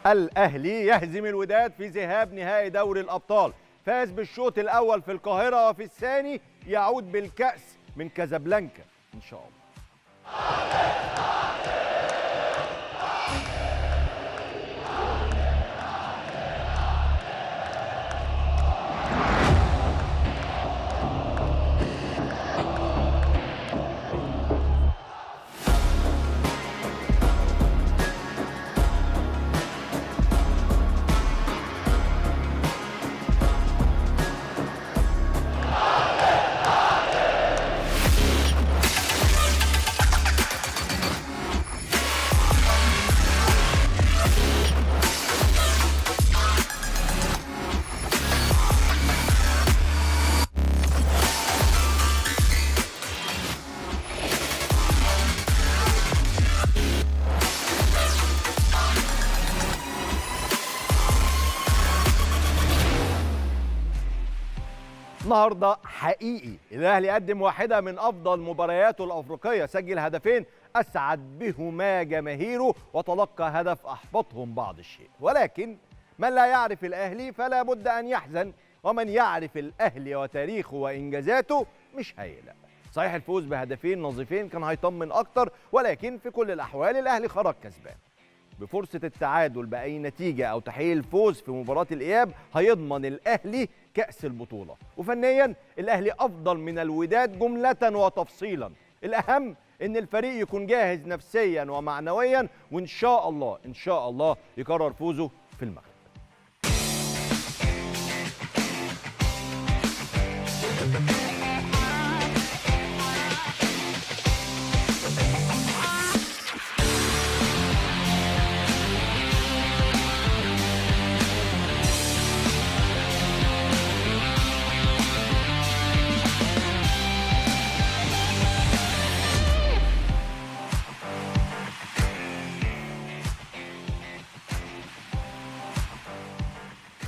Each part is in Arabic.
الأهلي يهزم الوداد في ذهاب نهائي دوري الأبطال. فاز بالشوط الأول في القاهرة وفي الثاني يعود بالكأس من كازابلانكا إن شاء الله. النهارده حقيقي الاهلي قدم واحده من افضل مبارياته الافريقيه، سجل هدفين اسعد بهما جماهيره وتلقى هدف احبطهم بعض الشيء، ولكن من لا يعرف الاهلي فلا بد ان يحزن، ومن يعرف الاهلي وتاريخه وانجازاته مش هيقلق. صحيح الفوز بهدفين نظيفين كان هيطمن اكتر، ولكن في كل الاحوال الاهلي خرج كسبان. بفرصة التعادل بأي نتيجة أو تحقيق الفوز في مباراة الإياب هيضمن الأهلي كأس البطولة، وفنيا الأهلي أفضل من الوداد جملة وتفصيلا. الأهم إن الفريق يكون جاهز نفسيا ومعنويا، وإن شاء الله إن شاء الله يكرر فوزه في المغرب.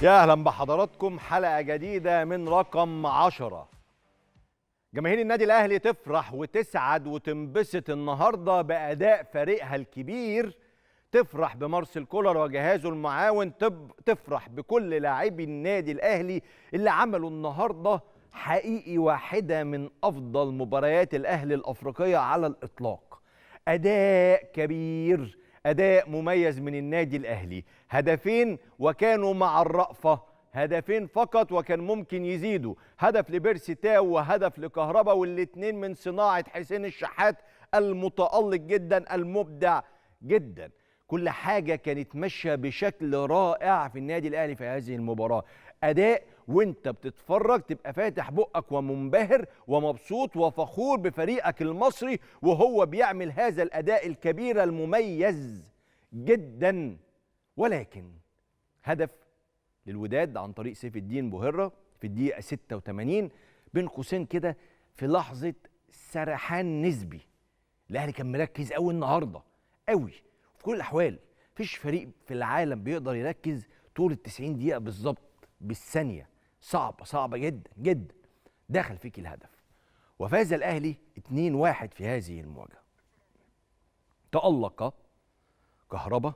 يا أهلا بحضراتكم حلقة جديدة من رقم 10. جماهير النادي الأهلي تفرح وتسعد وتنبسط النهاردة بأداء فريقها الكبير، تفرح بمارسيل كولر وجهازه المعاون، تفرح بكل لاعبي النادي الأهلي اللي عملوا النهاردة حقيقي واحدة من أفضل مباريات الأهلي الأفريقية على الإطلاق. أداء كبير، أداء مميز من النادي الأهلي، هدفين وكانوا مع الرأفة، هدفين فقط وكان ممكن يزيدوا، هدف لبيرسي تاو وهدف لكهربا، والاتنين من صناعة حسين الشحات المتألق جدا المبدع جدا. كل حاجة كانت ماشية بشكل رائع في النادي الأهلي في هذه المباراة. أداء وانت بتتفرج تبقى فاتح بقك ومنبهر ومبسوط وفخور بفريقك المصري وهو بيعمل هذا الأداء الكبير المميز جدا. ولكن هدف للوداد عن طريق سيف الدين بوهرة في الدقيقة 86 بين قوسين كده في لحظة سرحان نسبي. الأهلي كان مركز قوي النهارده قوي، في كل الأحوال مفيش فريق في العالم بيقدر يركز طول ال90 دقيقة بالظبط بالثانية، صعبة جدا جدا. دخل فيك الهدف وفاز الأهلي 2-1 في هذه المواجهة. تألق كهربا،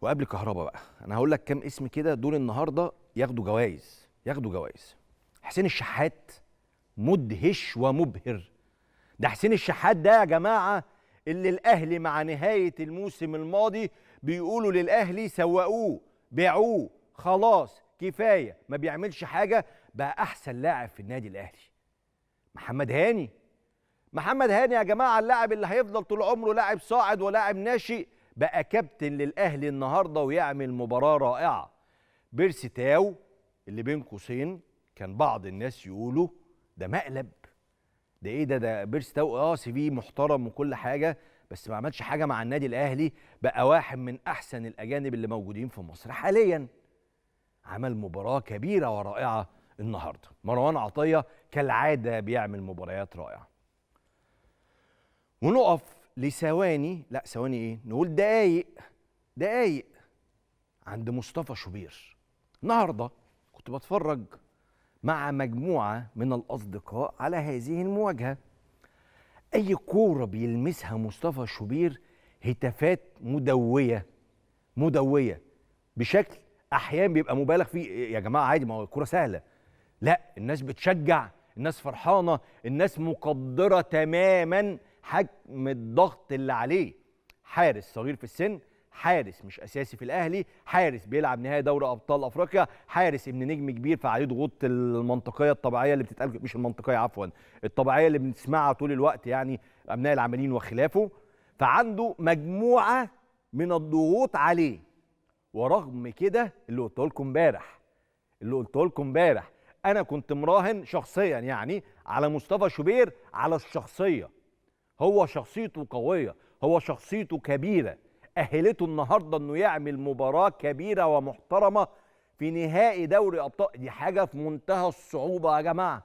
وقبل كهربا بقى أنا هقول لك كام اسم كده دول النهاردة ياخدوا جوائز. حسين الشحات مدهش ومبهر. ده حسين الشحات ده يا جماعة اللي الأهلي مع نهاية الموسم الماضي بيقولوا للأهلي سوقوه بيعوه خلاص كفاية ما بيعملش حاجة، بقى أحسن لاعب في النادي الأهلي. محمد هاني يا جماعة اللاعب اللي هيفضل طول عمره لاعب صاعد ولاعب ناشئ بقى كابتن للأهلي النهاردة ويعمل مباراة رائعة. بيرسي تاو اللي بين قوسين كان بعض الناس يقولوا ده مقلب، ده ايه ده بيرسي تاو سي في محترم وكل حاجة، بس ما عملش حاجة مع النادي الأهلي، بقى واحد من أحسن الأجانب اللي موجودين في مصر حاليا. عمل مباراة كبيرة ورائعة النهاردة. مروان عطية كالعادة بيعمل مباريات رائعة. ونقف لثواني، لا ثواني ايه، نقول دقايق عند مصطفى شوبير. النهارده كنت بتفرج مع مجموعة من الأصدقاء على هذه المواجهة. أي كورة بيلمسها مصطفى شوبير هتافات مدوية مدويه بشكل احيانا بيبقى مبالغ فيه. يا جماعه عادي، ما هو الكوره سهله. لا، الناس بتشجع، الناس فرحانه، الناس مقدره تماما حجم الضغط اللي عليه. حارس صغير في السن، حارس مش اساسي في الاهلي، حارس بيلعب نهائي دوري ابطال افريقيا، حارس ابن نجم كبير، فعليه ضغوط المنطقيه الطبيعيه اللي بتتقال، مش المنطقيه عفوا، الطبيعيه اللي بنسمعها طول الوقت، يعني ابناء العاملين وخلافه. فعنده مجموعه من الضغوط عليه. ورغم كده اللي قلته لكم امبارح انا كنت مراهن شخصيا يعني على مصطفى شوبير، على الشخصيه. هو شخصيته قويه، هو شخصيته كبيره، اهلته النهارده انه يعمل مباراه كبيره ومحترمه في نهائي دوري ابطال. دي حاجه في منتهى الصعوبه يا جماعه،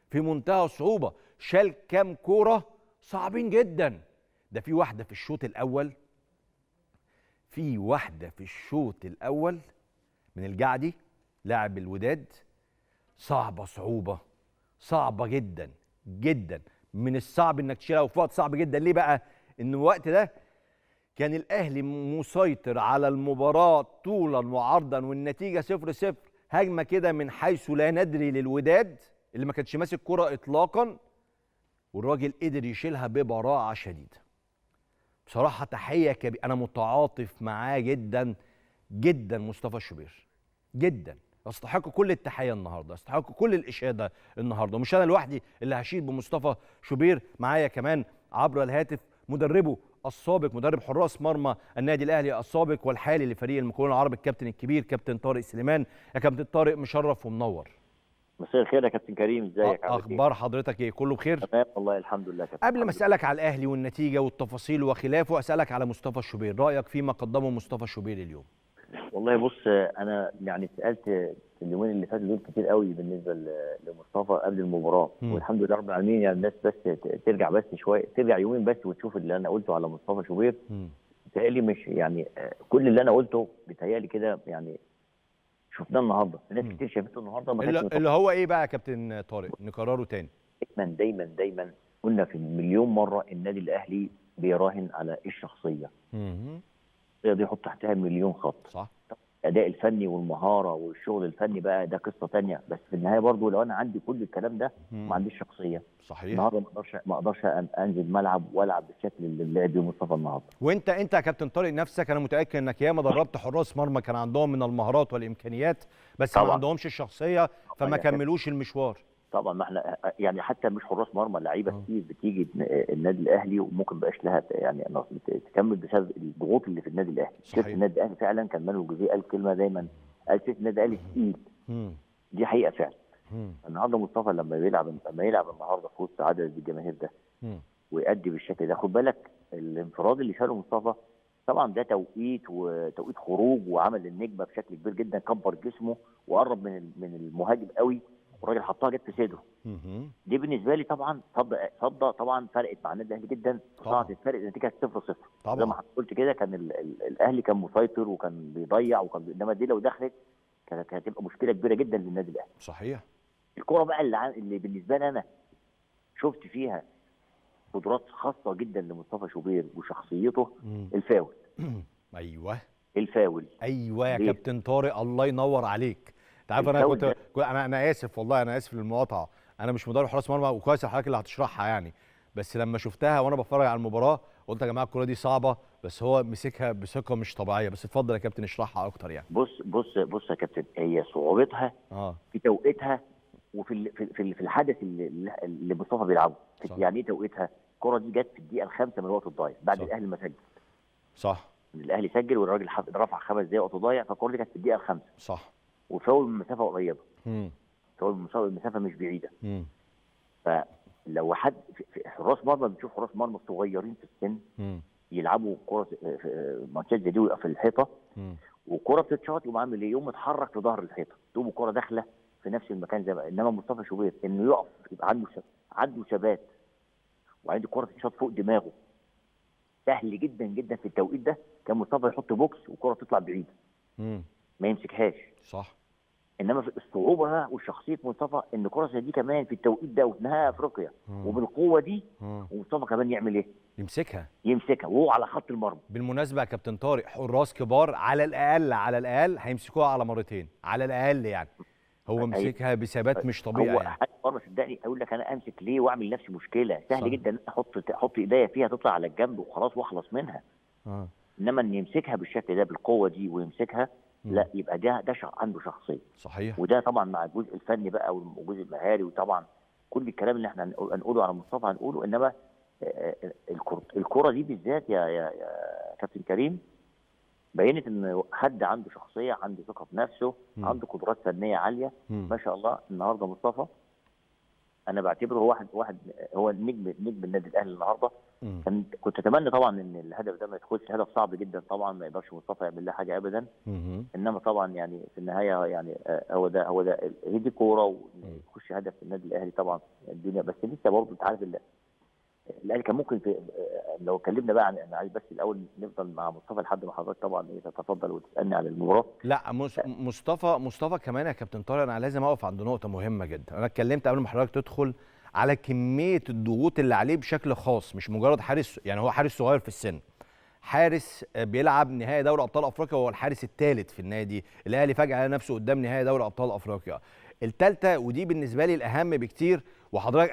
في منتهى الصعوبه. شال كام كوره صعبين جدا. ده في واحده في الشوط الاول، من الجعدي لاعب الوداد، صعوبة صعبة جدا جدا. من الصعب انك تشيلها، وفي وقت صعب جدا. ليه بقى؟ ان الوقت ده كان الاهلي مسيطر على المباراة طولا وعرضا، والنتيجة 0-0. هجمة كده من حيث لا ندري للوداد اللي ما كانش ماسك كرة اطلاقا، والراجل قدر يشيلها ببراعة شديدة. بصراحة تحية كبيرة، انا متعاطف معاه جدا جدا مصطفى شوبير، جدا. يستحق كل التحيه النهارده، يستحق كل الاشاده النهارده. ومش انا لوحدي اللي هشيد بمصطفى شوبير، معايا كمان عبر الهاتف مدربه السابق، مدرب حراس مرمى النادي الاهلي السابق والحالي لفريق المقاولون العرب، الكابتن الكبير كابتن طارق سليمان. يا كابتن طارق، مشرف ومنور. مساء الخير يا كابتن كريم، ازيك؟ اخبار حضرتك ايه؟ كله بخير؟ تمام والله الحمد لله كابتن. قبل ما اسالك على الاهلي والنتيجه والتفاصيل وخلافه، اسالك على مصطفى شوبير، رايك فيما قدمه مصطفى شوبير اليوم؟ والله بص، انا يعني سالت اليومين اللي فاتوا دول كتير قوي بالنسبه لمصطفى قبل المباراه، والحمد لله رب العالمين. يعني الناس بس ترجع بس شويه، ترجع يومين بس وتشوف اللي انا قلته على مصطفى شوبير. بيتهيألي مش يعني كل اللي انا قلته بيتهيألي كده يعني شفناه النهارده، ناس كتير شافته النهارده. ما كانش اللي هو ايه بقى يا كابتن طارق؟ نكرره تاني. دايما قلنا في مليون مره النادي الاهلي بيراهن على الشخصيه. دي يحط تحتها مليون خط. صح. الاداء الفني والمهاره والشغل الفني بقى ده قصه ثانيه، بس في النهايه برضو لو انا عندي كل الكلام ده ما عنديش شخصيه. صحيح. النهارده ما اقدرش انزل ملعب والعب بالشكل اللي لعب بيه مصطفى النهارده. وانت يا كابتن طارق نفسك، انا متاكد انك ياما دربت حراس مرمى كان عندهم من المهارات والامكانيات، بس طبعا ما عندهمش الشخصيه، فما كملوش المشوار. طبعا ما احنا يعني حتى مش حراس مرمى، لعيبه كتير بتيجي النادي الاهلي وممكن بقاش لها يعني تكمل بسبب الضغوط اللي في النادي الاهلي. صحيح. النادي الاهلي فعلا كان مانويل جوزيه قال كلمه دايما، قال النادي الاهلي تقيل. دي حقيقه فعلا. النهارده مصطفى لما يلعب النهارده في وسط عدد الجماهير ده ويأدي بالشكل ده، خد بالك الانفراد اللي شاله مصطفى طبعا ده توقيت خروج، وعمل النجمه بشكل كبير جدا، كبر جسمه وقرب من المهاجم قوي، والراجل حطها جت في صدره. دي بالنسبه لي طبعا صد طبعا فرقت مع النادي الاهلي جدا، صنعت الفرق، النتيجه 0-0 طبعا. زي ما قلت كده كان الاهلي كان مسيطر وكان بيضيع، انما دي لو دخلت كانت هتبقى مشكله كبيره جدا للنادي الاهلي. صحيح. الكوره بقى اللي بالنسبه لي انا شفت فيها قدرات خاصه جدا لمصطفى شوبير وشخصيته، الفاول. ايوه الفاول. ايوه يا كابتن طارق، الله ينور عليك. انت عارف انا اسف والله، انا اسف للمقاطعه، انا مش مدرب حراس مرمى، وكويس الحضرتك اللي هتشرحها يعني، بس لما شفتها وانا بتفرج على المباراه قلت يا جماعه الكوره دي صعبه، بس هو مسكها بثقه مش طبيعيه. بس اتفضل يا كابتن اشرحها اكتر يعني. بص يا كابتن، هي صعوبتها في توقيتها وفي الحدث اللي مصطفى بيلعبه. يعني ايه توقيتها؟ الكره دي جت في الدقيقه الخامسه من الوقت الضايع بعد الاهلي ما سجل. صح. الاهلي سجل والراجل رفع 5 دقائق وقت ضايع، فالكره دي كانت في الدقيقه الخامسه. صح. وفاول من مسافه قريبه. فاول من مسافه مش بعيده. فلو حد في حراس مرمى، بنشوف حراس مرمى صغيرين في السن يلعبوا كره في ماتشات زي دي ويبقى في الحيطه، والكره بتتشاط يقوم عامل ايه؟ يقوم متحرك في ظهر الحيطه، تقوم الكره داخله في نفس المكان زي ما. انما مصطفى شوبير انه يقف يبقى عنده ثبات، وعنده الكره تتشاط فوق دماغه سهل جدا جدا. في التوقيت ده كان مصطفى يحط بوكس والكره تطلع بعيده ما يمسكهاش. صح. انما في الصعوبه بقى وشخصيه مصطفى ان كره زي دي كمان في التوقيت ده وفي نهائي افريقيا وبالقوه دي، ومصطفى كمان يعمل ايه؟ يمسكها وهو على خط المرمى. بالمناسبه يا كابتن طارق، حراس كبار على الاقل هيمسكوها على مرتين على الاقل يعني. هو مسكها بثبات مش طبيعي هو يعني. مره صدقني اقول لك انا امسك ليه واعمل نفسي مشكله؟ سهل صح. جدا ان احط ايديا فيها تطلع على الجنب وخلاص واخلص منها. انما ان يمسكها بالشكل ده بالقوه دي ويمسكها، لا يبقى ده عنده شخصيه. صحيح. وده طبعا مع الجزء الفني بقى والجزء المهاري، وطبعا كل الكلام اللي احنا هنقوله على مصطفى هنقوله. انما الكره دي بالذات يا كابتن كريم بينت ان حد عنده شخصيه، عنده ثقه في نفسه، عنده قدرات فنيه عاليه ما شاء الله. النهارده مصطفى انا بعتبره واحد هو نجم النادي الاهلي النهارده. كنت اتمنى طبعا ان الهدف ده ما يدخلش، هدف صعب جدا طبعا، ما يقدرش مصطفى يعمل له حاجه ابدا. انما طبعا يعني في النهايه يعني هو ده هي دي كوره، ويخش هدف في النادي الاهلي طبعا الدنيا. بس لسه برضه انت عارف الاهلي كان ممكن لو اتكلمنا بقى انا عايز بس الاول نفضل مع مصطفى لحد ما حضرتك طبعا تتفضل وتسالني على المباراه. لا مصطفى كمان يا كابتن طارق، انا لازم اقف عند نقطه مهمه جدا. انا اتكلمت قبل ما حضرتك تدخل على كميه الضغوط اللي عليه بشكل خاص، مش مجرد حارس، يعني هو حارس صغير في السن، حارس بيلعب نهائي دوري ابطال افريقيا وهو الحارس الثالث في النادي الاهلي، فجاه لقى نفسه قدام نهائي دوري ابطال افريقيا الثالثه، ودي بالنسبه لي الاهم بكتير. وحضرتك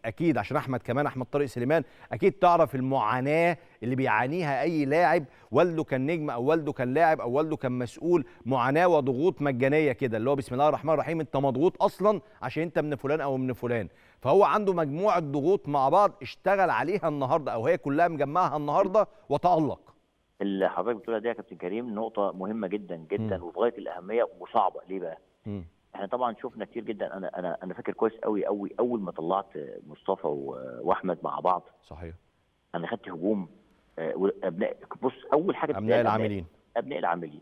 اكيد عشان احمد طارق سليمان اكيد تعرف المعاناه اللي بيعانيها اي لاعب والده كان نجم او والده كان لاعب او والده كان مسؤول. معاناه وضغوط مجانيه كده، اللي هو بسم الله الرحمن الرحيم انت مضغوط اصلا عشان انت من فلان او من فلان. فهو عنده مجموعه ضغوط مع بعض اشتغل عليها النهارده، او هي كلها مجمعها النهارده وتالق. اللي حضرتك بتقولها دي يا كابتن كريم نقطه مهمه جدا جدا وفي غايه الاهميه وصعبه. ليه بقى؟ احنا طبعا شفنا كتير جدا. انا فاكر كويس قوي اول ما طلعت مصطفى واحمد مع بعض. صحيح. انا خدت هجوم ابناء. بص اول حاجه ابناء العاملين.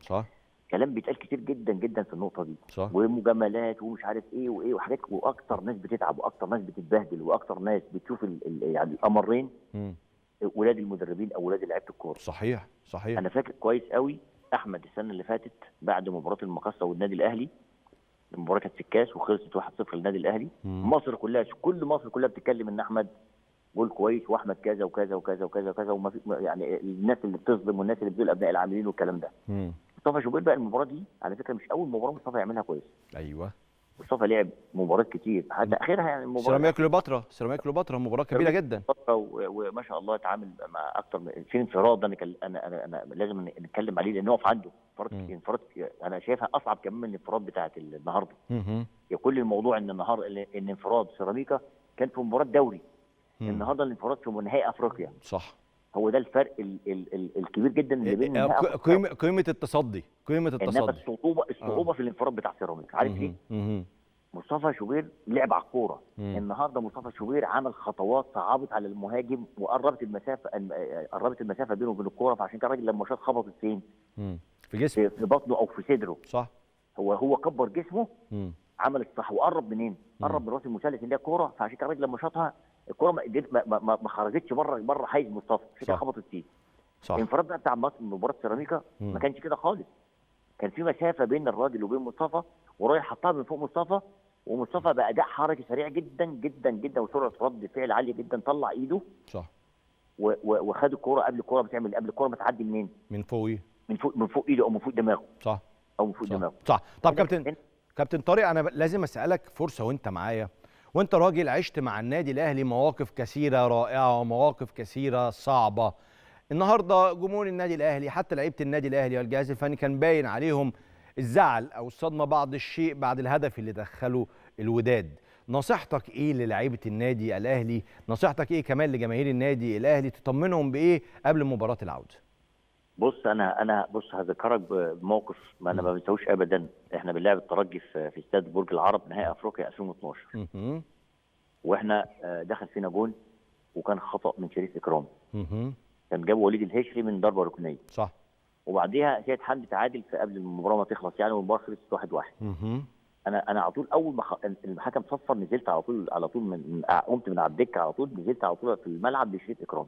صح. كلام بيتقال كتير جدا جدا في النقطه دي. صح. ومجاملات ومش عارف ايه وايه وحاجات، واكتر ناس بتتعب واكتر ناس بتتبهدل واكتر ناس بتشوف يعني الامرين ولاد المدربين او ولاد لعيبه الكوره. صحيح. انا فاكر كويس قوي احمد السنه اللي فاتت بعد مباراه المقصه والنادي الاهلي، المباراه كانت في الكاس وخلصت 1-0 للنادي الاهلي. مصر كلها كل مصر كلها بتتكلم ان احمد جول كويس واحمد كذا وكذا وكذا وكذا وكذا، وما في يعني الناس اللي بتظلم والناس اللي بتقول ابناء العاملين والكلام ده. مصطفى شوبير بقى المباراه دي على فكره مش اول مباراه مصطفى يعملها كويس. ايوه. مصطفى لعب مباريات كتير حتى اخرها يعني المباراه سيراميكا كليوباترا مباراه كبيره جدا. وما شاء الله اتعامل مع اكتر من في انفراد. انا لازم نتكلم عليه لان واقف عنده انفراد انا شايفها اصعب كمان من الانفراد بتاعه النهارده. كل الموضوع ان ان انفراد سيراميكا كان في مباراه دوري. النهارده الانفراد في نهائي افريقيا. صح. هو ده الفرق الكبير جدا اللي بين قيمه التصدي. انما الصعوبه في الانفراد بتاع سيراميكا. عارف ليه؟ مصطفى شوبير لعب على الكوره. النهارده مصطفى شوبير عمل خطوات صعبت على المهاجم وقربت المسافه بينه وبين الكوره. فعشان كده الراجل لما شاط خبطت فين؟ في جسمه، في بطنه او في صدره. صح. هو كبر جسمه. عمل الصح وقرب منين؟ قرب من راس المثلث اللي هي الكوره. فعشان كده الراجل لما شاطها الكوره ما خرجتش بره حيز مصطفى، عشان كده خبطت فيه. صح. الانفراد بقى بتاع مباراه سيراميكا ما كانش كده خالص. كان في مسافه بين الراجل وبين مصطفى ورايح حطها من فوق مصطفى، ومصطفى باداء حركي سريع جدا جدا جدا وسرعه رد فعل عاليه جدا. طلع ايده صح وخد الكوره قبل الكوره ما تعدي منين؟ من فوقيه، من فوق ايده او من فوق دماغه. صح. او من فوق دماغه. صح. طب كابتن طارق، انا لازم اسالك فرصه وانت معايا، وانت راجل عشت مع النادي الاهلي مواقف كثيره رائعه ومواقف كثيره صعبه. النهارده جمهور النادي الاهلي حتى لعيبه النادي الاهلي والجهاز الفني كان باين عليهم الزعل او الصدمه بعض الشيء بعد الهدف اللي دخله الوداد. نصيحتك ايه للاعيبه النادي الاهلي؟ نصيحتك ايه كمان لجماهير النادي الاهلي؟ تطمنهم بايه قبل مباراه العوده؟ بص انا هذكرك بموقف ما انا ما بنساهوش ابدا. احنا بنلعب الترجي في استاد برج العرب نهائي افريقيا 2012. واحنا دخل فينا جون وكان خطا من شريف اكرام. كان جاب وليد الهشري من ضربه ركنيه. صح. وبعديها سيد حمدي تعادل في قبل المباراه ما تخلص يعني، والمباراه خلصت 1-1. انا على طول اول ما الحكم صفر نزلت على طول قمت من على الدكه على طول، نزلت على طول في الملعب لشريف اكرام.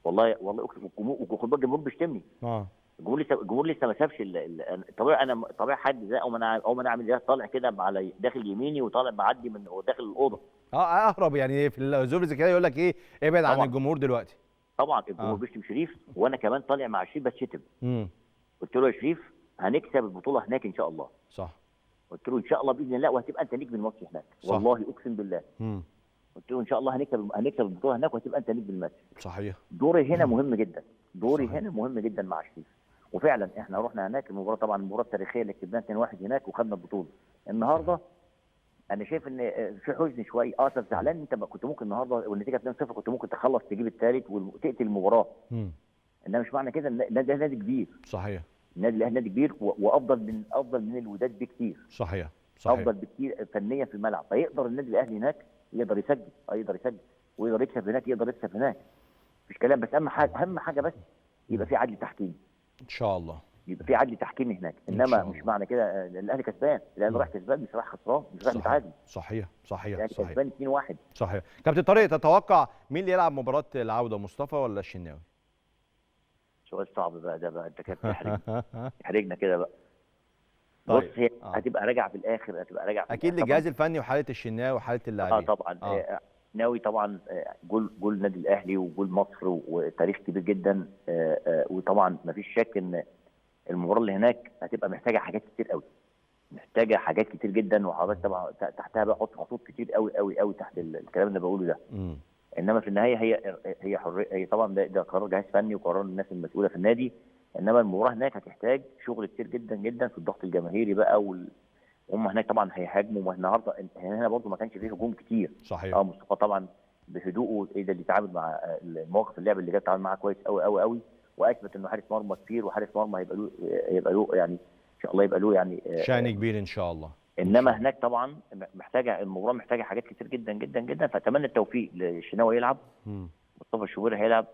والله اقسم. وخد بالك الجمهور بيشتمني. الجمهور لسه ما سابش طبيعي حد زي او ما انا اعمل ده طالع كده على داخل يميني وطالع معدي من داخل الاوضه. اهرب يعني في الظروف زي كده يقول لك ايه، ابعد عن طبعا الجمهور دلوقتي. طبعا الجمهور بيشتم شريف، وانا كمان طالع مع شريف بتشتم. قلت له يا شريف هنكسب البطوله هناك ان شاء الله. صح. قلت له ان شاء الله باذن الله، وهتبقى انت نجم الماتش هناك. صح. والله اقسم بالله. قلت له ان شاء الله هنكسب البطوله هناك، وهتبقى انت نجم الماتش. صحيح. دوري هنا مهم جدا، دوري صحيح. هنا مهم جدا مع شريف. وفعلا احنا رحنا هناك المباراه، طبعا المباراه التاريخيه اللي كسبناها 2-1 هناك وخدنا البطوله. النهارده انا شايف ان في حزن شويه. طب زعلان انت كنت ممكن النهارده والنتيجه 2-0 كنت ممكن تخلص تجيب الثالث وتقتل المباراه. انما مش معنى كده النادي ده نادي كبير. صحيح. النادي الاهلي نادي كبير وافضل من الوداد بكتير. صحيح. صحيح. افضل بكتير فنيا في الملعب، فيقدر النادي الاهلي هناك يقدر يسجل ويقدر يكسب هناك، يقدر يكسب هناك. مفيش كلام، بس اهم حاجه بس يبقى في عدل تحكيمي. ان شاء الله يبقى في عدل تحكيمي هناك، انما مش معنى كده الاهلي كسبان، الاهلي رايح كسبان مش رايح خسران، مش رايح متعادل. صحيح. صحيح. يعني صحيح. كسبان 2-1. صحيح. كابتن طارق، تتوقع مين اللي يلعب مباراه العوده، مصطفى ولا الشناوي؟ سؤال صعب بقى ده، بقى انت كده بتحرجنا كده بقى. طيب. بص هي هتبقى راجعه في الاخر، اكيد للجهاز الفني وحاله الشناوي وحاله اللاعبين. طبعا. ناوي طبعا جول النادي الاهلي وجول مصر وتاريخ كبير جدا. وطبعا ما فيش شك ان المباراه اللي هناك هتبقى محتاجه حاجات كتير قوي، محتاجه حاجات كتير جدا، وحضرتك طبعا تحتها بقى حط خطوط كتير قوي قوي قوي تحت الكلام اللي بقوله ده. انما في النهايه هي حريه، هي طبعا ده قرار جهاز فني وقرار الناس المسؤوله في النادي. انما المباراه هناك هتحتاج شغل كتير جدا جدا في الضغط الجماهيري بقى هم هناك طبعا هيهاجموا. النهارده هنا برضه ما كانش فيه هجوم كتير. صحيح. مصطفى طبعا بهدوءه قدر اللي يتعامل مع المواقف اللعب اللي جاب تعامل معاها كويس قوي قوي قوي، واثبت انه حارس مرمى كتير، وحارس مرمى هيبقى له يعني ان شاء الله يبقى له يعني شأن كبير ان شاء الله. انما هناك طبعا محتاجه المباراه، محتاجه حاجات كتير جدا جدا جدا. فاتمنى التوفيق للشناوي يلعب، مصطفى الشوبير هيلعب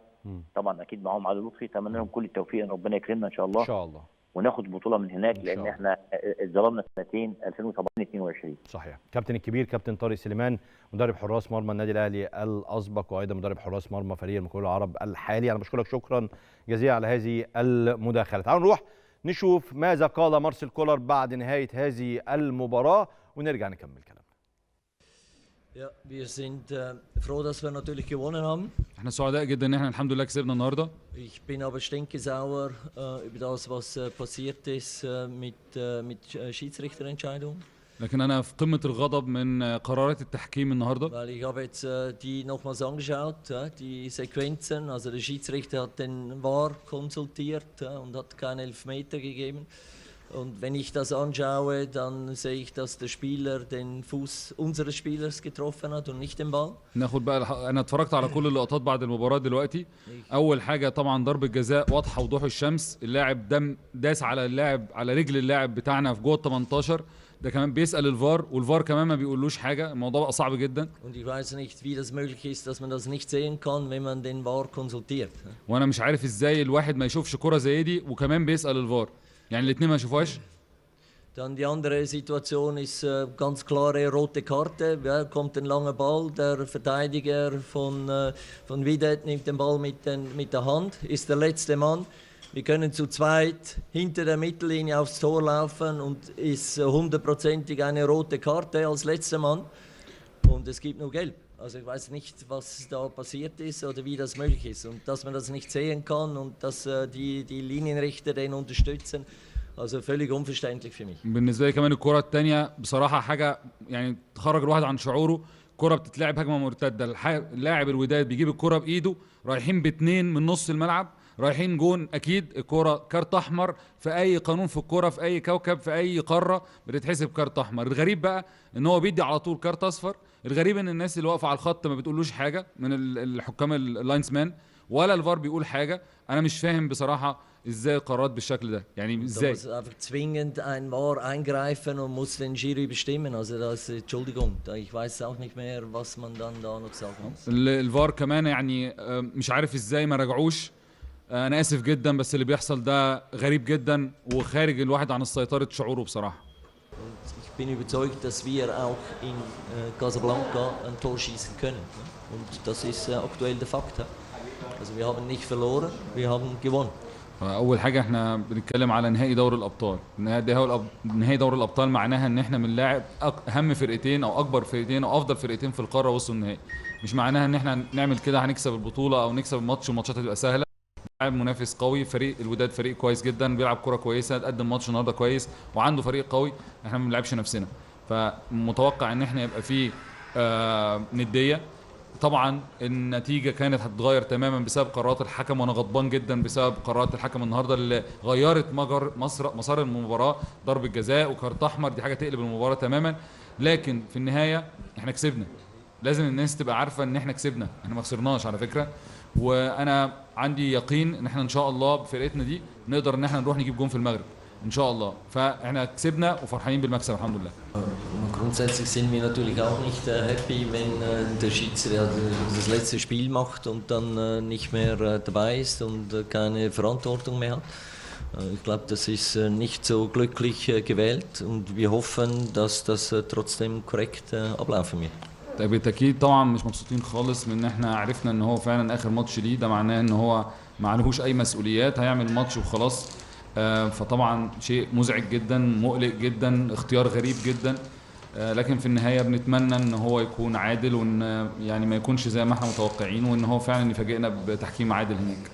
طبعا اكيد معاهم علي لطفي. اتمنى لهم كل التوفيق، ان ربنا يكرمنا ان شاء الله. ان شاء الله. وناخد البطوله من هناك، لان احنا اتظلمنا سنتين 2017 22. صحيح. كابتن الكبير كابتن طارق سليمان، مدرب حراس مرمى النادي الاهلي الاسبق وايضا مدرب حراس مرمى فريق المقاولون العرب الحالي، انا بشكرك شكرا جزيلا على هذه المداخله. تعالوا نروح نشوف ماذا قال مارسيل كولر بعد نهايه هذه المباراه ونرجع نكمل كلامنا. Ja, wir sind froh, dass wir natürlich gewonnen haben. احنا سعداء جدا ان احنا الحمد لله كسبنا النهارده. Ich bin aber stinkesauer über das, was passiert ist mit Schiedsrichterentscheidung. لكن انا في قمه الغضب من قرارات التحكيم النهارده. Weil ich habe jetzt die nochmals angeschaut, die Sequenzen. Also der Schiedsrichter hat den VAR konsultiert und hat keinen Elfmeter gegeben. Und wenn ich das anschaue, dann sehe ich, dass der Spieler den Fuß unseres Spielers getroffen hat und nicht den Ball. ناخد بقى، انا اتفرجت على كل اللقطات بعد المباراه دلوقتي. اول حاجه طبعا ضربه جزاء واضحه وضوح الشمس، اللاعب داس على اللاعب، على رجل اللاعب بتاعنا في جوه ال 18. ده كمان بيسال الفار، والفار كمان ما بيقولوش حاجه. الموضوع بقى صعب جدا. Und ich weiß nicht, wie das möglich ist, dass man das nicht sehen kann, wenn man den VAR konsultiert. وانا مش عارف ازاي الواحد ما يشوفش كره زي دي وكمان بيسال الفار، يعني الاثنين ما يشوفوهاش. Dann die andere Situation ist ganz klare rote Karte. Ja, kommt ein langer Ball, der Verteidiger von Wydad nimmt den Ball mit der Hand, ist der letzte Mann. Wir können zu zweit hinter der Mittellinie aufs Tor laufen und ist hundertprozentig eine rote Karte als letzter Mann. Und es gibt nur Gelb. Also ich weiß nicht, was da passiert ist oder wie das möglich ist. Und dass man das nicht sehen kann und dass die Linienrichter den unterstützen. Also völlig unverständlich für mich. بالنسبه لي كمان الكره الثانيه بصراحه حاجه يعني تخرج الواحد عن شعوره. كره بتتلعب هجمه مرتده، اللاعب الوداد بيجيب الكره بايده، رايحين باثنين من نص الملعب، رايحين جون. اكيد الكره كارت احمر في اي قانون في الكره في اي كوكب في اي قاره بتتحسب كارت احمر. الغريب بقى ان هو بيدي على طول كارت اصفر. الغريب ان الناس اللي واقفه على الخط ما بتقولوش حاجه من الحكام اللاينسمان ولا الفار بيقول حاجه. انا مش فاهم بصراحه ازاي قرارات بالشكل ده، يعني ازاي؟ Da muss einfach zwingend ein VAR eingreifen und muss den Schiri bestimmen. Also das, Entschuldigung, ich weiß auch nicht mehr, was man dann da noch sagen muss. الفار كمان يعني مش عارف ازاي ما رجعوش. انا اسف جدا، بس اللي بيحصل ده غريب جدا وخارج الواحد عن سيطره شعوره بصراحه. Und ich bin überzeugt, dass wir auch in Casablanca ein Tor schießen können. Und das ist aktuell der Fakt. Also wir haben nicht verloren, wir haben gewonnen. اول حاجه احنا بنتكلم على نهائي دوري الابطال. نهائي دوري الابطال معناها ان احنا بنلاعب اهم فرقتين او اكبر فرقتين او افضل فرقتين في القاره وصلوا النهائي. مش معناها ان احنا نعمل كده هنكسب البطوله او نكسب الماتش والماتشات هتبقى سهله. لاعب منافس قوي، فريق الوداد فريق كويس جدا، بيلعب كره كويسه، قدم ماتش النهارده كويس وعنده فريق قوي. احنا ما بنلعبش نفسنا، فمتوقع ان احنا يبقى فيه نديه. طبعا النتيجه كانت هتتغير تماما بسبب قرارات الحكم، وانا غضبان جدا بسبب قرارات الحكم النهارده اللي غيرت مسار المباراه. ضربه جزاء وكارت احمر، دي حاجه تقلب المباراه تماما. لكن في النهايه احنا كسبنا. لازم الناس تبقى عارفه ان احنا كسبنا، احنا ما خسرناش على فكره. وانا عندي يقين ان احنا ان شاء الله بفرقتنا دي نقدر ان احنا نروح نجيب جون في المغرب ان شاء الله. فاحنا كسبنا وفرحانين بالمكسب الحمد لله. Grundsätzlich sind wir natürlich auch nicht happy, wenn der Schiedsrichter das letzte Spiel macht und dann nicht mehr dabei ist und keine Verantwortung mehr hat. Ich glaube, das ist nicht so glücklich gewählt und wir hoffen, dass das trotzdem korrekt ablaufen wird. بالتاكيد طبعا مش مبسوطين خالص من ان احنا عرفنا ان هو فعلا اخر ماتش ليه. ده معناه ان هو ما عليهوش اي مسؤوليات، هيعمل ماتش وخلاص. فطبعا شيء مزعج جدا، مقلق جدا، اختيار غريب جدا. لكن في النهايه بنتمنى ان هو يكون عادل، وان يعني ما يكونش زي ما احنا متوقعين، وان هو فعلا يفاجئنا بتحكيم عادل هناك.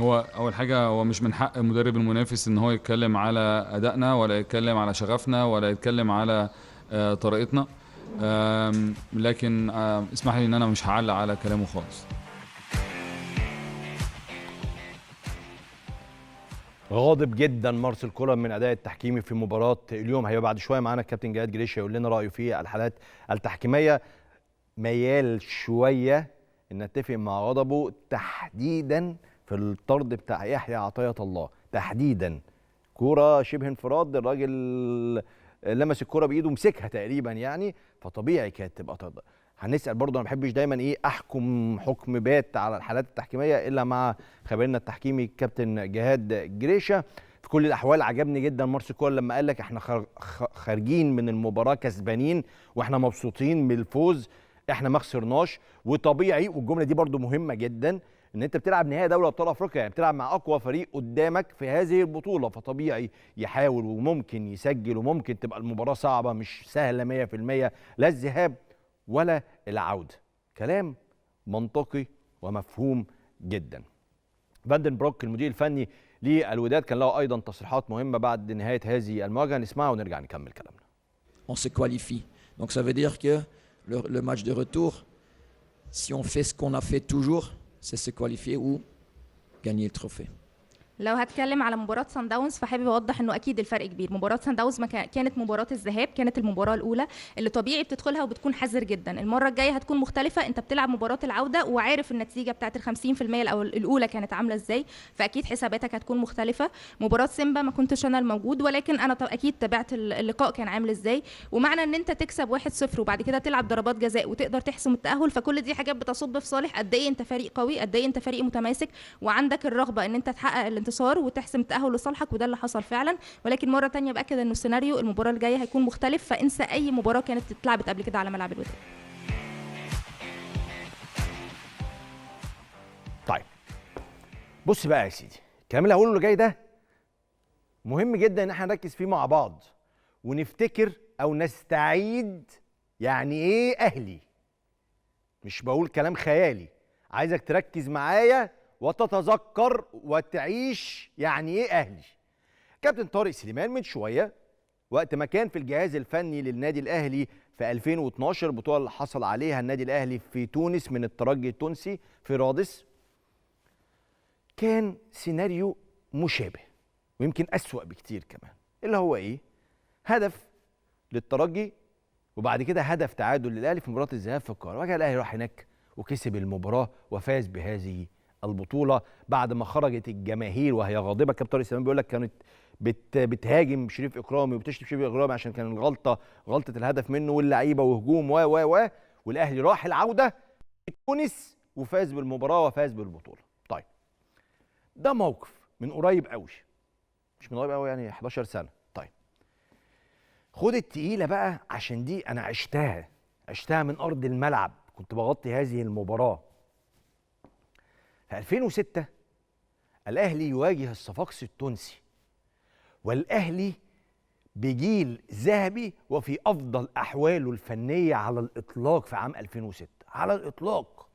هو اول حاجه هو مش من حق المدرب المنافس ان هو يتكلم على ادائنا ولا يتكلم على شغفنا ولا يتكلم على طريقتنا. لكن اسمح لي ان انا مش هعلق على كلامه خالص. غاضب جدا مارسيل كولر من اداء التحكيمي في مباراه اليوم. هيبقى بعد شويه معانا الكابتن جهاد جريشه يقول لنا رايه في الحالات التحكيميه. ميال شويه ان نتفق مع غضبه تحديدا في الطرد بتاع يحيى عطيه الله. تحديدا كوره شبه انفراد، الراجل لمس الكوره بايده مسكها تقريبا يعني، فطبيعي كانت تبقى طرد. هنسال برضه، انا ما بحبش دايما احكم حكم بات على الحالات التحكيميه الا مع خبيرنا التحكيمي الكابتن جهاد جريشه. في كل الاحوال عجبني جدا مارسيل كولر لما قال لك احنا خارجين من المباراه كسبانين واحنا مبسوطين من الفوز، احنا ما خسرناش. وطبيعي، والجمله دي برضه مهمه جدا، ان انت بتلعب نهائي دوري ابطال افريقيا، يعني بتلعب مع اقوى فريق قدامك في هذه البطوله، فطبيعي يحاول وممكن يسجل وممكن تبقى المباراه صعبه مش سهله 100%، لا الذهاب ولا العوده. كلام منطقي ومفهوم جدا. فاندن بروك المدير الفني للوداد كان له ايضا تصريحات مهمه بعد نهايه هذه المواجهه، نسمعها ونرجع نكمل كلامنا. On se qualifie. Donc ça veut dire que le match de retour, si on fait ce qu'on a fait toujours, c'est se qualifier ou gagner le trophée. لو هتكلم على مباراة سان داونز فحابب اوضح انه اكيد الفرق كبير. مباراة سان داونز كانت مباراة الذهاب، كانت المباراة الاولى اللي طبيعي بتدخلها وبتكون حذر جدا. المرة الجاية هتكون مختلفة، انت بتلعب مباراة العودة وعارف النتيجة بتاعت ال50% الاولى كانت عاملة ازاي، فاكيد حساباتك هتكون مختلفة. مباراة سيمبا ما كنتش انا الموجود، ولكن انا اكيد تابعت اللقاء كان عامل ازاي، ومعنى ان انت تكسب 1-0 وبعد كده تلعب ضربات جزاء وتقدر تحسم التأهل، فكل دي حاجات بتصب في صالح قد ايه انت فريق قوي، قد ايه انت فريق متماسك وعندك الرغبة ان انت تحقق الانتصار وتحسم التأهل لصالحك، وده اللي حصل فعلا. ولكن مرة تانية بأكد انه السيناريو المباراة الجاية هيكون مختلف، فانسى اي مباراة كانت اتلعبت قبل كده على ملعب الوداد. طيب بص بقى يا سيدي، الكلام اللي هقوله اللي جاي ده مهم جدا ان احنا نركز فيه مع بعض ونفتكر او نستعيد يعني ايه اهلي. مش بقول كلام خيالي، عايزك تركز معايا وتتذكر وتعيش يعني ايه اهلي. كابتن طارق سليمان من شويه وقت ما كان في الجهاز الفني للنادي الاهلي في 2012، البطوله اللي حصل عليها النادي الاهلي في تونس من الترجي التونسي في رادس، كان سيناريو مشابه ويمكن اسوأ بكتير كمان. اللي هو ايه؟ هدف للترجي وبعد كده هدف تعادل للاهلي في مباراه الذهاب في القاهره، وجاء الاهلي راح هناك وكسب المباراه وفاز بهذه البطوله بعد ما خرجت الجماهير وهي غاضبه. كابتن طارق سليمان بيقول لك كانت بتهاجم شريف اكرامي وبتشتم شريف اكرامي عشان كان الغلطه الهدف منه واللعيبه وهجوم والاهلي راح العوده في تونس وفاز بالمباراه وفاز بالبطوله. طيب ده موقف من قريب قوي، مش من قريب قوي يعني 11 سنه. طيب خد التقيله بقى عشان دي انا عشتها من ارض الملعب، كنت بغطي هذه المباراه في 2006. الاهلي يواجه الصفاقسي التونسي، والاهلي بجيل ذهبي وفي افضل احواله الفنيه على الاطلاق في عام 2006، على الاطلاق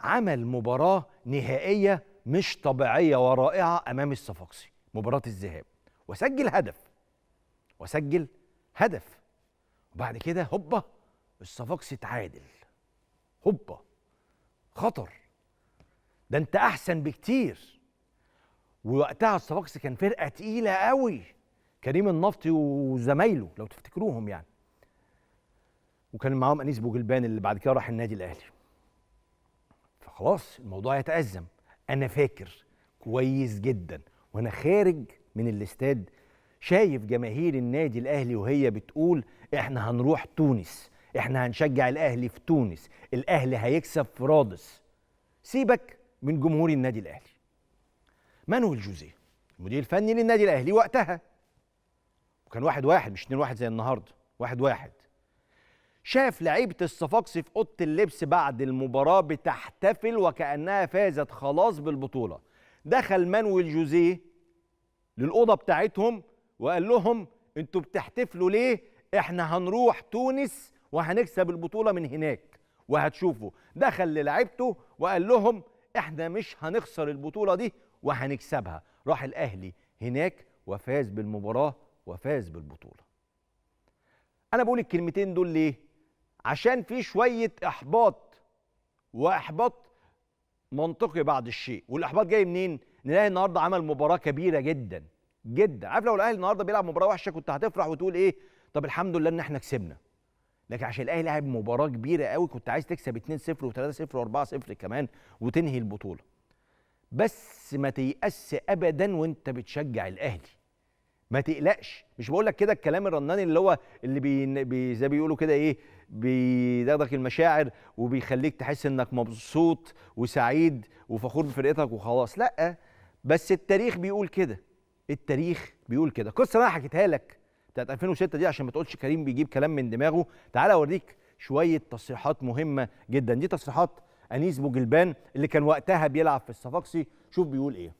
عمل مباراه نهائيه مش طبيعيه ورائعه امام الصفاقسي مباراه الذهاب، وسجل هدف وبعد كده هوبا الصفاقسي تعادل. هوبا خطر، ده انت احسن بكتير. ووقتها الصفاقسي كان فرقه تقيله قوي، كريم النفطي وزمايله لو تفتكروهم يعني، وكان معاهم انيس بوجلبان اللي بعد كده راح النادي الاهلي. فخلاص الموضوع يتأزم. انا فاكر كويس جدا وانا خارج من الاستاد شايف جماهير النادي الاهلي وهي بتقول احنا هنروح تونس، احنا هنشجع الاهلي في تونس، الاهلي هيكسب في رادس. سيبك من جمهور النادي الاهلي. مانويل جوزيه المدير الفني للنادي الاهلي وقتها، وكان 1-1 مش 2-1 زي النهارده، 1-1، شاف لعيبه الصفاقسي في اوضه اللبس بعد المباراه بتحتفل وكانها فازت خلاص بالبطوله. دخل مانويل جوزيه للاوضه بتاعتهم وقال لهم انتوا بتحتفلوا ليه؟ احنا هنروح تونس وهنكسب البطوله من هناك وهتشوفوا. دخل للعيبته وقال لهم احنا مش هنخسر البطوله دي وهنكسبها. راح الاهلي هناك وفاز بالمباراه وفاز بالبطوله. انا بقول الكلمتين دول ليه؟ عشان في شويه احباط منطقي بعض الشيء. والاحباط جاي منين؟ نلاقي النهارده عمل مباراه كبيره جدا جدا. عارف لو الاهلي النهارده بيلعب مباراه وحشه كنت هتفرح وتقول ايه؟ طب الحمد لله ان احنا كسبنا. لكن عشان الاهلي لعب مباراه كبيره قوي كنت عايز تكسب 2-0 و3-0 و4-0 كمان وتنهي البطوله. بس ما تيأس ابدا وانت بتشجع الاهلي. ما تقلقش، مش بقول لك كده الكلام الرناني اللي هو اللي زي بيقولوا كده ايه، بيدغدغ المشاعر وبيخليك تحس انك مبسوط وسعيد وفخور بفرقتك وخلاص. لا، بس التاريخ بيقول كده، التاريخ بيقول كده. قصه انا حكيتها لك بتاعت 2006 دي عشان ما تقولش كريم بيجيب كلام من دماغه. تعالى اوريك شويه تصريحات مهمه جدا. دي تصريحات انيس بوجلبان اللي كان وقتها بيلعب في الصفاقسي. شوف بيقول ايه.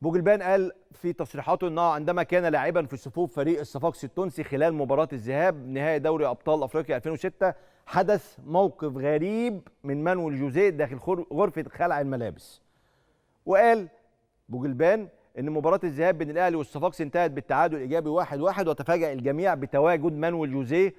بوجلبان قال في تصريحاته انه عندما كان لاعبا في صفوف فريق الصفاقسي التونسي خلال مباراه الذهاب نهائي دوري ابطال افريقيا 2006 حدث موقف غريب من مانويل جوزيه داخل غرفه خلع الملابس. وقال بوجلبان ان مباراه الذهاب بين الاهلي والصفاقسي انتهت بالتعادل الايجابي 1-1، وتفاجأ الجميع بتواجد مانويل جوزيه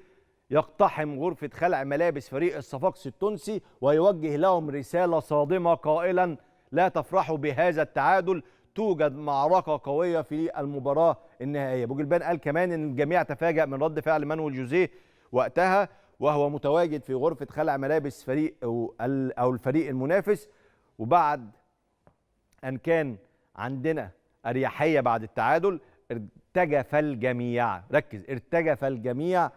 يقتحم غرفه خلع ملابس فريق الصفاقسي التونسي ويوجه لهم رساله صادمه قائلا لا تفرحوا بهذا التعادل، توجد معركة قوية في المباراة النهائية. بوجلبان قال كمان ان الجميع تفاجأ من رد فعل مانويل جوزيه وقتها وهو متواجد في غرفة خلع ملابس فريق او الفريق المنافس. وبعد ان كان عندنا اريحية بعد التعادل ارتجف الجميع، ركز، ارتجف الجميع،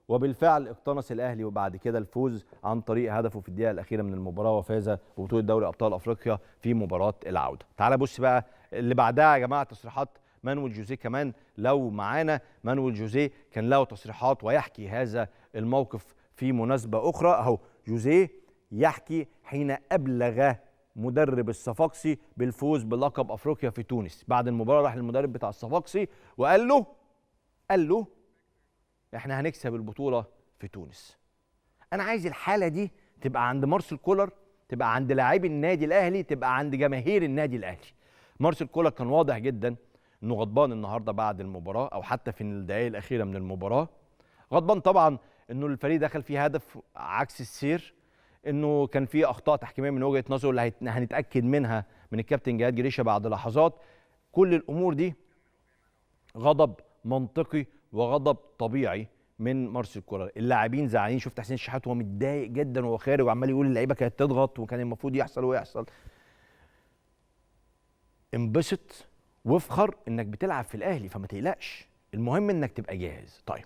وبالفعل اقتنص الاهلي وبعد كده الفوز عن طريق هدفه في الدقيقه الاخيره من المباراه وفاز ببطوله دوري ابطال افريقيا في مباراه العوده. تعال بص بقى اللي بعدها يا جماعه تصريحات مانويل جوزيه كمان لو معانا. مانويل جوزيه كان له تصريحات ويحكي هذا الموقف في مناسبه اخرى. اهو جوزيه يحكي حين ابلغ مدرب الصفاقسي بالفوز بلقب افريقيا في تونس. بعد المباراه راح للمدرب بتاع الصفاقسي وقال له احنا هنكسب البطوله في تونس. انا عايز الحاله دي تبقى عند مارسيل كولر، تبقى عند لاعبي النادي الاهلي، تبقى عند جماهير النادي الاهلي. مارسيل كولر كان واضح جدا انه غضبان النهارده بعد المباراه او حتى في الدقائق الاخيره من المباراه. غضبان طبعا انه الفريق دخل فيه هدف عكس السير، انه كان فيه اخطاء تحكيميه من وجهه نظره اللي هنتاكد منها من الكابتن جهاد جريشه بعد لحظات. كل الامور دي غضب منطقي وغضب طبيعي من مارسيل كولر. اللاعبين زعلانين، شفت حسين الشحات وهو متضايق جدا وهو خارج وعمال يقول اللعيبه كانت تضغط وكان المفروض يحصل ويحصل. انبسط وافخر انك بتلعب في الاهلي فما تقلقش، المهم انك تبقى جاهز. طيب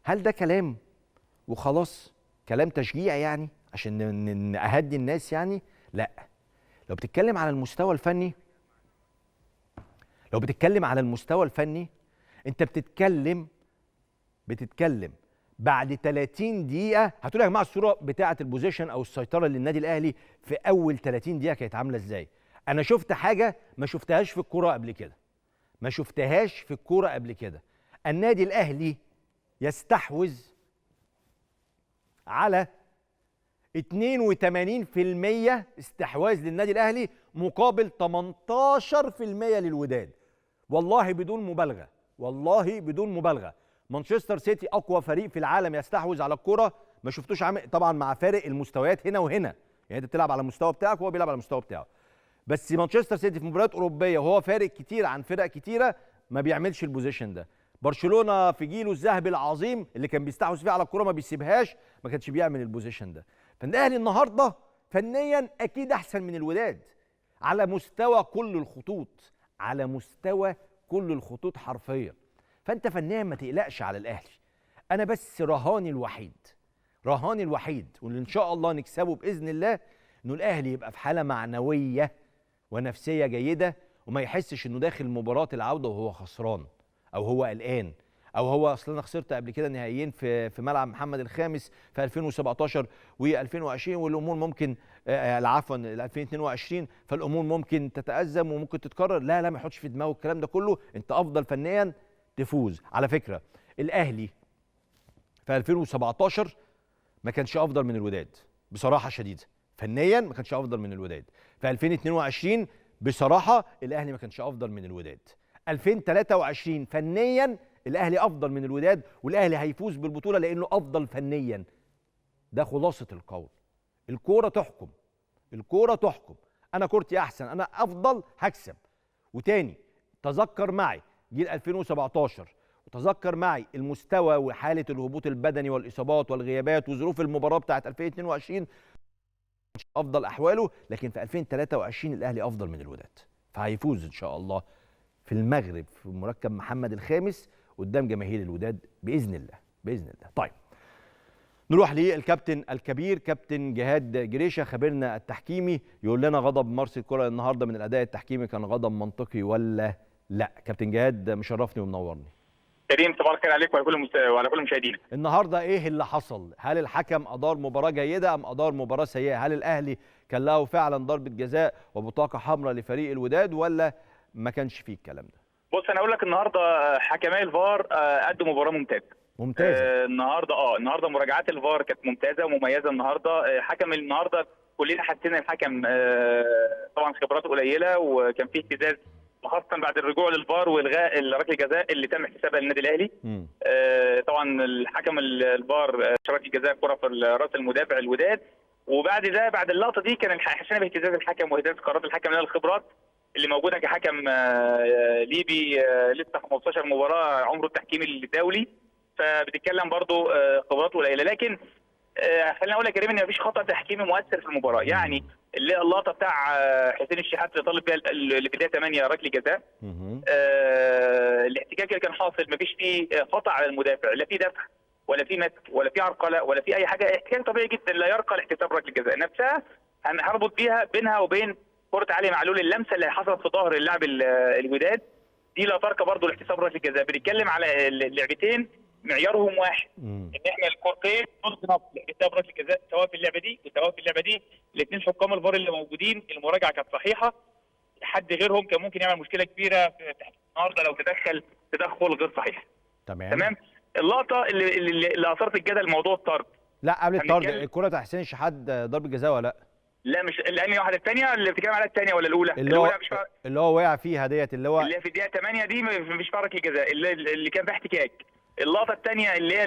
هل ده كلام وخلاص، كلام تشجيع يعني عشان اهدي الناس يعني؟ لا، لو بتتكلم على المستوى الفني انت بتتكلم بعد 30 دقيقة. هتقول يا جماعة الصورة بتاعة البوزيشن أو السيطرة للنادي الأهلي في أول 30 دقيقة كانت عاملة إزاي؟ انا شفت حاجه ما شفتهاش في الكوره قبل كده، ما شفتهاش في الكوره قبل كده. النادي الاهلي يستحوذ على 82% استحواذ للنادي الاهلي مقابل 18% للوداد. والله بدون مبالغه، والله بدون مبالغه. مانشستر سيتي اقوى فريق في العالم يستحوذ على الكره، ما شفتوش عامل طبعا مع فارق المستويات هنا وهنا، يعني انت بتلعب على المستوى بتاعك وهو بيلعب على المستوى بتاعه. بس مانشستر سيتي في مباريات اوروبيه وهو فارق كتير عن فرق كتيره ما بيعملش البوزيشن ده. برشلونه في جيله الذهبي العظيم اللي كان بيستحوذ فيه على الكره ما بيسيبهاش، ما كانش بيعمل البوزيشن ده. فالاهلي النهارده فنيا اكيد احسن من الوداد على مستوى كل الخطوط، على مستوى كل الخطوط حرفيا. فانت فنيا ما تقلقش على الاهلي. انا بس رهاني الوحيد واللي ان شاء الله نكسبه باذن الله انه الاهلي يبقى في حاله معنويه ونفسيه جيده، وما يحسش انه داخل مباراه العوده وهو خسران او هو قلقان او هو اصل انا خسرت قبل كده نهائيين في ملعب محمد الخامس في 2017 و2020 والامور ممكن عفوا 2022 فالامور ممكن تتازم وممكن تتكرر. لا ما يحطش في دماغه الكلام ده كله. انت افضل فنيا تفوز. على فكره الاهلي في 2017 ما كانش افضل من الوداد بصراحه شديده، فنيا ما كانش افضل من الوداد. في 2022 بصراحه الاهلي ما كانش افضل من الوداد. 2023 فنيا الاهلي افضل من الوداد، والاهلي هيفوز بالبطوله لانه افضل فنيا. ده خلاصه القول. الكوره تحكم، الكوره تحكم. انا كورتي احسن، انا افضل، هكسب. وتاني تذكر معي جيل 2017 وتذكر معي المستوى وحاله الهبوط البدني والاصابات والغيابات وظروف المباراه بتاعت 2022 افضل احواله، لكن في 2023 الاهلي افضل من الوداد، فهيفوز ان شاء الله في المغرب في مركب محمد الخامس قدام جماهير الوداد باذن الله، باذن الله. طيب نروح للكابتن الكبير كابتن جهاد جريشه خبيرنا التحكيمي، يقول لنا غضب مارسيل كولر النهارده من الاداء التحكيمي كان غضب منطقي ولا لا؟ كابتن جهاد مشرفني ومنورني. كريم صباح الخير عليك وعلى كل مشاهدينا. النهارده ايه اللي حصل؟ هل الحكم ادار مباراه جيده ام ادار مباراه سيئه؟ هل الاهلي كان له فعلا ضربه جزاء وبطاقه حمراء لفريق الوداد ولا ما كانش فيه الكلام ده؟ بص انا اقول لك النهارده حكماء الفار ادوا مباراه ممتازه. النهارده مراجعات الفار كانت ممتازه ومميزه. النهارده حكم النهارده كلنا حسينا الحكم طبعا خبراته قليله وكان فيه اهتزاز خاصه بعد الرجوع للفار والغاء ركله الجزاء اللي تم احتسابها للنادي الاهلي. طبعا الحكم الفار ركله الجزاء كره في راس المدافع الوداد، وبعد ده بعد اللقطه دي كان حسينا باهتزاز الحكم واهتزاز قرارات الحكم لها الخبرات اللي موجوده كحكم ليبي لسه 15 مباراه عمره التحكيمي الدولي، فبتتكلم برضه خبراته قليله. لكن خليني اقول لك يا كريم ان مفيش خطا تحكيمي مؤثر في المباراه. يعني اللقطه بتاع حسين الشحات اللي طالب بيها اللي في الدقيقه 8 ركله جزاء، الاحتكاك اللي كان حاصل مفيش فيه خطا على المدافع، لا في دفع ولا في مسك ولا في عرقله ولا في اي حاجه. احتكاك طبيعي جدا لا يرقى لاحتساب ركله الجزاء نفسها. هنربط بينها وبين كره علي معلول اللمسه اللي حصلت في ظهر اللاعب الوداد دي لا ترقى برضه لاحتساب ركله الجزاء. بنتكلم على اللعبتين معيارهم واحد، ان احنا الكورتين نص لاحتساب ركله الجزاء سواء في اللعبه دي وسواء في اللعبه دي. الاثنين حكام الفار اللي موجودين المراجعه كانت صحيحه. حد غيرهم كان ممكن يعمل مشكله كبيره في تحكيم النهارده لو تدخل غير صحيح. تمام. اللقطه اللي اثارت الجدل موضوع الطرد. لا قبل الطرد الكره بتاع حسين الشحات ضربه جزاء ولا لا؟ لا مش الانهي واحده، الثانيه اللي بتتكلم عليها الثانيه ولا الاولى؟ اللي هو وقع فيها ديت اللي في الدقيقه 8 دي مفيش فيها ركله جزاء اللي كان فيها احتكاك. اللقطه الثانيه اللي هي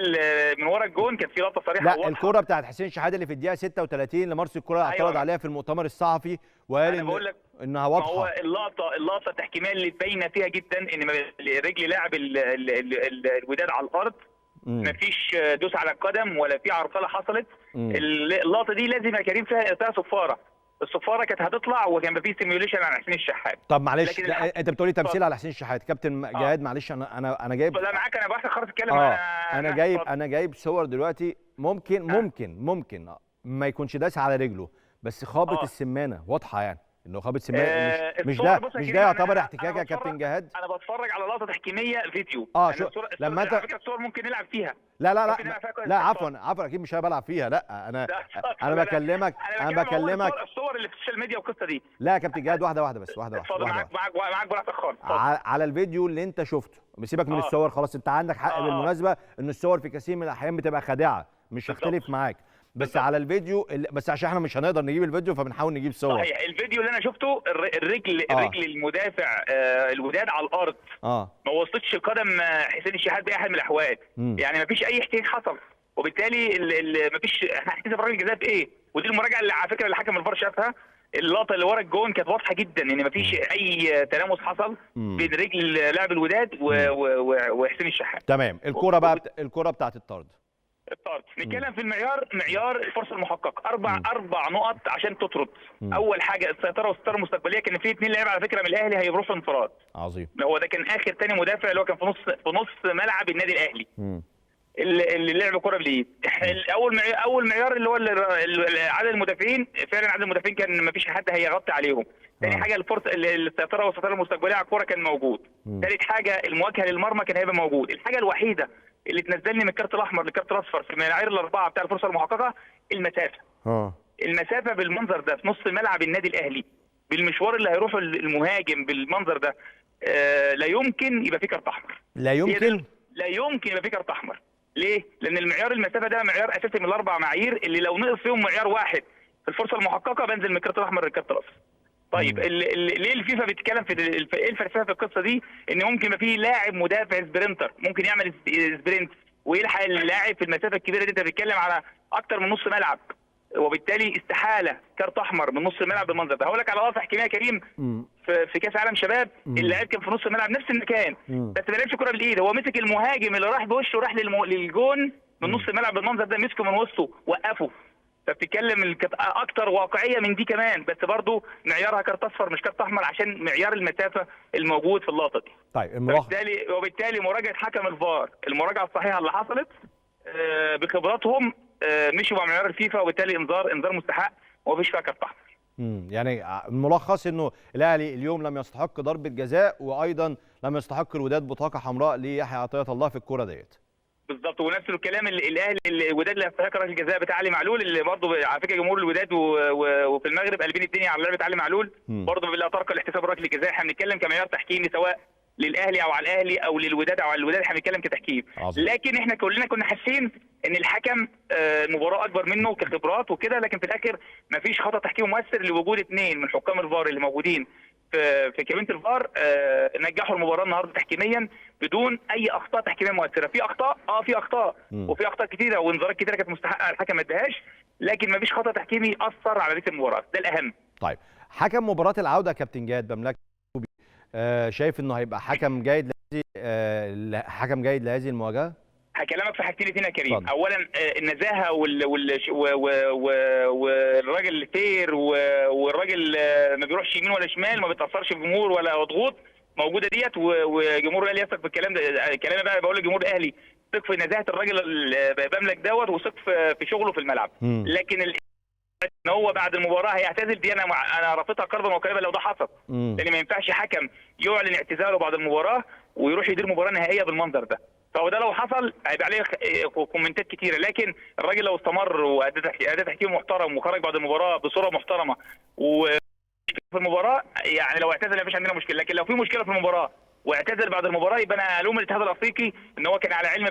من ورا الجون كانت في لقطه صريحه. لا الكره بتاعت حسين شحاته اللي في الدقيقه 36 اللي مارسيل كولر اعترض عليها في المؤتمر الصحفي وقال انها واضحه. هو اللقطه التحكيميه اللي باينه فيها جدا ان رجل لاعب الوداد على الارض، مفيش دوس على القدم ولا في عرقله حصلت. اللقطه دي لازم يا كريم فيها صفاره. الصفاره كانت هتطلع وكان في سيميوليشن على حسين الشحات. طب معلش انت بتقولي تمثيل على حسين الشحات. كابتن جهاد معلش انا جايب لا معاك انا بحث خلاص اتكلم. انا جايب صور دلوقتي. ممكن ما يكونش داس على رجله بس خابط السمانه واضحه، يعني انه خابط سمانه. مش ده يعتبر احتكاك يا كابتن جهاد؟ انا بتفرج على لقطه تحكيميه فيديو. لما انت على فكره الصور ممكن نلعب فيها. لا عفوا اكيد مش انا بلعب فيها. لا انا بكلمك الصور اللي في السوشيال ميديا والقصه دي. لا يا كابتن جهاد، واحده بس، اتفضل، معاك براحتك خالص. على الفيديو اللي انت شفته، بسيبك من الصور خلاص، انت عندك حق بالمناسبه ان الصور في كثير من الاحيان بتبقى خادعه، مش هختلف معاك، بس على الفيديو بس عشان احنا مش هنقدر نجيب الفيديو فبنحاول نجيب صور. صحيح، الفيديو اللي انا شفته الرجل المدافع الوداد على الارض ما وصلتش قدم حسين الشحات باي حال من الاحوال. يعني ما فيش اي احتكاك حصل، وبالتالي ما فيش هحتسب الراجل جزاء بايه. ودي المراجعه اللي على فكره اللي حكم الفار شافها، اللقطه اللي ورا الجون كانت واضحه جدا ان ما فيش اي تلامس حصل بين رجل لاعب الوداد وحسين الشحات. تمام. الكره بقى الكره بتاعت الطرد. نتكلم في معيار الفرصه المحققه، اربع نقط عشان تطرد. اول حاجه السيطره والستاره المستقبليه، كان في 2 لاعيبه على فكره من الاهلي هيروحوا انفراد. عظيم. هو ده كان اخر تاني مدافع اللي هو كان في نص ملعب النادي الاهلي اللي لعب كره بالايد. اول معيار اللي هو عدد المدافعين، فعلا عدد المدافعين كان ما فيش حد هيغطي عليهم. ثاني حاجه الفرصه السيطره والستاره المستقبليه على الكره كان موجود. ثالث حاجه المواجهه للمرمى كان هيبقى موجود. الحاجه الوحيده اللي تنزلني من الكارت الاحمر للكارت الاصفر في المعايير الاربعه بتاع الفرصه المحققه المسافه. المسافه بالمنظر ده في نص ملعب النادي الاهلي، بالمشوار اللي هيروحه المهاجم بالمنظر ده، لا يمكن يبقى فيه كارت احمر. لا يمكن يبقى فيه كارت احمر. ليه؟ لان المعيار المسافه ده معيار اساسي من ال4 معايير اللي لو نقص فيهم معيار واحد في الفرصه المحققه بنزل من الكارت الاحمر للكارت الاصفر. طيب ليه الفيفا بتتكلم في ايه الفلسفه في القصه دي؟ ان ممكن يبقى فيه لاعب مدافع سبرنتر ممكن يعمل سبرنت ويلحق اللاعب في المسافه الكبيره دي. انت بتتكلم على اكتر من نص ملعب، وبالتالي استحاله كارت احمر من نص الملعب بالمنظر ده. هقول لك على لقطه حكيميه كريم في كاس عالم شباب، اللاعب كان في نص الملعب نفس المكان بس ما لعبش كره بالايد، هو مسك المهاجم اللي راح بوشه راح للجون من نص الملعب بالمنظر ده، مسكه من وسطه وقفه. فبتتكلم اكتر واقعيه من دي كمان، بس برضه معيارها كارت اصفر مش كارت احمر عشان معيار المسافه الموجود في اللقطه دي. طيب وبالتالي مراجعه حكم الفار المراجعه الصحيحه اللي حصلت بخبراتهم مشوا مع معيار الفيفا، وبالتالي انذار مستحق ومفيش فيها كارت احمر. يعني الملخص انه الاهلي اليوم لم يستحق ضربه جزاء، وايضا لم يستحق الوداد بطاقه حمراء ليحيى عطيه الله في الكره ديت. بالظبط، ونفس الكلام الاهلي الوداد اللي يستحق ركله الجزاء بتاع علي معلول، اللي برضه على فكره جمهور الوداد وفي المغرب قلبين الدنيا على لعبه علي معلول، برضه لا ترك الاحتساب ركله الجزاء. احنا بنتكلم كمعيار تحكيمي سواء للاهلي او على الاهلي او للوداد او على الوداد، احنا بنتكلم كتحكيم. لكن احنا كلنا كنا حاسين ان الحكم المباراه اكبر منه كخبرات وكده، لكن في الاخر مفيش خطا تحكيم مؤثر لوجود 2 من حكام الفار اللي موجودين في كابينه الفار نجحوا المباراه النهارده تحكيميا بدون اي اخطاء تحكيميه مؤثره. في اخطاء في اخطاء وفي اخطاء كتيره وانذارات كتيره كانت مستحقه الحكم ما اداهاش، لكن مفيش خطا تحكيمي اثر على نتيجه المباراه، ده الاهم. طيب حكم مباراه العوده كابتن جهاد بملكه شايف انه هيبقى حكم جيد لهذه المواجهه؟ هكلمك في حاجتين اثنين يا كريم. اولا النزاهه والراجل فير والراجل ما بيروحش يمين ولا شمال، ما بيتاثرش بجمهور ولا ضغوط موجوده ديت، وجمهور الاهلي يثق في الكلام ده. كلامي بقى بقول لجمهور الاهلي ثق في نزاهه الراجل بملك دوت، وثق في شغله في الملعب. لكن ان هو بعد المباراه هيعتزل دي انا رافضها قربا وقريبا لو ده حصل، لان ما ينفعش حكم يعلن اعتزاله بعد المباراه ويروح يدير مباراه نهائيه بالمنظر ده. فهو ده لو حصل هيبقى عليه كومنتات كتيره، لكن الراجل لو استمر واداء تحكيم محترم وخرج بعد المباراه بصوره محترمه وفي المباراه، يعني لو اعتزل مفيش عندنا مشكله. لكن لو في مشكله في المباراه واعتزل بعد المباراه يبقى انا الوم الاتحاد الافريقي ان هو كان على علم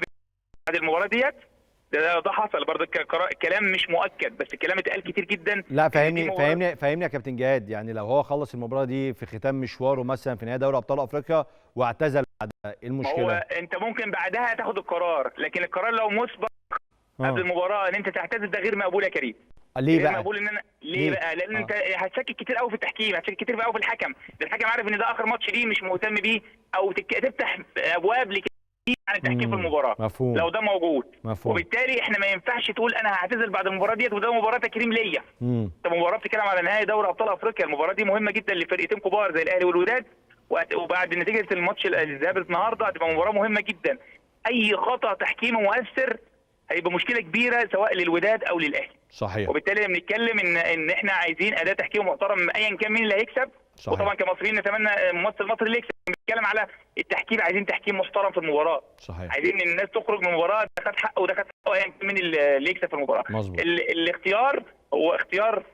بعد المباراه ديت. ده حصل برضه، كلام مش مؤكد بس الكلام اتقال كتير جدا. لا فاهمني يا كابتن جهاد، يعني لو هو خلص المباراه دي في ختام مشواره مثلا في نهائي دوري ابطال افريقيا واعتزل بعدها، ايه المشكله؟ هو انت ممكن بعدها تاخد القرار، لكن القرار لو مسبق قبل المباراه ان انت تعتزل ده غير مقبول يا كريم. ليه بقى؟ مقبول ان انا ليه بقى؟ لان انت هتشكك كتير قوي في التحكيم، هتشكك كتير قوي في الحكم، ده الحكم عارف ان ده اخر ماتش ليه مش مهتم بيه، او تفتح ابواب عن التحكيم في المباراه. مفهوم. لو ده موجود مفهوم. وبالتالي احنا ما ينفعش تقول انا هعتزل بعد المباراه ديت وده مباراه تكريم ليا. انت مباراه بتتكلم على نهائي دوري ابطال افريقيا، المباراه دي مهمه جدا لفرقتين كبار زي الاهلي والوداد، وبعد نتيجه الماتش الذهاب النهارده هتبقى مباراه مهمه جدا. اي خطا تحكيمي مؤثر هيبقى مشكله كبيره سواء للوداد او للاهلي. صحيح. وبالتالي بنتكلم ان احنا عايزين اداء تحكيم محترم ايا كان مين اللي هيكسب. صحيح. وطبعا كمصريين نتمنى ممثل مصر اللي يكسب. بنتكلم على التحكيم، عايزين تحكيم محترم في المباراه. صحيح. عايزين ان الناس تخرج من المباراه ده خد حقه وده خد حقه ايا كان مين اللي يكسب في المباراه. مظبوط. الاختيار هو اختيار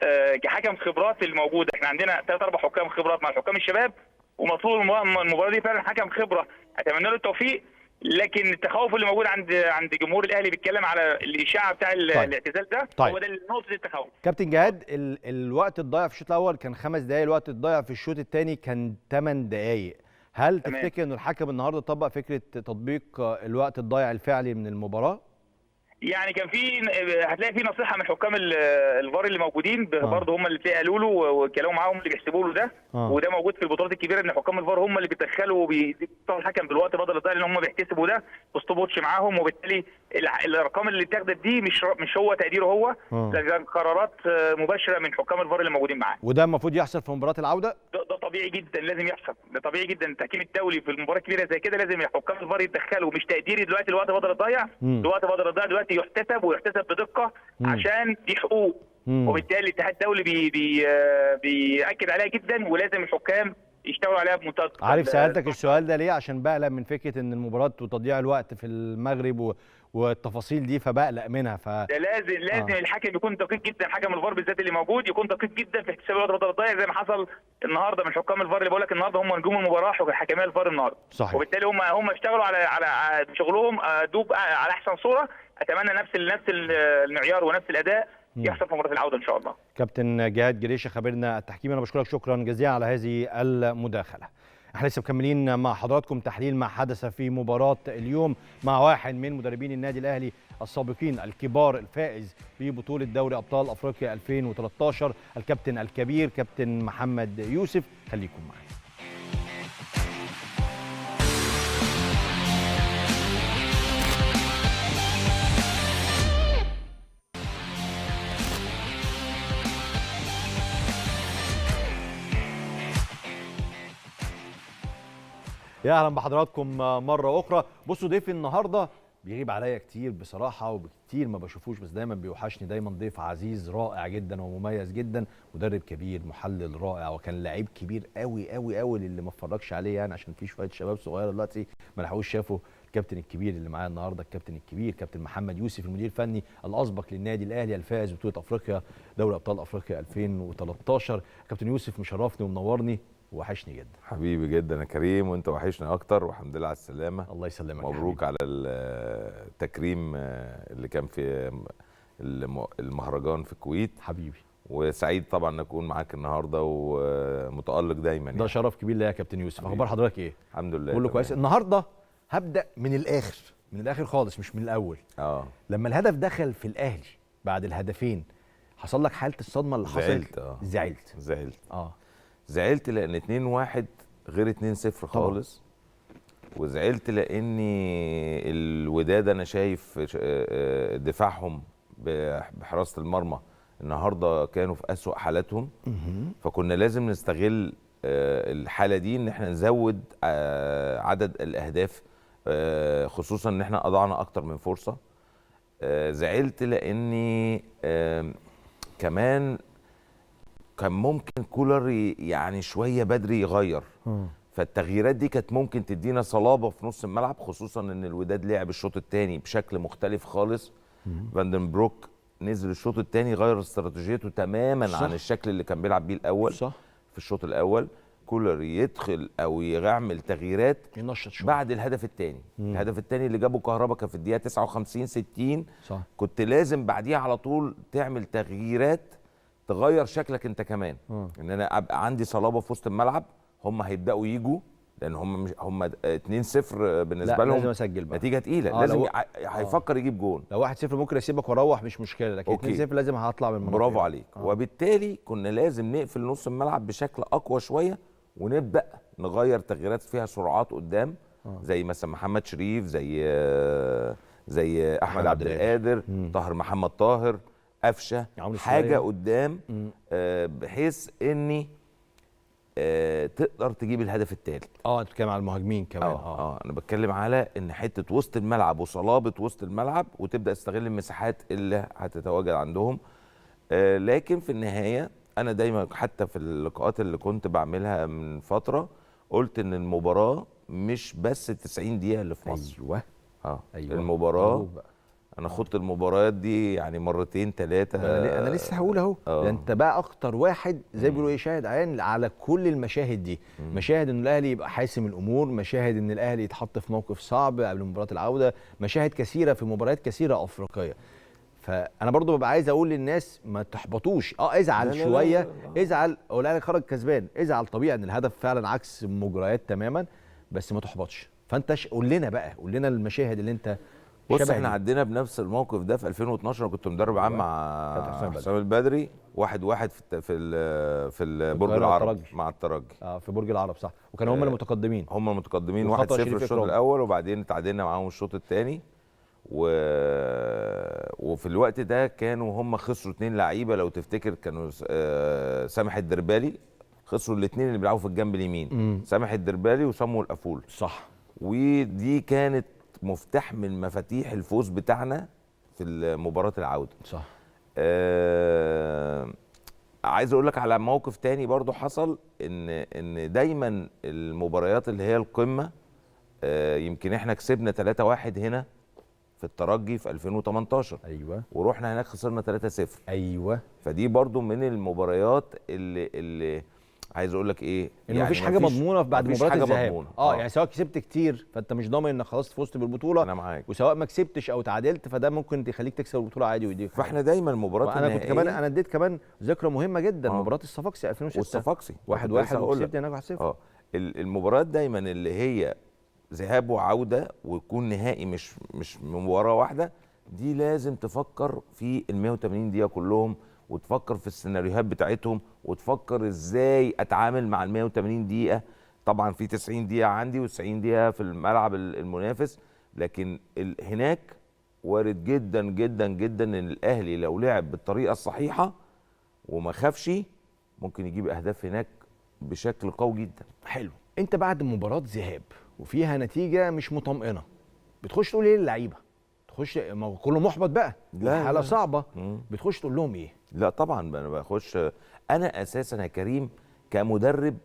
كحكم خبرات الموجوده. احنا عندنا 3-4 حكام خبرات مع الحكام الشباب، ومطلوب المباراه دي فعلا حكم خبره، اتمنى له التوفيق. لكن التخوف اللي موجود عند جمهور الاهلي بيتكلم على الاشاعه بتاع الاعتزال ده. هو ده نقطه التخوف. كابتن جهاد، الوقت الضايع في الشوط الاول كان 5 دقائق، الوقت الضايع في الشوط الثاني كان 8 دقائق. هل تفتكر ان الحكم النهارده طبق فكره تطبيق الوقت الضايع الفعلي من المباراه؟ يعني كان في، هتلاقي في نصيحه من حكام الفار اللي موجودين برضه، هم اللي قالوا له وكلاموا معاهم اللي بيحسبوا له ده. وده موجود في البطولات الكبيره، ان حكام الفار هم اللي بيتدخلوا وبيدفعوا الحكم بالوقت بدل الضايع، لان هم بيحتسبوا ده وستوب واتش معاهم، وبالتالي الارقام اللي اتاخدت دي مش هو تقديره هو، لكن قرارات مباشره من حكام الفار اللي موجودين معاه. وده المفروض يحصل في مباراه العوده؟ ده طبيعي جدا، لازم يحصل. ده طبيعي جدا. التحكيم الدولي في المباراه الكبيره زي كده لازم حكام الفار يتدخلوا، مش تقديري دلوقتي الوقت بدل الضايع. الوقت بدل الضايع دلوقتي يحتسب بدقه عشان دي حقوق، وبالتالي الاتحاد الدولي بيأكد عليها جدا، ولازم الحكام يشتغلوا عليها بمنتهى الدقه. عارف سألتك السؤال ده ليه؟ عشان بقلق من فكره ان المباراه وتضييع الوقت في المغرب والتفاصيل دي، فبقلق منها. ده لازم الحكم يكون دقيق جدا، حكم الفار بالذات اللي موجود يكون دقيق جدا في احتساب الوقت بدل الضايع، زي ما حصل النهارده من حكام الفار اللي بقول لك النهارده هم نجوم المباراه حكامي الفار النهارده. صحيح. وبالتالي هم اشتغلوا على شغلهم دوب على احسن صوره. اتمنى نفس المعيار ونفس الاداء يحصل في مباراه العوده ان شاء الله. كابتن جهاد جريشه خبيرنا التحكيمي، انا بشكرك شكرا جزيلا على هذه المداخله. احنا لسه مكملين مع حضراتكم تحليل ما حدث في مباراه اليوم مع واحد من مدربين النادي الاهلي السابقين الكبار، الفائز ببطوله دوري ابطال افريقيا 2013، الكابتن الكبير كابتن محمد يوسف. خليكم معانا. يا اهلا بحضراتكم مره اخرى. بصوا، ضيفي النهارده بيغيب عليا كتير بصراحه، وكتير ما بشوفوش، بس دايما بيوحشني. دايما ضيف عزيز رائع جدا ومميز جدا، مدرب كبير، محلل رائع، وكان لعيب كبير قوي قوي قوي للي ما اتفرجش عليه، يعني عشان في شويه شباب صغيره دلوقتي ما لحقوش شافوا الكابتن الكبير اللي معايا النهارده، الكابتن الكبير كابتن محمد يوسف، المدير الفني الاسبق للنادي الاهلي الفائز ببطوله افريقيا دوري ابطال افريقيا 2013. كابتن يوسف مشرفني ومنورني، وحشني جدا. حبيبي جدا يا كريم، وانت وحشني اكتر، والحمد لله على السلامه. الله يسلمك. مبروك على التكريم اللي كان في المهرجان في الكويت. حبيبي، وسعيد طبعا ان اكون معاك النهارده، ومتالق دايما. ده شرف كبير ليا يا كابتن يوسف. اخبار حضرتك ايه؟ الحمد لله كله كويس. النهارده هبدا من الاخر خالص، مش من الاول. لما الهدف دخل في الاهلي بعد الهدفين، حصل لك حاله الصدمه اللي حصلت؟ زعلت زعلت لان 2-1 غير 2-0 خالص. وزعلت لان الوداد انا شايف دفاعهم بحراسه المرمى النهارده كانوا في اسوأ حالاتهم، فكنا لازم نستغل الحاله دي ان احنا نزود عدد الاهداف، خصوصا ان احنا اضعنا اكتر من فرصه. زعلت لاني كمان كان ممكن كولر يعني شويه بدري يغير، فالتغييرات دي كانت ممكن تدينا صلابه في نص الملعب، خصوصا ان الوداد لعب الشوط الثاني بشكل مختلف خالص. فاندن بروك نزل الشوط الثاني غير استراتيجيته تماما عن الشكل اللي كان بيلعب بيه الاول. في الشوط الاول كولر يدخل او يعمل تغييرات ينشط شويه بعد الهدف الثاني. الهدف الثاني اللي جابه كهربا كان في الدقيقه 59 60. كنت لازم بعديها على طول تعمل تغييرات تغير شكلك انت كمان. ان انا ابقى عندي صلابه في وسط الملعب، هم هيبداوا يجوا لان هم 2-0 بالنسبه لهم لازم اسجل بقى، نتيجه تقيله. لازم هيفكر يجيب جون. لو 1-0 ممكن اسيبك واروح مش مشكله، لكن 2-0 لازم هطلع من المنطقه. برافو عليك. وبالتالي كنا لازم نقفل نص الملعب بشكل اقوى شويه، ونبدا نغير تغييرات فيها سرعات قدام، زي مثلا محمد شريف، زي احمد عبد القادر، طاهر محمد طاهر، قفشه، حاجه قدام، بحيث اني تقدر تجيب الهدف الثالث. انت بتتكلم على المهاجمين كمان. انا بتكلم على ان حته وسط الملعب وصلابه وسط الملعب، وتبدا تستغل المساحات اللي هتتواجد عندهم. لكن في النهايه انا دايما حتى في اللقاءات اللي كنت بعملها من فتره قلت ان المباراه مش بس 90 دقيقه اللي في مصر. ايوه المباراه انا خدت المباريات دي يعني مرتين 3. انا لسه هقول اهو، ده انت بقى اكتر واحد زي ما بيقولوا ايه، شاهد عيان على كل المشاهد دي. مشاهد ان الاهلي يبقى حاسم الامور، مشاهد ان الاهلي يتحط في موقف صعب قبل مباراه العوده، مشاهد كثيره في مباريات كثيره افريقيه. فانا برضو ببقى عايز اقول للناس ما تحبطوش، ازعل لا شويه، لا لا. ازعل او الاهلي خرج كسبان، ازعل طبيعي ان الهدف فعلا عكس المجريات تماما، بس ما تحبطش. فانت قول لنا المشاهد اللي انت بص احنا عدينا بنفس الموقف ده في 2012. انا كنت مدرب عام مع حسام البدري 1-1 في برج العرب مع الترجي. في برج العرب صح، وكانوا هم المتقدمين. هم المتقدمين 1-0 الشوط الاول، وبعدين تعادلنا معاهم الشوط الثاني. وفي الوقت ده كانوا هم خسروا 2 لعيبه لو تفتكر، كانوا سامح الدربالي، خسروا الاثنين اللي بيلعبوا في الجنب اليمين، سامح الدربالي وصمو القفول. صح. ودي كانت مفتاح من مفاتيح الفوز بتاعنا في مباراة العودة. صح. عايز اقول لك على موقف تاني برضو حصل، ان دايما المباريات اللي هي القمة، يمكن احنا كسبنا 3-1 هنا في الترجي في 2018. ايوه. ورحنا هناك خسرنا 3-0. ايوه. فدي برضو من المباريات اللي عايز اقول لك ايه، يعني مفيش حاجه مضمونه بعد مباراه الذهاب. يعني سواء كسبت كتير فانت مش ضامن انك خلاص فزت بالبطوله، انا معاك، وسواء ما كسبتش او تعادلت فده ممكن يخليك تكسب البطوله عادي ويديك. فاحنا دايما المباراه انا كنت كمان انا اديت كمان ذكرى مهمه جدا، مباراه الصفاقسي 2006 والصفاقسي 1-1 وكسبت هناك 1-0. المباريات دايما اللي هي ذهاب وعوده ويكون نهائي مش مباراه واحده، دي لازم تفكر في ال 180 دقيقه كلهم، وتفكر في السيناريوهات بتاعتهم، وتفكر ازاي اتعامل مع ال 180 دقيقه. طبعا في 90 دقيقه عندي و90 دقيقه في الملعب المنافس، لكن هناك وارد جدا جدا جدا ان الاهلي لو لعب بالطريقه الصحيحه وما خافش ممكن يجيب اهداف هناك بشكل قوي جدا. حلو. انت بعد مباراه ذهاب وفيها نتيجه مش مطمئنه، بتخش تقول ايه للعيبه؟ تخش كله محبط بقى، حاله صعبه، بتخش تقول لهم ايه؟ لا طبعا انا بخش، انا اساسا يا كريم كمدرب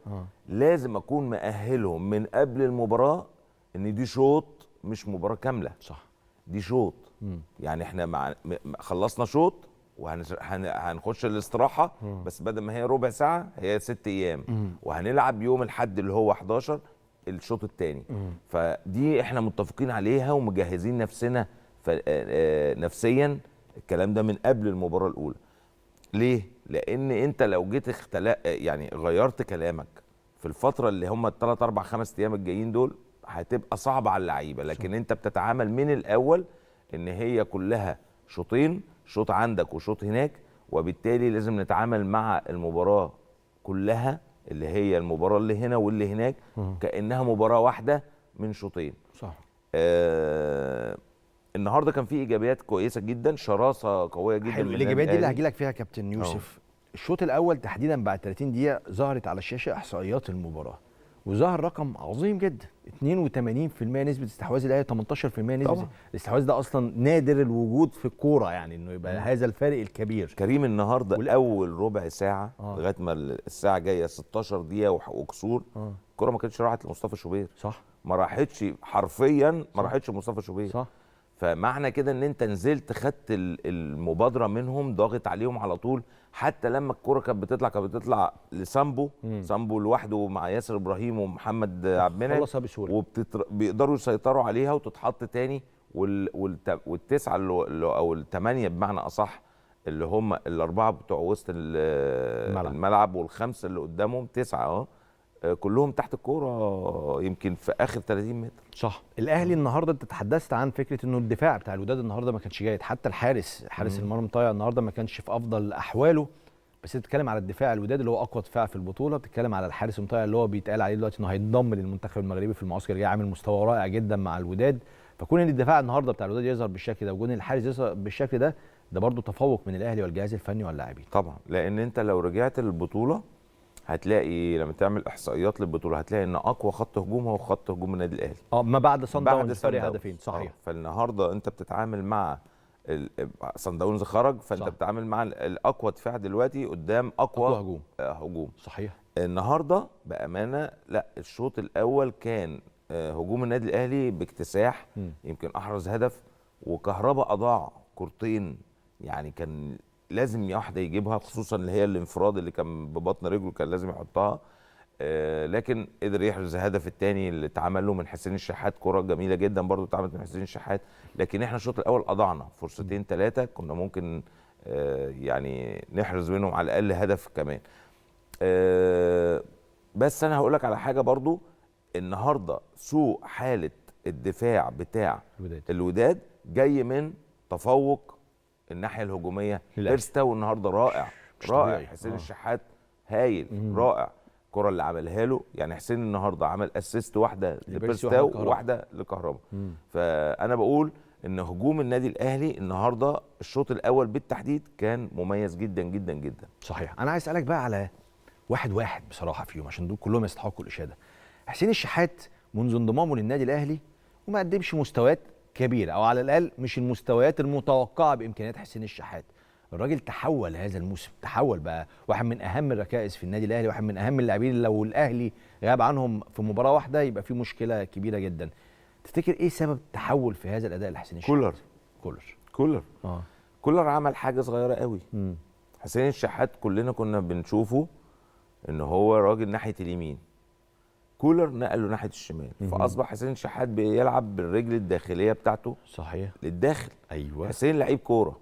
لازم اكون مأهلهم من قبل المباراه ان دي شوط مش مباراه كامله. صح. دي شوط. يعني احنا خلصنا شوط وهنخش الاستراحه، بس بدل ما هي ربع ساعه هي 6 ايام، وهنلعب يوم الاحد اللي هو 11 الشوط الثاني. فدي احنا متفقين عليها ومجهزين نفسنا نفسيا الكلام ده من قبل المباراه الاولى. ليه؟ لان انت لو جيت يعني غيرت كلامك في الفتره اللي هم ال3 4 5 ايام الجايين دول هتبقى صعبه على اللعيبه، لكن انت بتتعامل من الاول ان هي كلها شوطين، شوط عندك وشوط هناك، وبالتالي لازم نتعامل مع المباراه كلها اللي هي المباراه اللي هنا واللي هناك كانها مباراه واحده من شوطين. صح. النهارده كان في ايجابيات كويسه جدا، شراسه قويه جدا. حلو. الايجابيات دي اللي هجي لك فيها كابتن يوسف. الشوط الاول تحديدا بعد 30 دقيقه ظهرت على الشاشه احصائيات المباراه، وظهر رقم عظيم جدا، 82% نسبه استحواذ الاهلي، 18% نسبه الاستحواذ. ده اصلا نادر الوجود في الكوره، يعني انه يبقى هذا الفارق الكبير. كريم النهارده اول ربع ساعه لغايه ما الساعه جايه 16 دقيقه وكسور، الكوره ما كانتش راحت لمصطفى شوبير. صح. ما راحتش حرفيا، ما راحتش لمصطفى شوبير. صح. فمعنى كده ان انت نزلت خدت المبادره منهم، ضاغط عليهم على طول. حتى لما الكوره كانت بتطلع لسامبو، سامبو لوحده مع ياسر ابراهيم ومحمد عبد المنعم، خلصها بسهوله، بيقدروا يسيطروا عليها وتتحط تاني. والتسعه او الثمانيه بمعنى اصح، اللي هم الاربعه بتوع وسط الملعب والخمسه اللي قدامهم 9 كلهم تحت الكوره يمكن في اخر 30 متر. صح. الاهلي النهارده انت تحدثت عن فكره انه الدفاع بتاع الوداد النهارده ما كانش جيد، حتى حارس المرمى طايع النهارده ما كانش في افضل احواله. بس انت بتتكلم على الدفاع الوداد اللي هو اقوى دفاع في البطوله، بتتكلم على الحارس المطايع اللي هو بيتقال عليه دلوقتي انه هينضم للمنتخب المغربي في المعسكر الجاي، عامل مستوى رائع جدا مع الوداد. فكون ان الدفاع النهارده بتاع الوداد يظهر بالشكل ده وجون الحارس يظهر بالشكل ده، ده برضو تفوق من الاهلي والجهاز الفني واللاعبين. طبعا، لان انت لو رجعت للبطوله هتلاقي لما تعمل احصائيات للبطوله هتلاقي ان اقوى خط هجوم هو خط هجوم النادي الاهلي. ما بعد صن داونز فرق هدفين. صحيح. فالنهارده انت بتتعامل مع صن داونز خرج، فانت بتتعامل مع الاقوى دفاع دلوقتي قدام اقوى هجوم. صحيح. النهارده بامانه لا، الشوط الاول كان هجوم النادي الاهلي باكتساح، يمكن احرز هدف وكهربا اضاع كورتين، يعني كان لازم واحده يجيبها، خصوصا اللي هي الانفراد اللي كان ببطن رجله كان لازم يحطها. لكن قدر يحرز الهدف الثاني اللي اتعمل له من حسين الشحات، كره جميله جدا برضو اتعملت من حسين الشحات. لكن احنا الشوط الاول اضعنا فرصتين 3 كنا ممكن يعني نحرز منهم على الاقل هدف كمان. بس انا هقول لك على حاجه برضو، النهارده سوء حاله الدفاع بتاع الوداد جاي من تفوق الناحيه الهجوميه. بيرستاو النهارده رائع رائع، حسين الشحات هايل رائع. الكره اللي عملها له، يعني حسين النهارده عمل اسيست واحده لبيرستاو وواحده لكهربا. فانا بقول ان هجوم النادي الاهلي النهارده الشوط الاول بالتحديد كان مميز جدا جدا جدا. صحيح. انا عايز اسالك بقى على واحد بصراحه فيهم، عشان دول كلهم يستحقوا الاشاده. حسين الشحات منذ انضمامه للنادي الاهلي وما قدمش مستويات كبيره، او على الاقل مش المستويات المتوقعه بامكانيات حسين الشحات. الراجل تحول هذا الموسم، تحول بقى واحد من اهم الركائز في النادي الاهلي، واحد من اهم اللاعبين اللي لو الاهلي غاب عنهم في مباراه واحده يبقى في مشكله كبيره جدا. تفتكر ايه سبب التحول في هذا الاداء لحسين الشحات؟ كولر عمل حاجه صغيره قوي. حسين الشحات كلنا كنا بنشوفه ان هو راجل ناحيه اليمين، كولر نقله ناحيه الشمال، فاصبح حسين الشحات بيلعب بالرجل الداخليه بتاعته صحيح للداخل. ايوه، حسين لعيب كوره،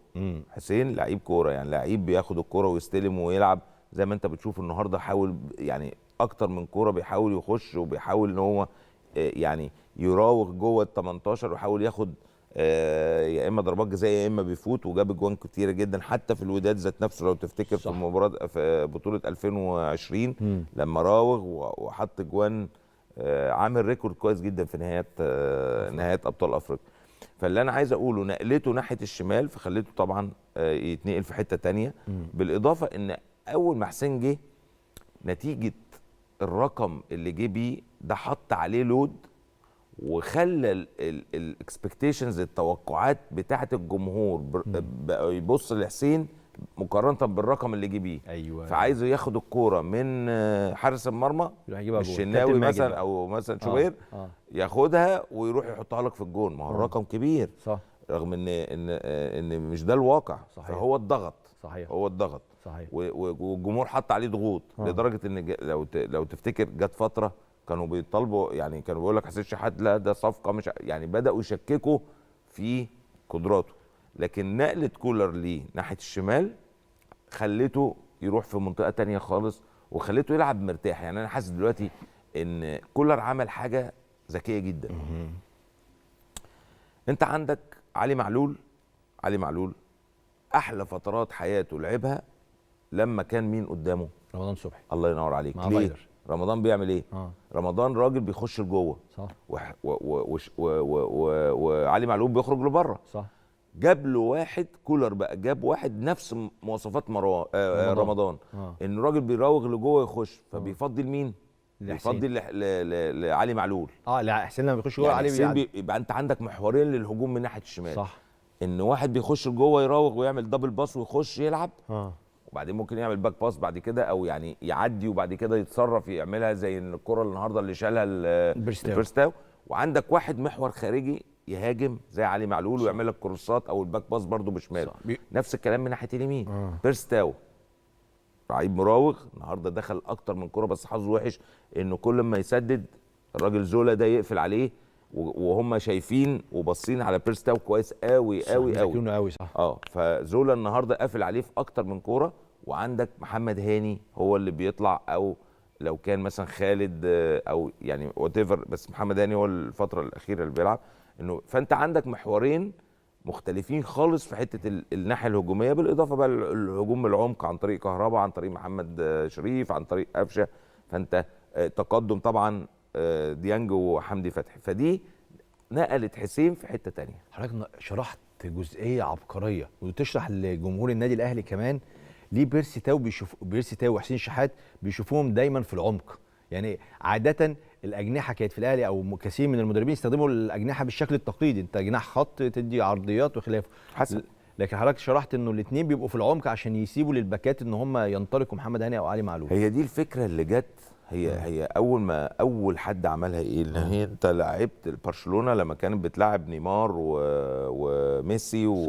حسين لعيب كوره، يعني لعيب بياخد الكوره ويستلم ويلعب زي ما انت بتشوف النهارده. حاول يعني اكتر من كوره بيحاول يخش وبيحاول ان هو يعني يراوغ جوه ال 18 ويحاول ياخد يا اما ضربات جزاء يا اما بيفوت، وجاب اجوان كتيره جدا حتى في الوداد ذات نفسه لو تفتكر. صح. في المباراه في بطوله 2020 لما راوغ وحط اجوان، عامل ريكورد كويس جدا في نهايات ابطال افريقيا. فاللي انا عايز اقوله نقلته ناحيه الشمال فخليته طبعا يتنقل في حته تانية. بالاضافه ان اول ما حسين جه نتيجه الرقم اللي جه بيه ده حط عليه لود وخلى الاكسبكتيشنز التوقعات بتاعه الجمهور بقى يبص لحسين مقارنه بالرقم اللي جه بيه. ايوه، فعايز ياخد الكوره من حارس المرمى الشناوي مثلا او مثلا شوبير ياخدها ويروح يحطها لك في الجون. ما هو الرقم كبير، صح، رغم ان مش ده الواقع. صحيح. فهو الضغط، صحيح، هو الضغط، صحيح، والجمهور حط عليه ضغوط لدرجه ان لو تفتكر جت فتره كانوا بيطالبوا، يعني كانوا بيقول لك حسين الشحات لا ده صفقه، مش يعني بداوا يشككوا في قدراته. لكن نقله كولر ليه ناحيه الشمال خليته يروح في منطقه تانية خالص وخليته يلعب مرتاح. يعني انا حاسس دلوقتي ان كولر عمل حاجه ذكيه جدا. انت عندك علي معلول احلى فترات حياته لعبها لما كان مين قدامه؟ رمضان صبحي. الله ينور عليك. ليه؟ رمضان بيعمل ايه؟ رمضان راجل بيخش لجوه، صح، وعلي معلول بيخرج لبره، صح. جاب له واحد، كولر بقى جاب واحد نفس مواصفات رمضان. ان الراجل بيراوغ لجوه يخش، فبيفضل مين؟ بيفضل لعلي معلول. لا حسين لما بيخش جوه يعني علي يبقى انت عندك محورين للهجوم من ناحيه الشمال، صح. ان واحد بيخش لجوه يراوغ ويعمل دبل باس ويخش يلعب، وبعدين ممكن يعمل باك باس بعد كده او يعني يعدي وبعد كده يتصرف يعملها زي الكره النهارده اللي شالها البرستاو. وعندك واحد محور خارجي يهاجم زي علي معلول ويعمل لك كروسات او الباك باس برده بشماله. نفس الكلام من ناحيه اليمين. بيرستاو لعيب مراوغ، النهارده دخل اكتر من كره بس حظه وحش انه كل ما يسدد الراجل زولا ده يقفل عليه، وهم شايفين وباصين على بيرستاو كويس قوي قوي قوي، صح. فزولا النهارده قافل عليه في اكتر من كوره. وعندك محمد هاني هو اللي بيطلع، او لو كان مثلا خالد او يعني وات ايفر، بس محمد هاني هو الفتره الاخيره اللي بيلعب. انه فانت عندك محورين مختلفين خالص في حته الناحيه الهجوميه، بالاضافه بقى الهجوم العمق عن طريق كهربا، عن طريق محمد شريف، عن طريق قفشه. فانت تقدم طبعا ديانج وحمدي فتحي، فدي نقلت حسين في حته تانية. حضرتك شرحت جزئيه عبقريه وتشرح لجمهور النادي الاهلي كمان ليه بيرسي تاو وحسين الشحات بيشوفوهم دايما في العمق. يعني عاده الاجنحه كانت في الاهلي او كثير من المدربين يستخدموا الاجنحه بالشكل التقليدي، انت جناح خط تدي عرضيات وخلافه. لكن حضرتك شرحت انه الاثنين بيبقوا في العمق عشان يسيبوا للباكات ان هم ينطلقوا محمد هاني او علي معلول. هي دي الفكره اللي جت هي اول حد عملها ايه؟ ان هي انت لعبت برشلونه لما كانت بتلعب نيمار وميسي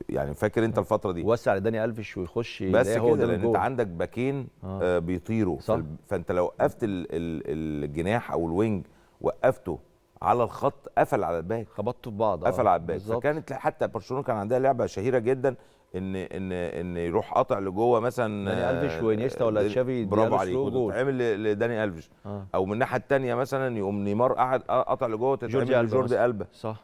يعني فاكر انت الفتره دي وسع لداني الفيش ويخش بس هو كده، لان انت عندك باكين بيطيروا، فانت لو وقفت الجناح او الوينج وقفته على الخط قفل على الباك، خبطوا في بعض قفل على الباك. فكانت حتى برشلونه كان عندها لعبه شهيره جدا ان يروح قاطع لجوه مثلا داني الفيش وانيستا ولا تشافي، برافو عليك، وتتعمل لداني الفيش او من الناحيه الثانيه مثلا يقوم نيمار قاعد قاطع لجوه وتتعمل لجوردي ألبا. صح.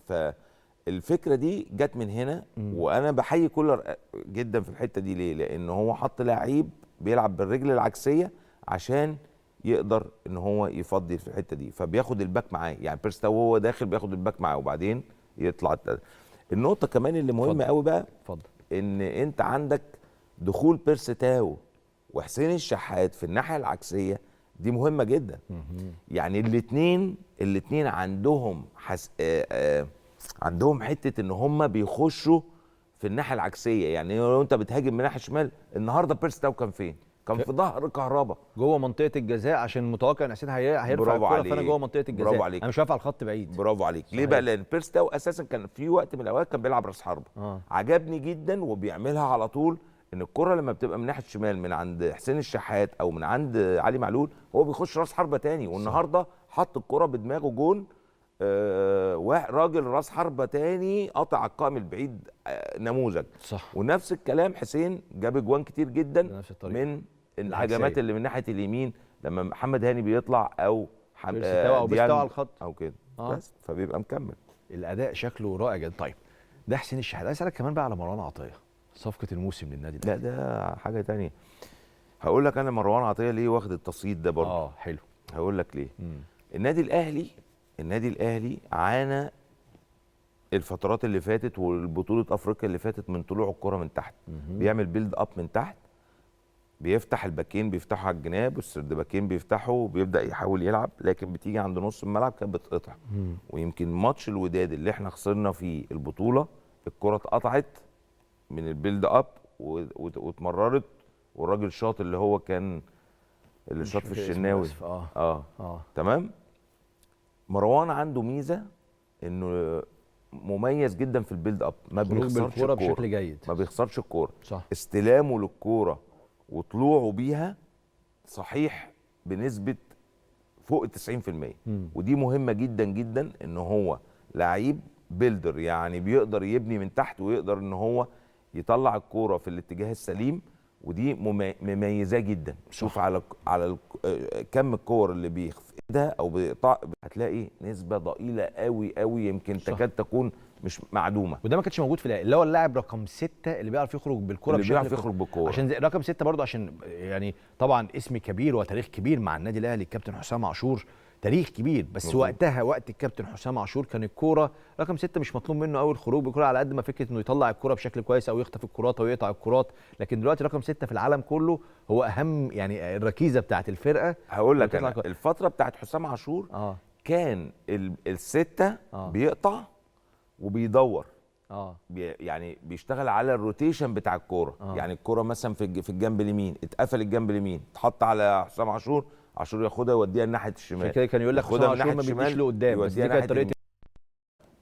فالفكره دي جت من هنا. وانا بحيي كولر جدا في الحته دي. ليه؟ لان هو حط لعيب بيلعب بالرجل العكسيه عشان يقدر ان هو يفضي في الحته دي، فبياخد الباك معاه. يعني بيرستاو وهو داخل بياخد الباك معاه وبعدين يطلع. النقطه كمان اللي مهمه قوي بقى، ان انت عندك دخول بيرستاو وحسين الشحات في الناحيه العكسيه، دي مهمه جدا. يعني الاثنين عندهم عندهم حته ان هم بيخشوا في الناحيه العكسيه. يعني لو انت بتهاجم من ناحيه الشمال، النهارده بيرستاو كان فين؟ كان في ظهر كهربا جوه منطقه الجزاء، عشان متوقع ان حسين هيرفع الكوره، فانا جوه منطقه الجزاء. برافو عليك. انا مش واقف على الخط بعيد. برافو عليك. ليه بقى؟ لان بيرستاو اساسا كان في وقت من الاوقات كان بيلعب راس حربه. عجبني جدا وبيعملها على طول، ان الكره لما بتبقى من ناحيه الشمال من عند حسين الشحات او من عند علي معلول، هو بيخش راس حربه تاني. والنهارده حط الكره بدماغه جون. راجل راس حربه تاني قطع القائم البعيد، نموذج. صح. ونفس الكلام حسين جاب اجوان كتير جدا من الهجمات اللي من ناحيه اليمين، لما محمد هاني بيطلع او بيستوى على الخط او كده بس، فبيبقى مكمل. الاداء شكله رائع جدا. طيب ده حسين الشحات. عايز اسالك كمان بقى على مروان عطيه، صفقه الموسم للنادي لا ده حاجه تانية. هقول لك انا مروان عطيه ليه واخد التصيت ده برضه. حلو. هقول لك ليه. النادي الاهلي عانى الفترات اللي فاتت والبطوله افريقيا اللي فاتت من طلوع الكره من تحت. بيعمل بيلد اب من تحت، بيفتح الباكين بيفتحوا على الجناب والسرد باكين بيفتحوا وبيبدا يحاول يلعب، لكن بتيجي عند نص الملعب كانت بتقطع. ويمكن ماتش الوداد اللي احنا خسرنا فيه البطوله، الكره اتقطعت من البيلد اب واتمررت، والراجل شاط اللي هو كان اللي شاط في الشناوي. تمام. مروان عنده ميزه انه مميز جدا في البيلد اب، ما بيخسرش الكوره بشكل جيد، ما بيخسرش الكوره. صح. استلامه للكوره وطلوعه بيها صحيح بنسبه فوق ال 90%. ودي مهمه جدا جدا، ان هو لعيب بيلدر، يعني بيقدر يبني من تحت ويقدر ان هو يطلع الكوره في الاتجاه السليم، ودي مميزاه جدا. شوف على كم الكور اللي بيخفدها او بيقطع، هتلاقي نسبه ضئيله قوي قوي، يمكن تكاد تكون مش معدومه. وده ما كانش موجود في اللي هو اللاعب رقم 6 اللي بيعرف يخرج بالكره اللي بيعرف يخرج بالكوره. عشان رقم 6 برضه، عشان يعني طبعا اسم كبير وتاريخ كبير مع النادي الاهلي، الكابتن حسام عاشور تاريخ كبير. بس وقتها وقت الكابتن حسام عاشور كان الكوره رقم 6 مش مطلوب منه قوي الخروج بالكوره، على قد ما فكره انه يطلع الكوره بشكل كويس او يخطف الكرات او يقطع الكرات. لكن دلوقتي رقم 6 في العالم كله هو اهم، يعني الركيزه بتاعت الفرقه. هقول لك أنا الفتره بتاعت حسام عاشور كان الستة بيقطع وبيدور. يعني بيشتغل على الروتيشن بتاع الكوره. يعني الكوره مثلا في الجنب اليمين، اتقفل الجنب اليمين، اتحط على حسام عاشور ياخدها يوديها ناحيه الشمال. عشان كده كان يقول لك حسام عاشور ما بيجيش لقدام، بس دي كانت طريقه.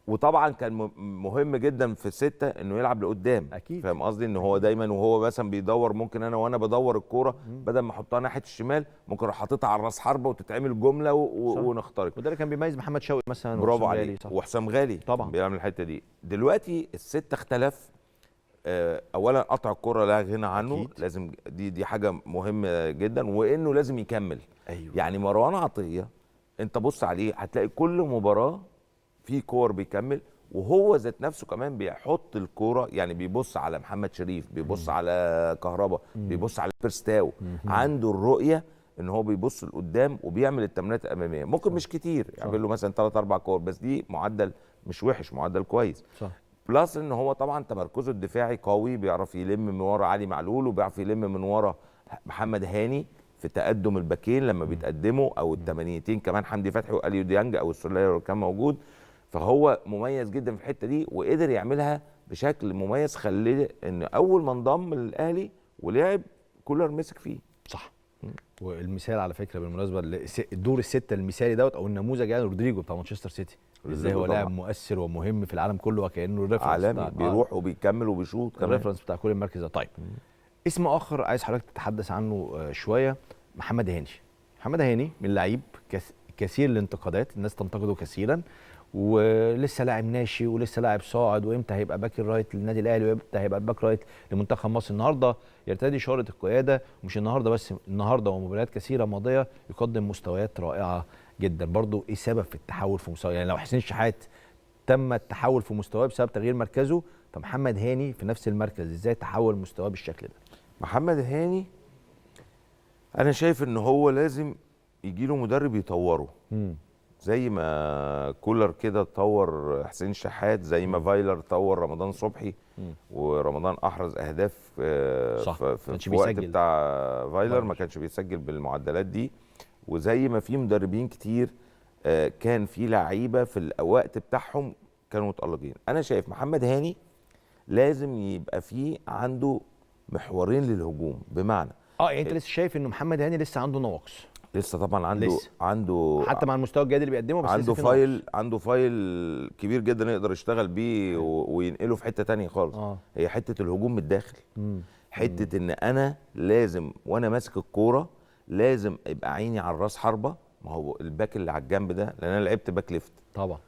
وطبعا كان مهم جدا في الستة انه يلعب لقدام. اكيد. فاهم قصدي؟ ان هو دايما وهو مثلا بيدور، ممكن وانا بدور الكوره بدل ما احطها ناحيه الشمال ممكن اروح حاططها على راس حربه وتتعمل جمله ونخترق. وده اللي كان بيميز محمد شوقي مثلا. برافو عليك. وحسام غالي طبعا بيعمل الحته دي. دلوقتي الستة اختلف. اولا قطع الكره لا غنى عنه. أكيد. لازم دي حاجه مهمه جدا، وانه لازم يكمل. أيوة. يعني مروان عطيه انت بص عليه هتلاقي كل مباراه في كور بيكمل، وهو ذات نفسه كمان بيحط الكوره. يعني بيبص على محمد شريف، بيبص على كهربا، بيبص على بيرستاو. عنده الرؤيه ان هو بيبص لقدام وبيعمل التمريرات الاماميه. ممكن مش كتير، يعمل له مثلا 3 4 كور، بس دي معدل مش وحش، معدل كويس. صح. بلس ان هو طبعا تمركزه الدفاعي قوي، بيعرف يلم من ورا علي معلول وبيعرف يلم من ورا محمد هاني في تقدم الباكين لما بيتقدموا، او الثمانيتين كمان حمدي فتحي واليو ديانج او السوليه اللي كان موجود. فهو مميز جدا في الحته دي، وقدر يعملها بشكل مميز، خليه ان اول ما انضم للاهلي ولعب كولر مسك فيه. صح. والمثال على فكره بالمناسبه الدور السته المثالي دوت او النموذج يعني رودريجو بتاع مانشستر سيتي، ازاي هو لاعب مؤثر ومهم في العالم كله وكانه الريفرنس عالمي، بيروح وبيكمل وبيشوط الريفرنس بتاع كل المركز ده. طيب اسم اخر عايز حضرتك تتحدث عنه شويه، محمد هاني. محمد هاني من لعيب كثير الانتقادات، الناس تنتقده كثيرا، ولسه لاعب ناشئ ولسه لاعب صاعد، وامتى هيبقى باك الرايت للنادي الاهلي وامتى هيبقى الباك رايت لمنتخب مصر. النهارده يرتدي شاره القياده، مش النهارده بس، النهارده ومباريات كثيره ماضيه يقدم مستويات رائعه جدا. برضو ايه سبب في التحول في مستوى؟ يعني لو حسين شحات تم التحول في مستواه بسبب تغيير مركزه، فمحمد هاني في نفس المركز ازاي تحول مستواه بالشكل ده؟ محمد هاني انا شايف ان هو لازم يجي له مدرب يطوره. زي ما كولر كده طور حسين شحات، زي ما فايلر طور رمضان صبحي، ورمضان احرز اهداف في وقت بتاع فايلر ما كانش بيسجل بالمعدلات دي. وزي ما في مدربين كتير كان في لعيبه في الوقت بتاعهم كانوا متألقين. انا شايف محمد هاني لازم يبقى فيه عنده محورين للهجوم، بمعنى يعني انت لسه شايف انه محمد هاني لسه عنده نواقص؟ لسه طبعا عنده حتى مع المستوى الجيد اللي بيقدمه، بس عنده فايل كبير جدا يقدر يشتغل بيه وينقله في حته تانية خالص. هي حته الهجوم من الداخل، حته ان انا لازم وانا ماسك الكوره لازم يبقى عيني على الراس حربه. ما هو الباك اللي على الجنب ده، لان انا لعبت باك ليفت طبعا.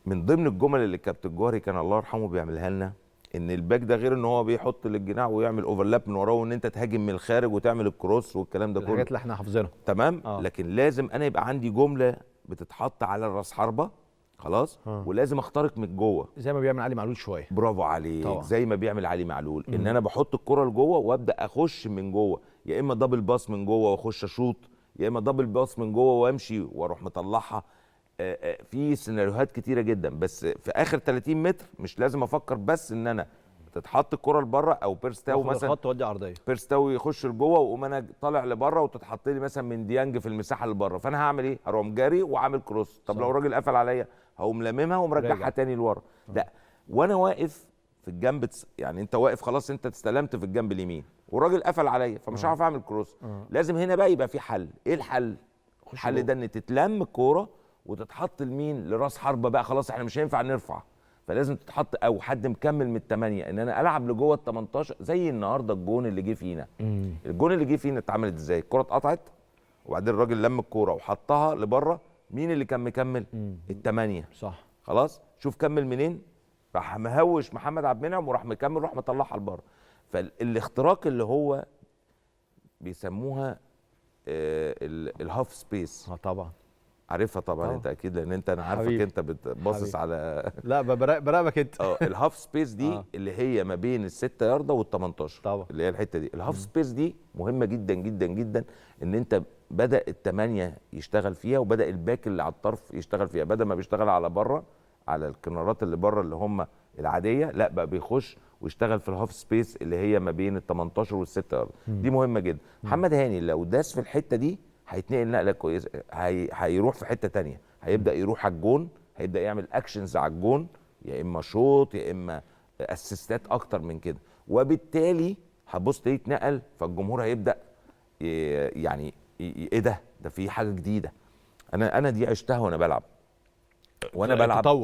من ضمن الجمل اللي الكابتن جوهري كان الله يرحمه بيعملها لنا، ان الباك ده غير ان هو بيحط للجناح ويعمل اوفرلاب من وراه، وان انت تهاجم من الخارج وتعمل الكروس والكلام ده كله، الحاجات اللي احنا حافظينها تمام. لكن لازم انا يبقى عندي جمله بتتحط على الراس حربه خلاص، ولازم اخترق من جوه زي ما بيعمل علي معلول شويه. برافو عليك طبعا. زي ما بيعمل علي معلول، ان انا بحط الكره لجوه وابدا اخش من جوه، يا اما دبل باس من جوه واخش اشوط، يا اما دبل باس من جوه وامشي واروح مطلعها. في سيناريوهات كتيره جدا، بس في اخر 30 متر مش لازم افكر بس ان انا تتحط الكره لبره، او بيرستاو مثلا خط ودي عرضيه، بيرستاو يخش لجوه واقوم انا طالع لبره وتتحط لي مثلا من ديانج في المساحه اللي بره، فانا هعمل ايه؟ هروح جاري وعامل كروس. طب لو الراجل قفل عليا هقوم لاممها ومرجعها تاني لورا. لا، وانا واقف في الجنب، يعني انت واقف خلاص، انت استلمت في الجنب اليمين والراجل قفل عليا، فمش هعرف اعمل كروس. لازم هنا بقى يبقى في حل. ايه الحل؟ الحل ده ان تتلم الكوره وتتحط لمين؟ لراس حربه بقى. خلاص احنا مش هينفع نرفع، فلازم تتحط او حد مكمل من ال8، ان انا العب لجوه ال18. زي النهارده الجون اللي جه فينا. الجون اللي جه فينا اتعملت ازاي؟ الكره اتقطعت وبعدين الراجل لم الكوره وحطها لبره. مين اللي كان مكمل؟ ال8. صح. خلاص، شوف كمل منين؟ راح مهوش محمد عبد المنعم وراح مكمل، راح مطلعها لبره. فالاختراق اللي هو بيسموها الهاف سبيس. طبعا عارفها طبعا. انت اكيد، لان انا عارفك انت بتبصص على لا براقبك انت. الهاف سبيس دي اللي هي ما بين ال6 ياردة وال18 طبعا، اللي هي الحته دي. الهاف سبيس دي مهمه جدا جدا جدا، ان انت بدا ال8 يشتغل فيها، وبدا الباك اللي على الطرف يشتغل فيها، بدل ما بيشتغل على بره على الكنارات اللي بره اللي هم العاديه، لا بقى بيخش ويشتغل في الهاف سبيس اللي هي ما بين ال18 وال6 ياردة. دي مهمه جدا. محمد هاني لو داس في الحته دي هيتنقل نقله كويسه، هيروح في حته تانية، هيبدا يروح على الجون، هيبدا يعمل اكشنز على الجون، يا اما شوط يا اما اسيستات اكتر من كده، وبالتالي هتبص تلاقيه اتنقل، فالجمهور هيبدا يعني ايه ده في حاجه جديده. انا دي عشتها وانا بلعب.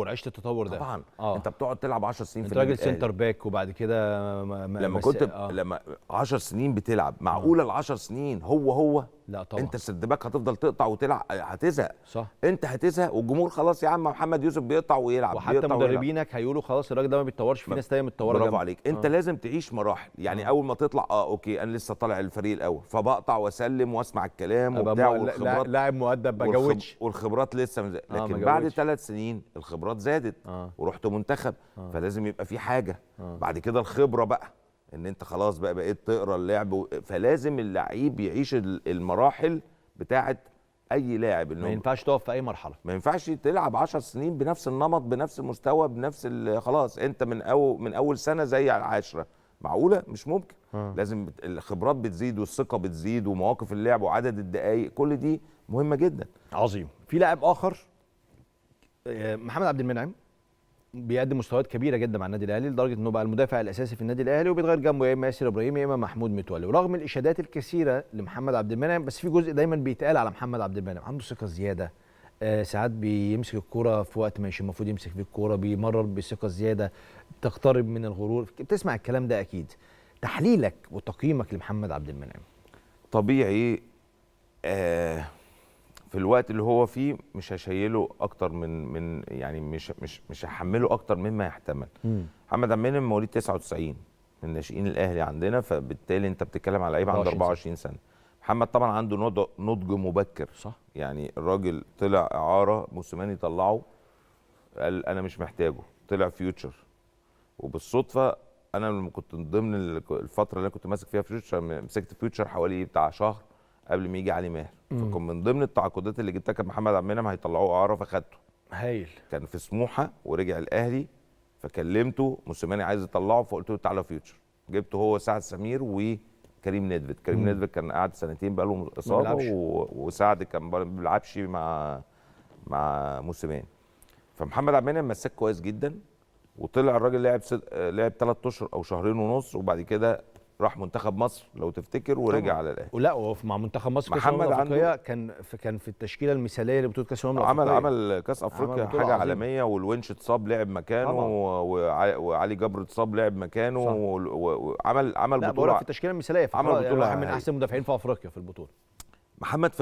عشت التطور ده طبعا. انت بتقعد تلعب 10 سنين في راجل سنتر باك، وبعد كده لما كنت لما 10 سنين بتلعب، معقوله ال10 سنين هو لا طبعا. انت السد باك هتفضل تقطع وتلعب، هتزهق. صح. انت هتزهق، والجمهور خلاص يا عم محمد يوسف بيقطع ويلعب، وحتى مدربينك هيقولوا خلاص الراجل ده ما بيتطورش، في ناس تانية متطوره. برافو عليك. انت لازم تعيش مراحل، يعني اول ما تطلع اوكي انا لسه طالع الفريق الاول، فبقطع واسلم واسمع الكلام وبتاع، والخبرات لاعب مؤدب بجودش، والخبرات لسه لكن بعد 3 سنين الخبرات زادت ورحت منتخب، فلازم يبقى في حاجه بعد كده الخبره بقى، ان انت خلاص بقيت تقرا اللعب فلازم اللعيب يعيش المراحل بتاعه اي لاعب. ما ينفعش تقف في اي مرحله، ما ينفعش تلعب 10 سنين بنفس النمط بنفس المستوى بنفس خلاص انت من اول سنه زي 10. معقوله؟ مش ممكن. لازم الخبرات بتزيد والثقه بتزيد ومواقف اللعب وعدد الدقائق، كل دي مهمه جدا. عظيم. في لاعب اخر محمد عبد المنعم، بيقدم مستويات كبيره جدا مع النادي الاهلي لدرجه انه بقى المدافع الاساسي في النادي الاهلي، وبيتغير جنبه يا اما ياسر ابراهيم يا اما محمود متولي. ورغم الاشادات الكثيره لمحمد عبد المنعم، بس في جزء دايما بيتقال على محمد عبد المنعم، عنده ثقه زياده. ساعات بيمسك الكوره في وقت مش المفروض يمسك فيه الكوره، بيمرر بثقه زياده، تقترب من الغرور. بتسمع الكلام ده اكيد. تحليلك وتقييمك لمحمد عبد المنعم؟ طبيعي في الوقت اللي هو فيه مش هشيله اكتر من يعني مش هحمله اكتر مما يحتمل. محمد عبد المنعم مواليد 99 من ناشئين الاهلي عندنا، فبالتالي انت بتتكلم على لعيب عنده 24 سنه. محمد طبعا عنده نضج مبكر، صح؟ يعني الراجل طلع اعاره، موسيماني طلعه قال انا مش محتاجه، طلع فيوتشر. وبالصدفه انا لما كنت من ضمن الفتره اللي انا كنت ماسك فيها فيوتشر، مسكت فيوتشر حوالي بتاع شهر قبل ما يجي علي ماهر، فكان من ضمن التعاقدات اللي جبتها كان محمد عبد المنعم هيطلعوه اعاره فخدته. هايل. كان في سموحه ورجع الاهلي، فكلمته موسيماني عايز يطلعه، فقلت له تعالى فيوتشر. جبته هو سعد سمير وكريم نيدفيد. كريم نيدفيد كان قاعد سنتين بقى له اصابه، وسعد كان ما بيلعبش مع موسيماني. فمحمد عبد المنعم مساك كويس جدا، وطلع الراجل لعب 3 اشهر او شهرين ونص، وبعد كده راح منتخب مصر لو تفتكر ورجع على الاهلي. ولا وفي مع منتخب مصر كاس الامم الافريقيه كان في التشكيله المثاليه لبطوله كاس الامم الافريقيه. عمل كاس افريقيا حاجه عظيمة. عالميه، والونش اتصاب لعب مكانه، وعلي جبر اتصاب لعب مكانه، وعمل لا بطوله في التشكيله المثاليه، في عمل بطوله واحد من احسن المدافعين في افريقيا في البطوله. محمد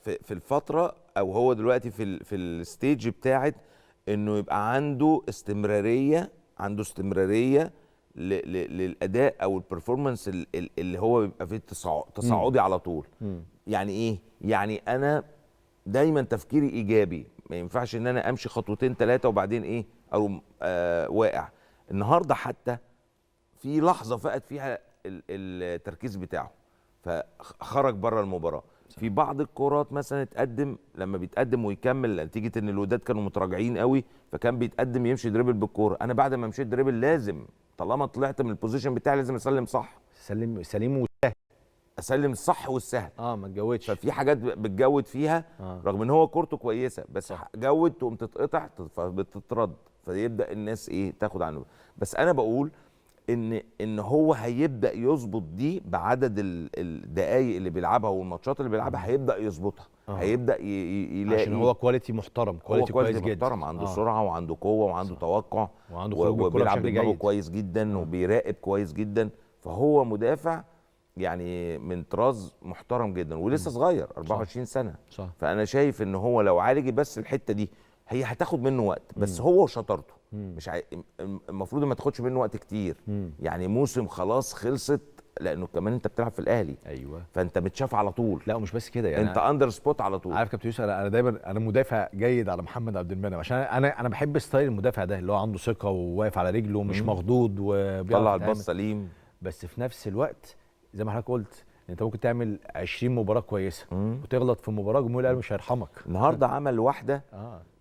في الفتره، او هو دلوقتي في الستيج بتاعت انه يبقى عنده استمراريه للاداء او البرفورمانس اللي هو بيبقى فيه تصاعدي على طول. يعني ايه؟ يعني انا دايما تفكيري ايجابي، ما ينفعش ان انا امشي خطوتين 3 وبعدين ايه او واقع. النهارده حتى في لحظه فقد فيها التركيز بتاعه فخرج بره المباراه. في بعض الكرات مثلا اتقدم، لما بيتقدم ويكمل نتيجه ان الوداد كانوا متراجعين قوي، فكان بيتقدم يمشي دريبل بالكوره. انا بعد ما مشيت دريبل لازم طالما طلعت من البوزيشن بتاعي لازم اسلم صح، سليم وسهل، اسلم الصح والسهل. ما تجودش. ففي حاجات بتجود فيها رغم ان هو كورته كويسه، بس جود تقوم تتقطع فبتترد، فيبدا الناس ايه تاخد عنه. بس انا بقول ان هو هيبدا يظبط دي بعدد الدقائق اللي بيلعبها والماتشات اللي بيلعبها، هيبدا يظبطها. هيبدا يلاقي، عشان هو كواليتي محترم، كواليتي كويس جدا، محترم، عنده سرعه وعنده قوه وعنده توقع وبيلعب بدماغه كويس جدا وبيراقب كويس جدا. فهو مدافع يعني من طراز محترم جدا، ولسه صغير 24 سنه. صح. فانا شايف ان هو لو عالج بس الحته دي هي هتاخد منه وقت، بس هو وشطارته مش المفروض ما تاخدش منه وقت كتير. يعني موسم خلاص خلصت، لانه كمان انت بتلعب في الاهلي. ايوه، فانت متشاف على طول. لا ومش بس كده، يعني انت اندر سبوت على طول. عارف كابتن يوسف، انا دايما انا مدافع جيد على محمد عبد المنعم، عشان انا بحب ستايل المدافع ده اللي هو عنده ثقه وواقف على رجله ومش مخضوض وبيطلع الباص سليم. بس في نفس الوقت زي ما حضرتك قلت، انت ممكن تعمل 20 مباراه كويسه وتغلط في مباراه جمهور الاهلي مش هيرحمك. النهارده عمل واحده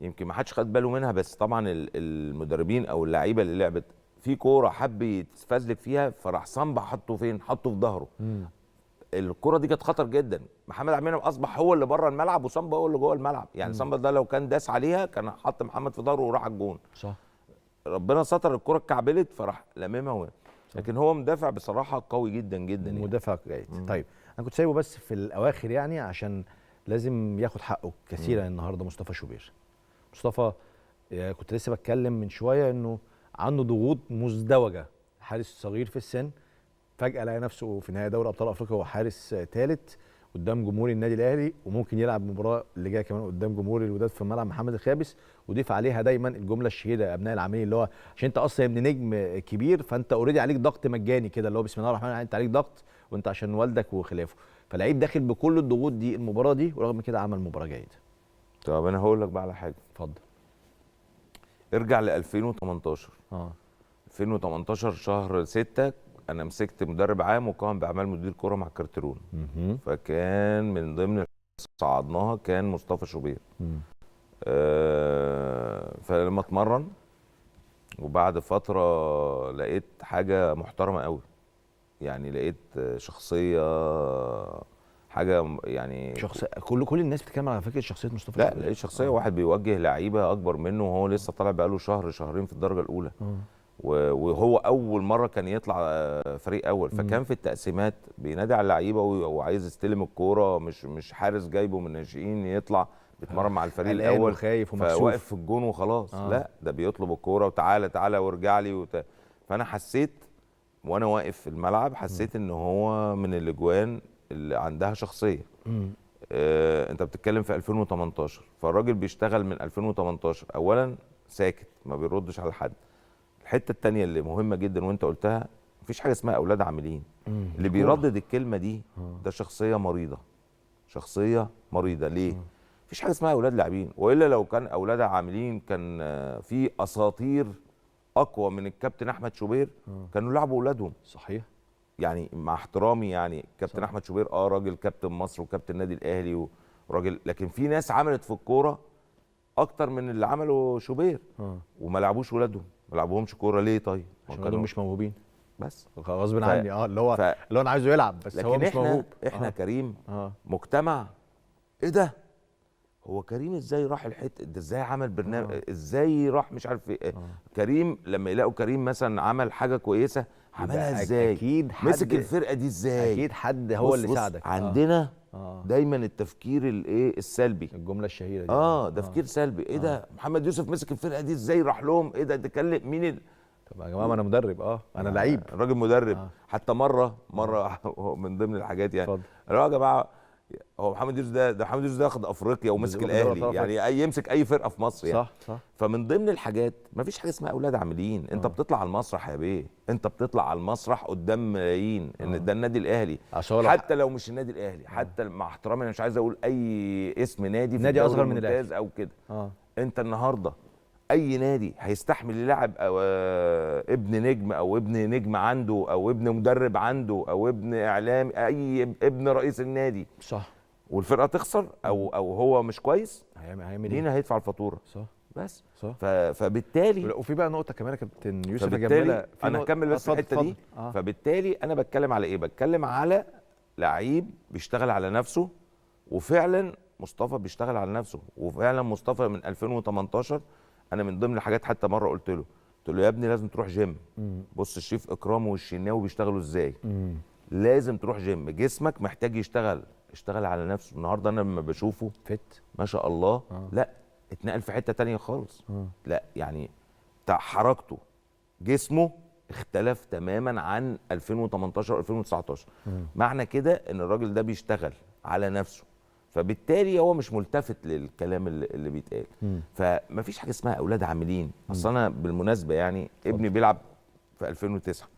يمكن ما حدش خد باله منها، بس طبعا المدربين او اللعيبه اللي لعبت في كوره حب يتفزلك فيها، فراح صنبع حطه فين؟ حطه في ظهره. الكوره دي كانت خطر جدا. محمد عبد المنعم اصبح هو اللي بره الملعب وصنبع هو اللي جوه الملعب. يعني صنبع ده لو كان داس عليها كان حط محمد في ظهره وراح الجون. صح. ربنا ستر، الكوره اتكعبلت فراح لممها. لكن هو مدافع بصراحه قوي جدا جدا، يعني مدافع جيد. طيب انا كنت سايبه بس في الاواخر يعني عشان لازم ياخد حقه كثيرا النهارده. مصطفى شوبير، مصطفى كنت لسه بتكلم من شويه انه عنده ضغوط مزدوجه، حارس صغير في السن، فجاه لقى نفسه في نهائي دوري ابطال افريقيا وهو حارس ثالث قدام جمهور النادي الاهلي، وممكن يلعب المباراه اللي جايه كمان قدام جمهور الوداد في ملعب محمد الخامس. وضيف عليها دايما الجمله الشهيره ابناء العاملين، اللي هو عشان انت اصلا ابن نجم كبير فانت اوريدي عليك ضغط مجاني كده، اللي هو بسم الله الرحمن الرحيم، انت عليك ضغط وانت عشان والدك وخلافه. فاللعيب داخل بكل الضغوط دي المباراه دي، ورغم كده عمل مباراه جيده. طب انا هقول لك بقى على حاجه. اتفضل. ارجع ل 2018. 2018 شهر 6 انا مسكت مدرب عام وقام باعمال مدير كوره مع كارترون. فكان من ضمن صعدناها كان مصطفى شوبير. فلما اتمرن وبعد فتره لقيت حاجه محترمه قوي، يعني لقيت شخصيه حاجه يعني كل الناس بتتكلم على فكره شخصيه مصطفى لا شوبير. الشخصيه واحد بيوجه لعيبه اكبر منه وهو لسه طالع بقاله شهرين في الدرجه الاولى. وهو اول مره كان يطلع فريق اول، فكان في التقسيمات بينادي على اللعيبه وعايز يستلم الكوره، مش حارس جايبه من الناشئين يطلع بيتمرن مع الفريق الاول وخايف ومكسوف فواقف في الجون وخلاص. لا ده بيطلب الكوره وتعالى وارجع لي فانا حسيت وانا واقف في الملعب حسيت ان هو من الاجوان اللي عندها شخصيه. انت بتتكلم في 2018 فالراجل بيشتغل من 2018 اولا ساكت ما بيردش على حد. الحته الثانيه اللي مهمه جدا وانت قلتها مفيش حاجه اسمها اولاد عاملين. اللي بيردد الكلمه دي ده شخصيه مريضه. ليه؟ مفيش حاجه اسمها اولاد لاعبين، والا لو كان اولاد عاملين كان في اساطير اقوى من الكابتن احمد شوبير كانوا لعبوا اولادهم. صحيح. يعني مع احترامي يعني كابتن احمد شوبير راجل كابتن مصر وكابتن النادي الاهلي وراجل، لكن في ناس عملت في الكوره اكتر من اللي عمله شوبير وما لعبوش ولادهم، ما لعبوهمش كوره. ليه طيب؟ عشان ولادهم مش موهوبين بس غصب عني اللي هو انا عايزه يلعب بس هو مش موهوب. احنا كريم مجتمع ايه ده؟ هو كريم ازاي راح الحته ده؟ ازاي عمل برنامج؟ ازاي راح مش عارف ايه؟ كريم لما يلاقوا كريم مثلا عمل حاجه كويسه عملها ازاي؟ اكيد حد مسك الفرقه دي ازاي؟ اكيد حد هو اللي ساعدك. عندنا دايما التفكير السلبي، الجمله الشهيره دي تفكير سلبي. ايه ده؟ محمد يوسف مسك الفرقه دي ازاي؟ راح لهم ايه ده؟ تكلم مين طب يا جماعه انا مدرب انا لعيب راجل مدرب. حتى مره من ضمن الحاجات يعني قالوا يا جماعه هو محمد يوسف ده محمد يوسف ده اخد افريقيا ومسك الاهلي يعني يمسك اي فرقه في مصر يعني. صح. فمن ضمن الحاجات مفيش حاجه اسمها اولاد عاملين. انت بتطلع على المسرح يا بيه، انت بتطلع على المسرح قدام ملايين ان ده النادي الاهلي، حتى لو مش النادي الاهلي، حتى مع احترامي انا مش عايز اقول اي اسم نادي في نادي اصغر من الاهلي او كده. انت النهارده اي نادي هيستحمل يلعب أو ابن نجم او ابن نجم عنده او ابن مدرب عنده او ابن اعلامي اي ابن رئيس النادي صح والفرقه تخسر او هو مش كويس هيعمل مين هيدفع الفاتوره؟ صح بس صح. فبالتالي وفي بقى نقطه كمان يا كابتن يوسف جميله انا هكمل بس الحته دي. فبالتالي انا بتكلم على ايه؟ بتكلم على لعيب بيشتغل على نفسه، وفعلا مصطفى بيشتغل على نفسه، وفعلا مصطفى من 2018 انا من ضمن الحاجات حتى مره قلت له يا ابني لازم تروح جيم. بص الشيف اكرام والشناوي بيشتغلوا ازاي. لازم تروح جيم، جسمك محتاج يشتغل على نفسه. النهارده انا لما بشوفه فت ما شاء الله لا اتنقل في حته تانية خالص. لا يعني حركته جسمه اختلف تماما عن 2018 و2019. معنى كده ان الراجل ده بيشتغل على نفسه، فبالتالي هو مش ملتفت للكلام اللي بيتقال. فمفيش حاجه اسمها اولاد عاملين. اصل انا بالمناسبه يعني ابني بيلعب في 2009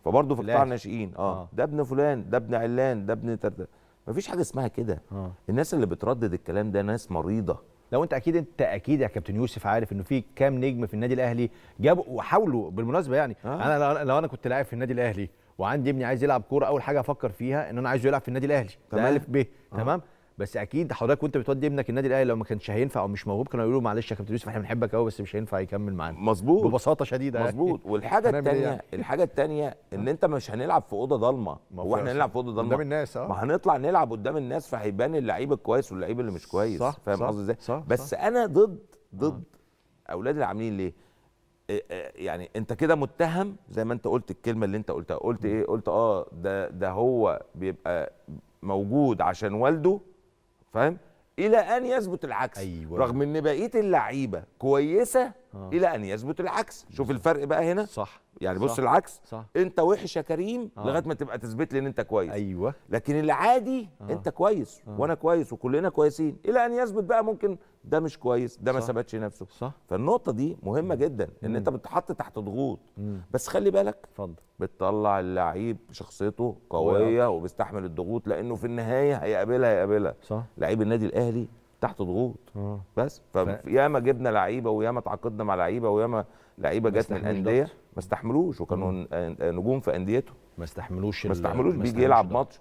فبرضه في قطاع الناشئين ده ابن فلان، ده ابن علان، ده ابن مفيش حاجه اسمها كده. الناس اللي بتردد الكلام ده ناس مريضه. لو انت اكيد يا كابتن يوسف عارف انه في كام نجم في النادي الاهلي جابوا وحاولوا بالمناسبه يعني انا لو انا كنت لاعب في النادي الاهلي وعندي ابني عايز يلعب كوره، اول حاجه افكر فيها ان انا عايزه يلعب في النادي الاهلي. ده الف ب تمام. بس اكيد حضرتك وانت بتودي ابنك النادي الاهلي لو ما كانش هينفع او مش موهوب كانوا يقولوا معلش يا كابتن يوسف احنا بنحبك قوي بس مش هينفع يكمل معانا. مظبوط ببساطه شديده مظبوط. والحاجه الثانيه ان انت مش هنلعب في اوضه ضلمه. هو احنا هنلعب في اوضه ضلمه قدام الناس ما هنطلع نلعب قدام الناس فهيبان اللعيب الكويس واللعيب اللي مش كويس. فاهم قصدي ازاي؟ بس انا ضد اولاد العاملين. ليه؟ يعني انت كده متهم زي ما انت قلت الكلمه اللي انت قلتها. قلت ايه؟ قلت ده هو بيبقى موجود عشان والده، فاهم؟ الى ان يثبت العكس. أيوة. رغم ان بقيه اللعيبه كويسه الى ان يثبت العكس. شوف الفرق بقى هنا. صح يعني بص العكس. صح. انت وحش يا كريم لغايه ما تبقى تثبت لي ان انت كويس. ايوه. لكن العادي انت كويس وانا كويس وكلنا كويسين الى ان يثبت بقى ممكن ده مش كويس، ده ما ثبتش نفسه. صح. فالنقطه دي مهمه جدا ان انت بتتحط تحت ضغوط. بس خلي بالك اتفضل بتطلع اللعيب شخصيته قويه وبيستحمل الضغوط لانه في النهايه هيقابلها. صح. لعيب النادي الاهلي تحت ضغوط. بس فياما جبنا لعيبه وياما تعاقدنا مع لعيبه وياما لعيبه جت من انديه ما استحملوش وكانوا نجوم في انديتهم ما استحملوش بيجي يلعب ماتش.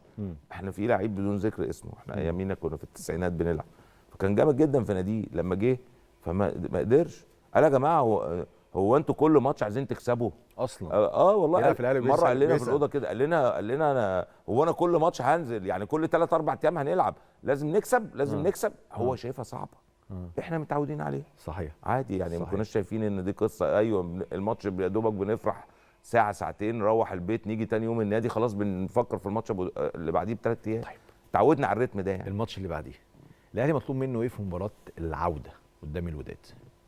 احنا في لعيب بدون ذكر اسمه احنا ايامينا كنا في التسعينات بنلعب فكان جامد جدا في ناديه. لما جه فما قدرش قال يا جماعه هو انتوا كل ماتش عايزين تكسبوا اصلا؟ والله في مره قال لنا في الاوضه كده، قال لنا انا هو انا كل ماتش هنزل يعني كل 3 4 ايام هنلعب لازم نكسب لازم نكسب. هو شايفها صعبه، احنا متعودين عليه. صحيح عادي يعني ما كناش شايفين ان دي قصه. ايوه الماتش يا دوبك بنفرح ساعه ساعتين، نروح البيت نيجي تاني يوم النادي خلاص بنفكر في الماتش اللي بعديه ب3 ايام. طيب تعودنا على الريتم ده يعني. الماتش اللي بعديه الاهلي مطلوب منه ايه في مباراه العوده قدام الوداد؟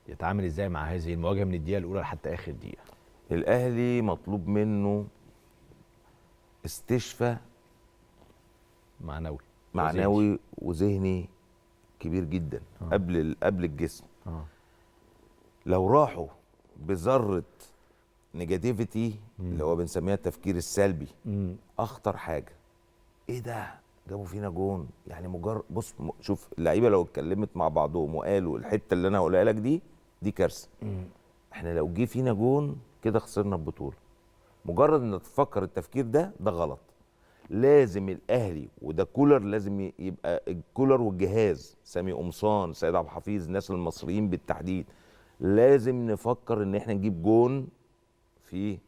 يتعامل ازاي مع هذه المواجهه من الدقيقه الاولى لحتى اخر دقيقه؟ الاهلي مطلوب منه استشفاء معنوي وذهني كبير جدا قبل الجسم. لو راحوا بذره نيجاتيفيتي اللي هو بنسميها التفكير السلبي، اخطر حاجه ايه ده جابوا فينا جون، يعني مجرد بص شوف اللعيبه لو اتكلمت مع بعضهم وقالوا الحته اللي انا هقولها لك دي كارثه. احنا لو جه فينا جون كده خسرنا البطوله. مجرد ان تفكر التفكير ده غلط. لازم الاهلي وده كولر، لازم يبقى الكولر والجهاز سامي قمصان سيد عبد الحفيظ الناس المصريين بالتحديد لازم نفكر ان احنا نجيب جون في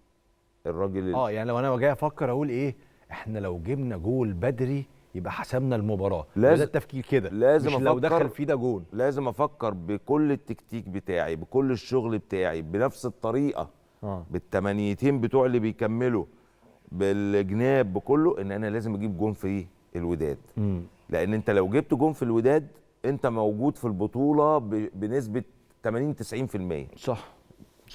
الراجل يعني لو انا جاي افكر اقول ايه، احنا لو جبنا جول بدري يبقى حسمنا المباراه. لازم ده التفكير كده، لازم مش لو دخل فيه ده جون. لازم افكر بكل التكتيك بتاعي بكل الشغل بتاعي بنفس الطريقه بالتمانيتين بتوع اللي بيكملوا بالجناب بكله، ان انا لازم اجيب جون في الوداد. لان انت لو جبت جون في الوداد انت موجود في البطوله بنسبه 80-90%. صح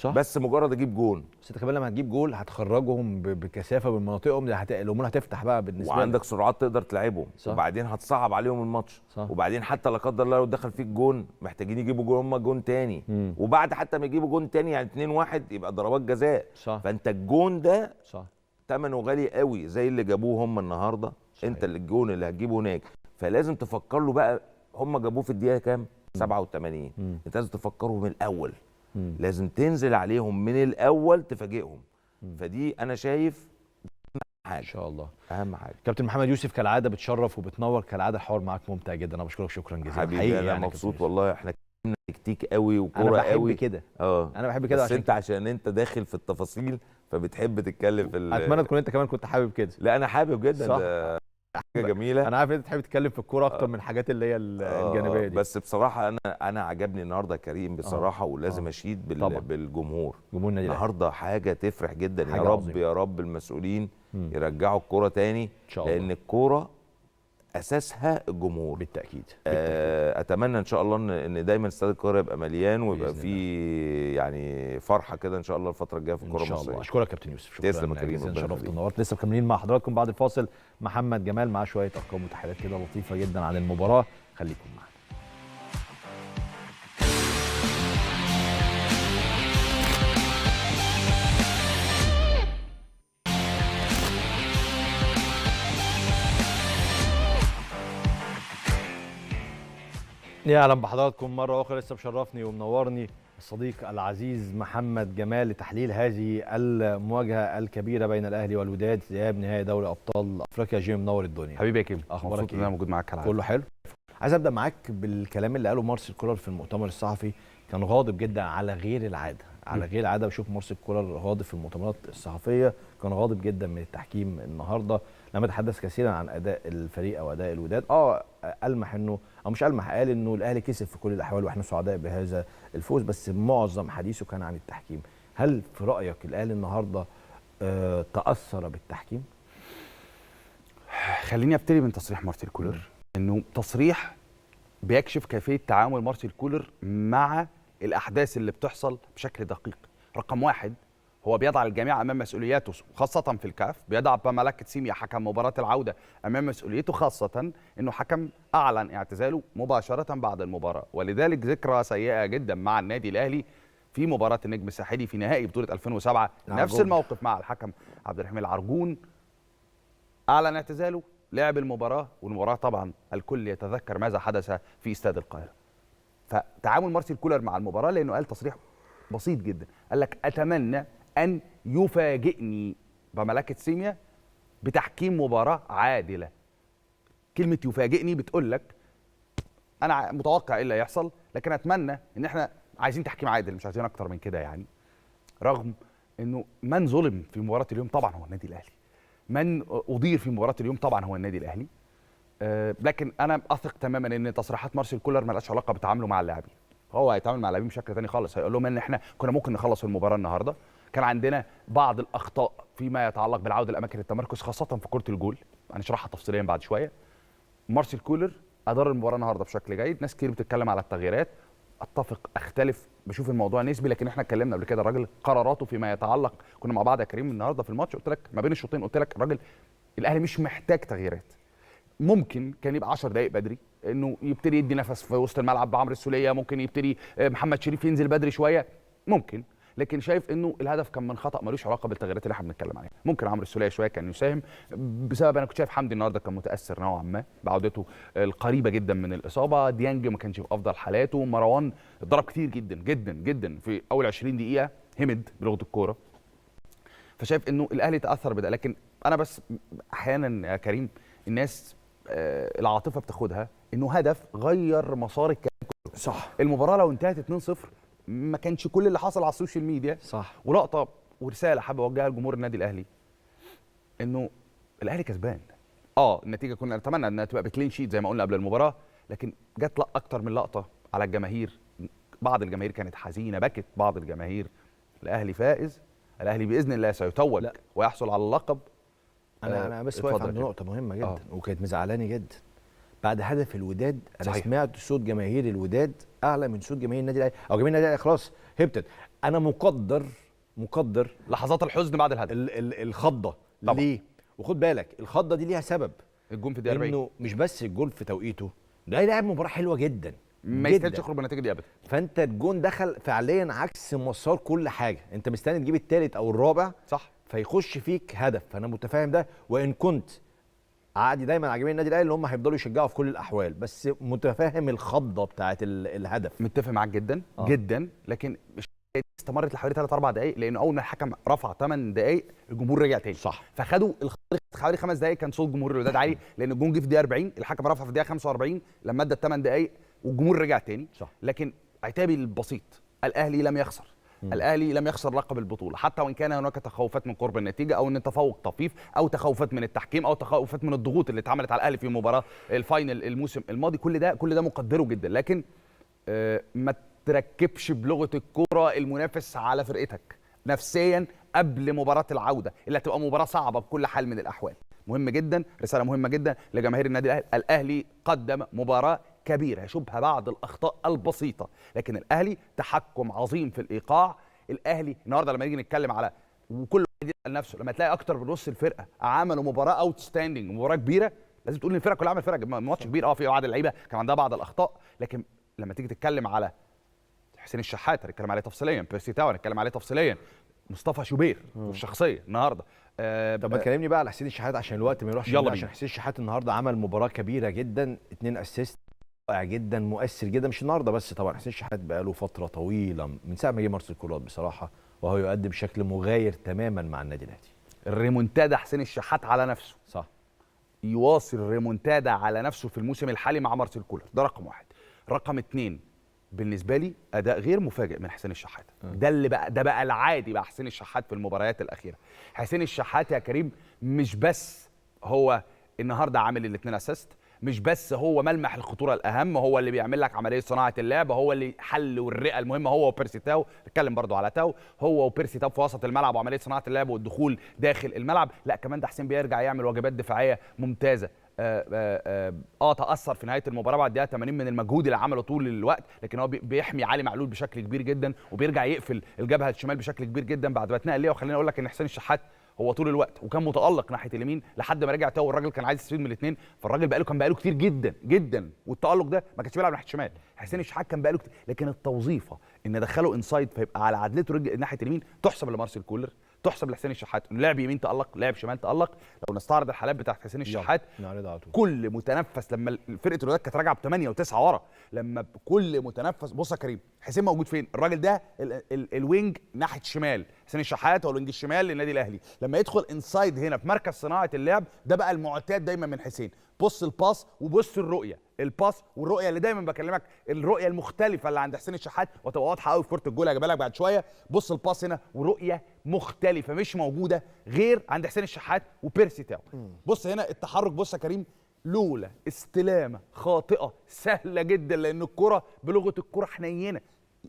بس مجرد اجيب جون. بس انت كمان لما هتجيب جول هتخرجهم بكثافه من مناطقهم، الامور هتفتح بقى بالنسبه وعندك سرعات تقدر تلعبهم. وبعدين هتصعب عليهم الماتش. وبعدين حتى لا قدر الله لو دخل فيك جون محتاجين يجيبوا جون هم جون تاني. وبعد حتى ما يجيبوا جون تاني يعني 2-1 يبقى ضربات جزاء. فانت الجون ده ثمنه غالي قوي زي اللي جابوه هم النهارده. انت اللي الجون اللي هتجيبه هناك، فلازم تفكر له بقى. هم جابوه في الدقيقه كام؟ 87. انت لازم تفكروا من الاول. لازم تنزل عليهم من الاول تفاجئهم. فدي انا شايف حاجه ان شاء الله اهم حاجه. كابتن محمد يوسف كالعاده بتشرف وبتنور كالعاده. الحوار معاك ممتع جدا، انا بشكرك شكرا جزيلا حبيبي. انا يعني مبسوط والله. احنا اتكلمنا تكتيك قوي وكوره قوي. انا بحب كده. انا بحب كده بس انت عشان انت داخل في التفاصيل فبتحب تتكلم في اتمنى تكون انت كمان كنت حابب كده. لا انا حابب جدا. صح. حاجه جميله. انا عارف ان انت بتحب تتكلم في الكوره اكتر من الحاجات اللي هي الجانبيه دي. بس بصراحه انا عجبني النهارده كريم بصراحه. ولازم اشيد بالجمهور. جمهور النادي النهارده حاجه تفرح جدا. يا رب عظيم. يا رب المسؤولين يرجعوا الكوره تاني ان شاء الله. لان الكوره اساسها الجمهور. بالتاكيد. اتمنى ان شاء الله ان دايما استاد القاهره يبقى مليان ويبقى فيه يعني فرحه كده ان شاء الله الفتره الجايه في الكوره المصريه ان شاء الله. اشكرك كابتن يوسف. شكرا. تسلم يا كريم. شرفت ونورت. لسه مكملين مع حضراتكم بعد الفاصل. محمد جمال معاه شويه ارقام وتحليلات كده لطيفه جدا عن المباراه. خليكم معانا. يا اهلا بحضراتكم مره اخرى. لسه مشرفني ومنورني الصديق العزيز محمد جمال لتحليل هذه المواجهه الكبيره بين الاهلي والوداد ذهاب نهائي دوري ابطال افريقيا. جيم منور الدنيا حبيبي يا كيم. اخبارك ايه؟ انا موجود معاك كالعاده. كله حلو. عايز ابدا معاك بالكلام اللي قاله مارسيل كولر في المؤتمر الصحفي. كان غاضب جدا على غير العاده بشوف مارسيل كولر غاضب في المؤتمرات الصحفيه. كان غاضب جدا من التحكيم النهارده. لما تحدث كثيرا عن اداء الفريق او اداء الوداد المح انه او مش المح قال انه الاهلي كسب في كل الاحوال واحنا سعداء بهذا الفوز، بس معظم حديثه كان عن التحكيم. هل في رايك الاهلي النهارده تاثر بالتحكيم؟ خليني ابتدي من تصريح مارسيل كولر، انه تصريح بيكشف كيفيه تعامل مارسيل كولر مع الاحداث اللي بتحصل بشكل دقيق. رقم واحد، هو بيضع الجميع امام مسؤولياته خاصه في الكاف. بيضع بملكه سيميا حكم مباراه العوده امام مسؤوليته، خاصه انه حكم اعلن اعتزاله مباشره بعد المباراه. ولذلك ذكرى سيئه جدا مع النادي الاهلي في مباراه النجم الساحلي في نهائي بطوله 2007. نفس الموقف مع الحكم عبد الرحيم العرجون. اعلن اعتزاله، لعب المباراه، والمباراه طبعا الكل يتذكر ماذا حدث في استاد القاهره. فتعامل مارسيل كولر مع المباراه، لانه قال تصريح بسيط جدا، قال لك اتمنى ان يفاجئني بملكه سيميا بتحكيم مباراه عادله. كلمه يفاجئني بتقول لك انا متوقع ايه اللي هيحصل، لكن اتمنى ان احنا عايزين تحكيم عادل، مش عايزين اكتر من كده يعني. رغم انه من ظلم في مباراه اليوم طبعا هو النادي الاهلي، من اضير في مباراه اليوم طبعا هو النادي الاهلي. لكن انا اثق تماما ان تصريحات مارسيل كولر ما لهاش علاقه بتعامله مع اللاعبين. هو هيتعامل مع اللاعبين بشكل ثاني خالص، هيقول لهم ان احنا كنا ممكن نخلص المباراه النهارده، كان عندنا بعض الاخطاء فيما يتعلق بالعوده لاماكن التمركز خاصه في كره الجول، هنشرحها تفصيليا بعد شويه. مارسيل كولر ادار المباراه النهارده بشكل جيد، ناس كتير بتتكلم على التغييرات، اتفق اختلف، بشوف الموضوع نسبي، لكن احنا اتكلمنا قبل كده الراجل قراراته فيما يتعلق، كنا مع بعض يا كريم النهارده في الماتش، قلت لك ما بين الشوطين، قلت لك الراجل الاهلي مش محتاج تغييرات. ممكن كان يبقى 10 دقائق بدري، انه يبتدي يدي نفس في وسط الملعب بعمرو السوليه، ممكن يبتدي محمد شريف ينزل بدري شويه، ممكن، لكن شايف انه الهدف كان من خطا ملوش علاقه بالتغييرات اللي احنا بنتكلم عليها. ممكن عمرو السوليه شويه كان يساهم بسبب، انا كنت شايف حمدي النهارده كان متاثر نوعا ما بعودته القريبه جدا من الاصابه، ديانج ما كانش في افضل حالاته، مروان اتضرب كتير جدا جدا جدا في اول 20 دقيقه، همد بلغه الكوره. فشايف انه الاهلي تاثر بده، لكن انا بس احيانا يا كريم الناس العاطفه بتاخدها انه هدف غير مسار الكلام كله. صح. المباراه لو انتهت 2-0 ما كانش كل اللي حصل على السوشيال ميديا. صح. ولقطه ورساله حابب اوجهها لجمهور النادي الاهلي، انه الاهلي كسبان. النتيجه كنا نتمنى انها تبقى بكلين شيت زي ما قلنا قبل المباراه، لكن جت اكتر من لقطه على الجماهير، بعض الجماهير كانت حزينه، بكت بعض الجماهير. الاهلي فائز، الاهلي باذن الله سيتوج ويحصل على اللقب. انا بس واقف عند نقطه مهمه جدا وكانت مزعلاني جدا. بعد هدف الوداد انا صحيح. سمعت صوت جماهير الوداد اعلى من صوت جماهير النادي الاهلي، او جماهير النادي الاهلي خلاص هبطت. انا مقدر لحظات الحزن بعد الهدف، الخضه طبعا. ليه؟ وخد بالك الخضه دي ليها سبب، الجون في الدقيقه 40، انه مش بس الجول في توقيته، ده لاعب مباراه حلوه جدا ما يستاهلش يخرج بالنتيجه دي ابدا. فانت الجون دخل فعليا عكس مسار كل حاجه، انت مستني تجيب الثالث او الرابع صح، فيخش فيك هدف. فانا متفاهم ده، وان كنت عادي دايما عاجبين النادي الاهلي اللي هم هيفضلوا يشجعوا في كل الاحوال، بس متفاهم الخضه بتاعه الهدف. متفق معاك جدا جدا، لكن مش استمرت لحوالي 3-4 دقائق، لان اول ما الحكم رفع 8 دقائق الجمهور رجع تاني. صح. فخدوا حوالي 5 دقائق كان صوت جمهور الوداد عالي، لان الجون جه في الدقيقه 40، الحكم رفع في الدقيقه 45 لما ادى 8 دقائق والجمهور رجع تاني. صح. لكن عتابي البسيط، الاهلي لم يخسر. الاهلي لم يخسر لقب البطوله، حتى وان كان هناك تخوفات من قرب النتيجه، او ان تفوق طفيف، او تخوفات من التحكيم، او تخوفات من الضغوط اللي اتعملت على الاهلي في مباراه الفاينل الموسم الماضي. كل ده مقدره جدا، لكن ما تركبش بلغه الكوره المنافس على فرقتك نفسيا قبل مباراه العوده اللي هتبقى مباراه صعبه بكل حال من الاحوال. مهم جدا، رساله مهمه جدا لجماهير النادي الاهلي. الاهلي قدم مباراه كبيره يشوبها بعض الاخطاء البسيطه، لكن الاهلي تحكم عظيم في الايقاع. الاهلي النهارده لما نيجي نتكلم على، وكل واحد يسال نفسه، لما تلاقي اكتر من نص الفرقه عملوا مباراه اوت ستاندنج، مباراه كبيره، لازم تقول ان الفرقه كلها عملت فرقه ماتش كبير. في بعض اللعيبه كان عندها بعض الاخطاء، لكن لما تيجي تتكلم على حسين الشحات هنتكلم عليه تفصيليا، بيرسي تاو هنتكلم عليه تفصيليا، مصطفى شوبير الشخصيه النهارده. طب ما تكلمني بقى على حسين الشحات عشان الوقت ما يروحش. يلا بينا. عشان حسين الشحات النهارده عمل مباراه كبيره جدا، 2 اسيست، رائع جدا، مؤثر جدا، مش النهارده بس طبعا. حسين الشحات بقاله فتره طويله من ساعه ما جه مارسيل كولر بصراحه، وهو يؤدي بشكل مغاير تماما مع النادي الاهلي. الريمونتادا حسين الشحات على نفسه، صح، يواصل الريمونتادا على نفسه في الموسم الحالي مع مارسيل كولر، ده رقم 1. رقم 2 بالنسبه لي اداء غير مفاجئ من حسين الشحات. ده بقى العادي بقى حسين الشحات في المباريات الاخيره. حسين الشحات يا كريم مش بس هو النهارده عامل الاثنين اسيست، مش بس هو ملمح الخطوره الاهم، هو اللي بيعمل لك عمليه صناعه اللعب، هو اللي حل والرئه المهمه، هو وبيرسي تاو. نتكلم برضو على تاو، هو وبيرسي تاو في وسط الملعب وعمليه صناعه اللعب والدخول داخل الملعب. لا كمان ده حسين بيرجع يعمل واجبات دفاعيه ممتازه. تأثر في نهايه المباراه بعد دقيقه 80 من المجهود اللي عمله طول الوقت، لكن هو بيحمي علي معلول بشكل كبير جدا، وبيرجع يقفل الجبهه الشمال بشكل كبير جدا بعد ما اتنقل ليه. وخليني اقول لك ان حسين الشحات هو طول الوقت وكان متالق ناحيه اليمين لحد ما رجع تاو، الراجل كان عايز يستفيد من الاثنين، فالراجل كان بقاله كتير جدا جدا، والتالق ده ما كانش بيلعب ناحيه الشمال. حسين الشحات كان بقاله كتير، لكن التوظيفه ان دخله انسايد فيبقى على عدلته رجل ناحيه اليمين تحسب لمارسيل كولر، تحسب لحسين الشحات. لعب يمين تالق، لعب شمال تالق. لو نستعرض الحالات بتاعت حسين الشحات، كل متنفس لما فرقه الوداد كانت راجعه ب8 و9 ورا، لما كل متنفس، بص يا كريم حسين موجود فين؟ الراجل ده الوينج ناحيه الشمال، حسين الشحات هو الوينج الشمال للنادي الاهلي، لما يدخل انسايد هنا في مركز صناعه اللعب ده بقى المعتاد دايما من حسين. بص الباس وبص الرؤيه، الباس والرؤيه اللي دايما بكلمك، الرؤيه المختلفه اللي عند حسين الشحات وتبقى واضحه قوي في كره الجول هجيبها لك بعد شويه. بص الباس هنا ورؤيه مختلفه مش موجوده غير عند حسين الشحات وبيرسي تاو. بص هنا التحرك، بص يا كريم، لولا استلامه خاطئه سهله جدا، لان الكره بلغه الكره حنينه،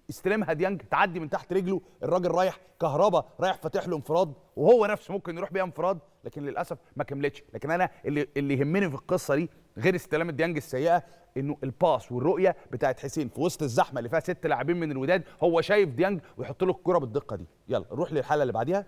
استلامها ديانج تعدي من تحت رجله، الراجل رايح كهربا رايح فاتح له انفراد وهو نفسه ممكن يروح بيها انفراد، لكن للاسف ما كملتش. لكن انا اللي يهمني في القصه دي غير استلامه ديانج السيئه، انه الباس والرؤيه بتاعت حسين في وسط الزحمه اللي فيها 6 لاعبين من الوداد، هو شايف ديانج ويحط له الكره بالدقه دي. يلا نروح للحاله اللي بعديها.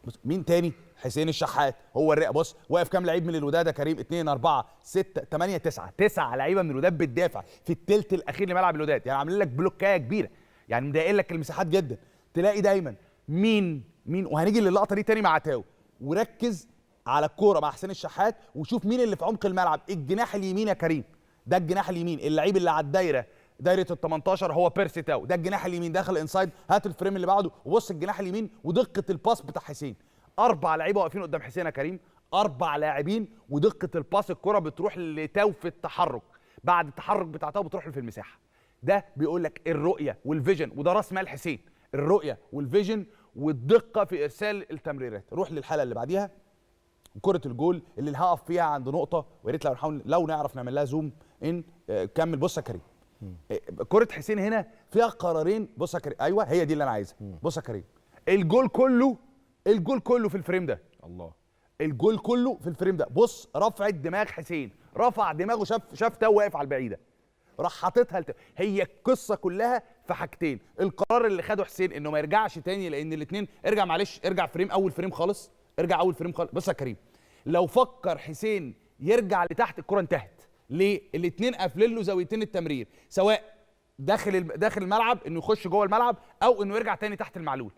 بص مين تاني؟ حسين الشحات هو الرئه. بص واقف كام لعيب من الوداد يا كريم؟ 2 4 6 8 9 9 لعيبه من الوداد بتدافع في الثلث الاخير لملعب الوداد، يعني عاملين لك بلوكايه كبيره، يعني مضايقين لك المساحات جدا. تلاقي دايما مين وهنيجي للقطه دي تاني مع تاو، وركز على الكوره مع حسين الشحات وشوف مين اللي في عمق الملعب. الجناح اليمين يا كريم، ده الجناح اليمين، اللعيب اللي على الدايره دايره ال 18 هو بيرسي تاو، ده الجناح اليمين داخل انسايد. هات الفريم اللي بعده وبص الجناح اليمين ودقه الباس بتاع حسين. 4 لعيبه واقفين قدام حسين يا كريم، 4 لاعبين ودقه الباس، الكره بتروح لتاو في التحرك، بعد التحرك بتاع تاو بتروح له في المساحه. ده بيقول لك الرؤيه والفيجن، وده راس مال حسين، الرؤيه والفيجن والدقه في ارسال التمريرات. روح للحاله اللي بعديها، كره الجول اللي هقف فيها عند نقطه، ويا ريت لو نعرف نعمل لها زوم ان. كمل. بص يا كريم، كره حسين هنا فيها قرارين. بص يا كريم، ايوه هي دي اللي انا عايزها. بص يا كريم، الجول كله في الفريم ده. الله، الجول كله في الفريم ده. بص رفعه دماغ حسين، رفع دماغه، شاف تاو واقف على البعيده، راح حاططها هي القصه كلها في حاجتين. القرار اللي خده حسين انه ما يرجعش تاني، لان الاثنين ارجع فريم، اول فريم خالص، بص يا كريم، لو فكر حسين يرجع لتحت الكره انتهت. ليه؟ الاثنين قافلين له زاويتين التمرير، سواء داخل الملعب انه يخش جوه الملعب او انه يرجع تاني تحت المعلول.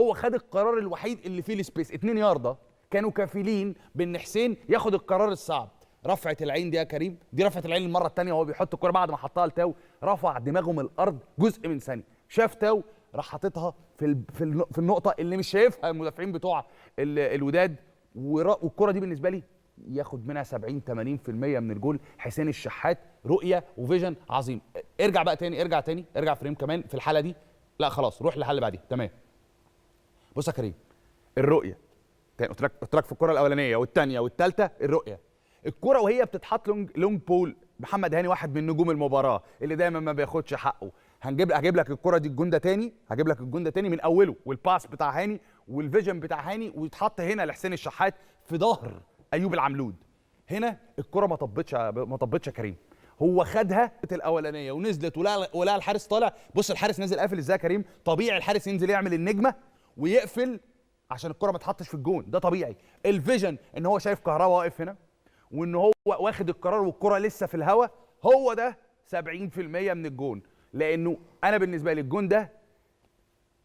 هو خد القرار الوحيد اللي فيه السبيس. 2 ياردة كانوا كافلين بان حسين ياخد القرار الصعب. رفعه العين دي يا كريم، دي رفعه العين المره الثانيه وهو بيحط الكره بعد ما حطها لتاو، رفع دماغه من الارض جزء من ثانيه، شاف تاو راح حاططها في النقطه اللي مش شايفها المدافعين بتوع الوداد، والكره دي بالنسبه لي ياخد منها 70 80% من الجول. حسين الشحات رؤيه وفيجن عظيم. ارجع تاني، ارجع فريم كمان في الحاله دي. لا خلاص، روح للحاله اللي بعديها. تمام. بص يا كريم، الرؤيه قلت لك في الكره الاولانيه والثانيه والثالثه، الرؤيه، الكره وهي بتتحط لونج بول. محمد هاني واحد من نجوم المباراه اللي دايما ما بياخدش حقه. هجيب لك الكره دي الجون ده تاني، من اوله، والباس بتاع هاني والفيجن بتاع هاني، ويتحط هنا لحسين الشحات في ظهر ايوب العملود. هنا الكره ما طبتش يا كريم، هو خدها الاولانيه ونزلت ولقى الحارس طالع. بص الحارس نازل قافل ازاي يا كريم، طبيعي الحارس ينزل يعمل النجمه ويقفل عشان الكره ما تحطش في الجون، ده طبيعي. الفيجن ان هو شايف كهربا واقف هنا، وان هو واخد القرار والكره لسه في الهواء، هو ده 70% من الجون. لانه انا بالنسبه لي الجون ده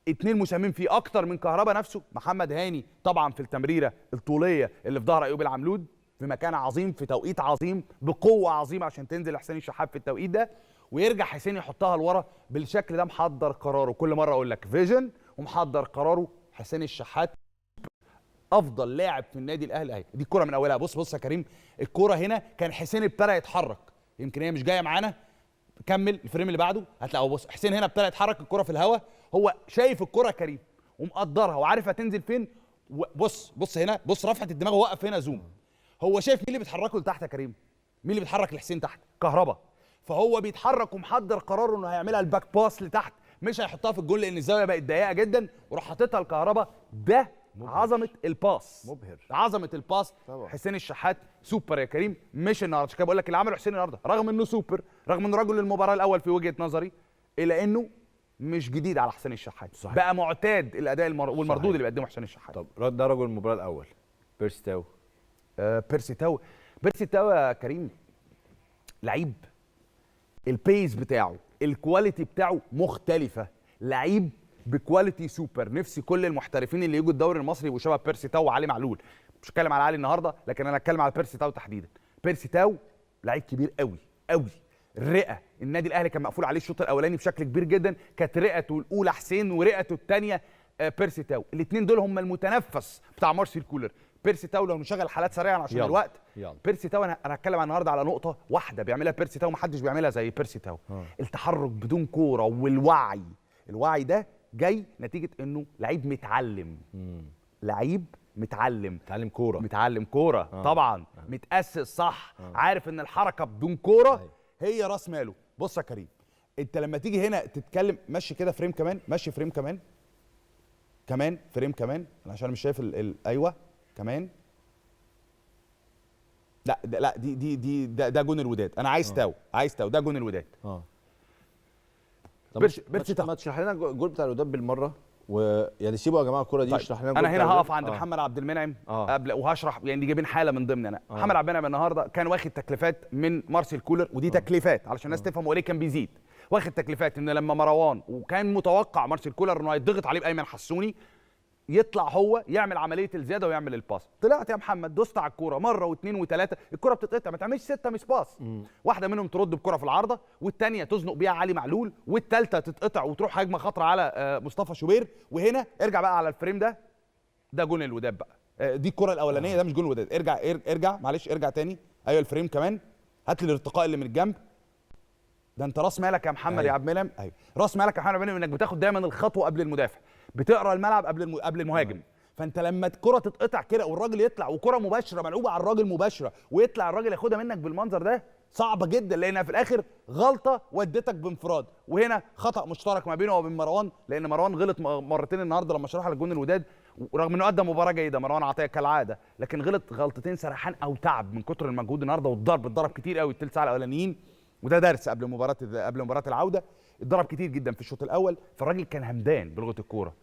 2 مساهمين فيه اكتر من كهربا نفسه. محمد هاني طبعا في التمريره الطوليه اللي في ظهر ايوب العملود، في مكان عظيم، في توقيت عظيم، بقوه عظيمه عشان تنزل حسين الشحات في التوقيت ده، ويرجع حسين يحطها لورا بالشكل ده. محضر قراره، كل مره اقول لك فيجن ومحضر قراره. حسين الشحات افضل لاعب في النادي الاهلي. اهي دي الكره من اولها. بص يا كريم، الكره هنا كان حسين ابتدى يتحرك، يمكن هي مش جايه معانا، كمل الفريم اللي بعده هتلاقوا. بص حسين هنا ابتدى يتحرك، الكره في الهواء، هو شايف الكره يا كريم ومقدرها وعارف هتنزل فين. بص هنا، بص رفعه الدماغ، وقف هنا زوم، هو شايف مين اللي بيتحركه لتحت يا كريم، مين اللي بيتحرك لحسين تحت؟ كهربا. فهو بيتحرك ومحضر قراره انه هيعملها الباك باس لتحت، مش هيحطها في الجول لان الزاويه بقت ضيقه جدا، وراح حاططها لكهربا. ده مبهر. عظمه الباس، مبهر، عظمه الباس طبعا. حسين الشحات سوبر يا كريم، مش النهارده. عشان كده بقول لك اللي عمله حسين النهارده، رغم انه سوبر، رغم انه رجل المباراه الاول في وجهه نظري، الا انه مش جديد على حسين الشحات. صحيح. بقى معتاد الاداء والمردود اللي بيقدمه حسين الشحات. طب ده رجل المباراه الاول بيرسي تاو. بيرسي تاو يا كريم لعيب، البيس بتاعه، الكواليتي بتاعه مختلفه، لعيب بكواليتي سوبر. نفسي كل المحترفين اللي يجوا الدوري المصري يبقوا شبه بيرسي تاو وعلي معلول. مش هتكلم على علي النهارده، لكن انا هتكلم على بيرسي تاو تحديدا. بيرسي تاو لعيب كبير قوي قوي. الرئه، النادي الاهلي كان مقفول عليه الشوط الاولاني بشكل كبير جدا، كانت رئته الاولى حسين ورئته الثانيه بيرسي تاو. الاثنين دول هم المتنفس بتاع مارسيل كولر. بيرسي تاو لو نشغل حالات سريعا عشان الوقت. بيرسي تاو انا هتكلم النهارده على نقطه واحده بيعملها بيرسي تاو محدش بيعملها زي بيرسي تاو. التحرك بدون كوره والوعي. الوعي ده جاي نتيجه انه لعيب متعلم. لعيب متعلم متعلم كوره طبعا. متاسس صح. عارف ان الحركه بدون كوره هي راس ماله. بص يا كريم، انت لما تيجي هنا تتكلم مشي كده فريم كمان، مشي فريم كمان فريم كمان عشان مش شايف ايوه كمان. لا دي ده جون الوداد. انا عايز تاو ده جون الوداد. ما تشرح لنا الجول بتاع الوداد بالمره، ويعني سيبوا يا جماعه الكوره دي. يشرح لنا. انا هنا هقف عند محمد عبد المنعم قبل وهشرح، يعني دي جايبين حاله من ضمن. انا محمد عبد المنعم النهارده كان واخد تكليفات من مارسيل كولر، ودي تكليفات علشان الناس تفهم هو ليه كان بيزيد. واخد تكليفات ان لما مروان، وكان متوقع مارسيل كولر انه هيضغط عليه بايمن حسوني، يطلع هو يعمل عمليه الزياده ويعمل الباس. طلعت يا محمد دوست على الكوره مره واثنين وثلاثه، الكوره بتتقطع. ما تعملش 6 مس باس. واحده منهم ترد بكره في العارضه، والثانيه تزنق بيها علي معلول، والثالثه تتقطع وتروح هجمه خطره على مصطفى شوبير. وهنا ارجع بقى على الفريم ده جون الوداد بقى. دي الكره الاولانيه، ده مش جون الوداد. ارجع معلش، ارجع تاني. ايوه الفريم كمان، هات لي الارتقاء اللي من الجنب ده. انت راس مالك يا محمد يا عبد المنعم. ايوه راس مالك يا محمد يا عبد المنعم، انك بتاخد دايما الخطوه قبل المدافع، بتقرا الملعب قبل المهاجم. فانت لما الكره تتقطع كده والراجل يطلع، وكره مباشره ملعوبه على الراجل مباشره، ويطلع الراجل ياخدها منك بالمنظر ده، صعبه جدا، لانها في الاخر غلطه ودتك بانفراد. وهنا خطا مشترك ما بينه وبين مروان، لان مروان غلط مرتين النهارده لما شرح لك جون الوداد، ورغم انه قدم مباراه جيده مروان عطيه كالعاده، لكن غلط غلطتين سرحان او تعب من كتر المجهود النهارده، اتضرب كتير قوي الثلث ساعه الاولانيين. وده درس قبل مباراه العوده. اتضرب كتير جدا في الشوط الاول، فالراجل كان همدان بلغه الكوره.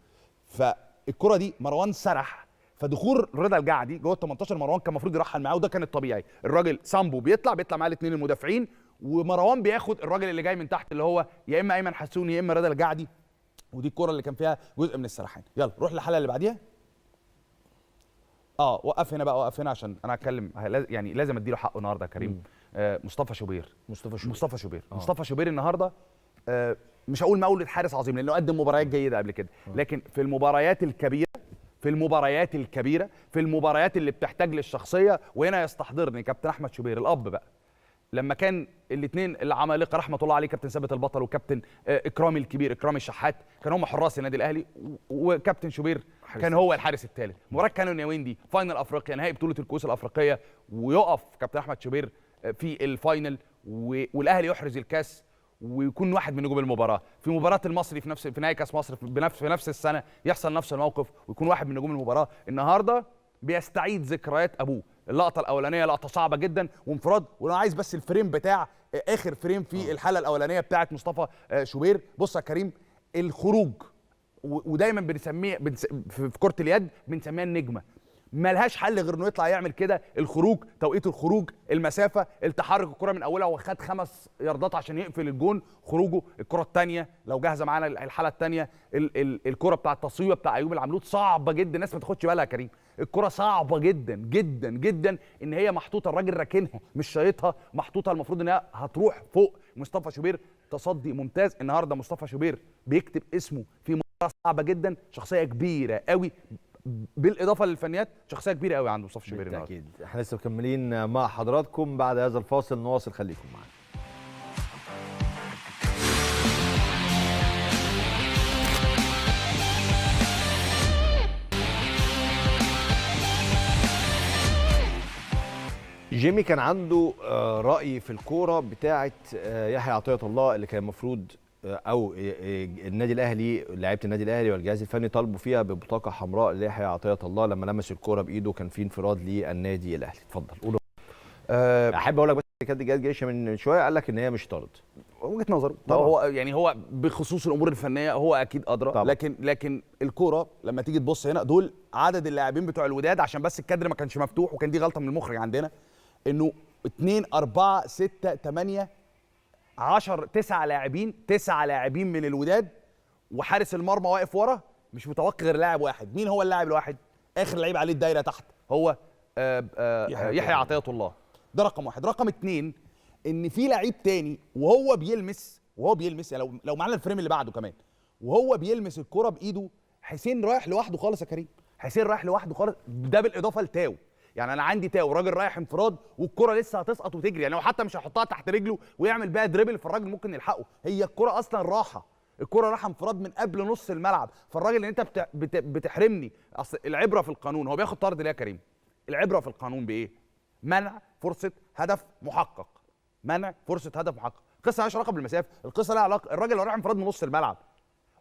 فالكره دي مروان سرح، فدخول رضا الجعدي جوه ال 18 مروان كان المفروض يرحل معاه، وده كان الطبيعي. الراجل سامبو بيطلع معاه الاثنين المدافعين، ومروان بياخد الراجل اللي جاي من تحت اللي هو يا اما ايمن حسوني يا اما رضا الجعدي. ودي الكره اللي كان فيها جزء من السرحان. يلا روح للحلقه اللي بعديها. وقف هنا عشان انا اتكلم، يعني لازم اديله حقه النهارده يا كريم. مصطفى شوبير النهارده مش هقول مولد حارس عظيم لانه قدم مباريات جيده قبل كده، لكن في المباريات الكبيره في المباريات اللي بتحتاج للشخصيه. وهنا يستحضرني كابتن احمد شوبير الاب بقى، لما كان الاثنين العمالقه رحمه الله عليه، كابتن ثابت البطل وكابتن اكرامي الكبير اكرامي الشحات، كانوا هم حراس النادي الاهلي، وكابتن شوبير كان هو الحارس الثالث. مباراه كانوا نيويندي فاينل افريقيا، نهائي بطوله الكؤوس الافريقيه، ويقف كابتن احمد شوبير في الفاينل، والاهلي يحرز الكاس ويكون واحد من نجوم المباراه. في مباراه المصري في نهائي كاس مصر في نفس السنه يحصل نفس الموقف ويكون واحد من نجوم المباراه. النهارده بيستعيد ذكريات ابوه. اللقطه الاولانيه لقطه صعبه جدا وانفراد، وانا عايز بس الفريم بتاع اخر فريم في الحلقه الاولانيه بتاعه مصطفى شوبير. بص يا كريم، الخروج، ودايما بنسميه في كره اليد بنسميها النجمه، ملهاش حل غير انه يطلع يعمل كده. الخروج، توقيت الخروج، المسافه، التحرك، الكره من اولها وخد 5 ياردات عشان يقفل الجون، خروجه. الكره الثانيه لو جاهزه معانا الحاله الثانيه، الكره بتاع التصويبه بتاع ايوب العملود صعبه جدا، الناس ما تاخدش بالها يا كريم. الكره صعبه جدا جدا جدا، ان هي محطوطه، الراجل راكنها مش شايطها، محطوطه المفروض انها هتروح فوق مصطفى شوبير. تصدي ممتاز النهارده. مصطفى شوبير بيكتب اسمه في مباراه صعبه جدا، شخصيه كبيره قوي، بالاضافه للفنيات شخصيه كبيره قوي عند مصطفى شوبير النهارده. اكيد. احنا لسه مكملين مع حضراتكم بعد هذا الفاصل، نواصل، خليكم معانا. جيمي كان عنده رأي في الكورة بتاعة يحيى عطية الله اللي كان المفروض او النادي الاهلي، لعيبه النادي الاهلي والجهاز الفني طالبوا فيها ببطاقه حمراء ليحيى عطية الله لما لمس الكوره بايده، كان في انفراد للنادي الاهلي. اتفضل قول. احب اقول لك بس كانت جهاد جيشه من شويه قال لك ان هي مش طرد. وجهه نظر هو بخصوص الامور الفنيه هو اكيد ادرى طبعا. لكن الكوره لما تيجي تبص هنا، دول عدد اللاعبين بتوع الوداد، عشان بس الكادر ما كانش مفتوح، وكان دي غلطه من المخرج عندنا، انه 2 4 6 8 10 9 لاعبين من الوداد، وحارس المرمى واقف ورا مش متوقع غير لاعب واحد. مين هو اللاعب الواحد؟ اخر لعيب عليه الدايره تحت هو يحيى عطية الله. ده رقم واحد. رقم 2 ان في لعيب تاني وهو بيلمس يعني لو معانا الفريم اللي بعده كمان، وهو بيلمس الكرة بايده حسين رايح لوحده خالص يا كريم، حسين رايح لوحده خالص، ده بالاضافه لتاو. يعني انا عندي تاو راجل رايح انفراد والكره لسه هتسقط وتجري، يعني هو حتى مش هيحطها تحت رجله ويعمل بيها دريبل، فالراجل ممكن يلحقه. هي الكره اصلا راحه، الكره رايحه انفراد من قبل نص الملعب، فالراجل اللي انت بتحرمني. اصل العبره في القانون، هو بياخد طرد ليه يا كريم؟ العبره في القانون بايه؟ منع فرصه هدف محقق، منع فرصه هدف محقق. القصه مالهاش علاقه بالمسافه، القصه لها علاقه الراجل اللي رايح انفراد من نص الملعب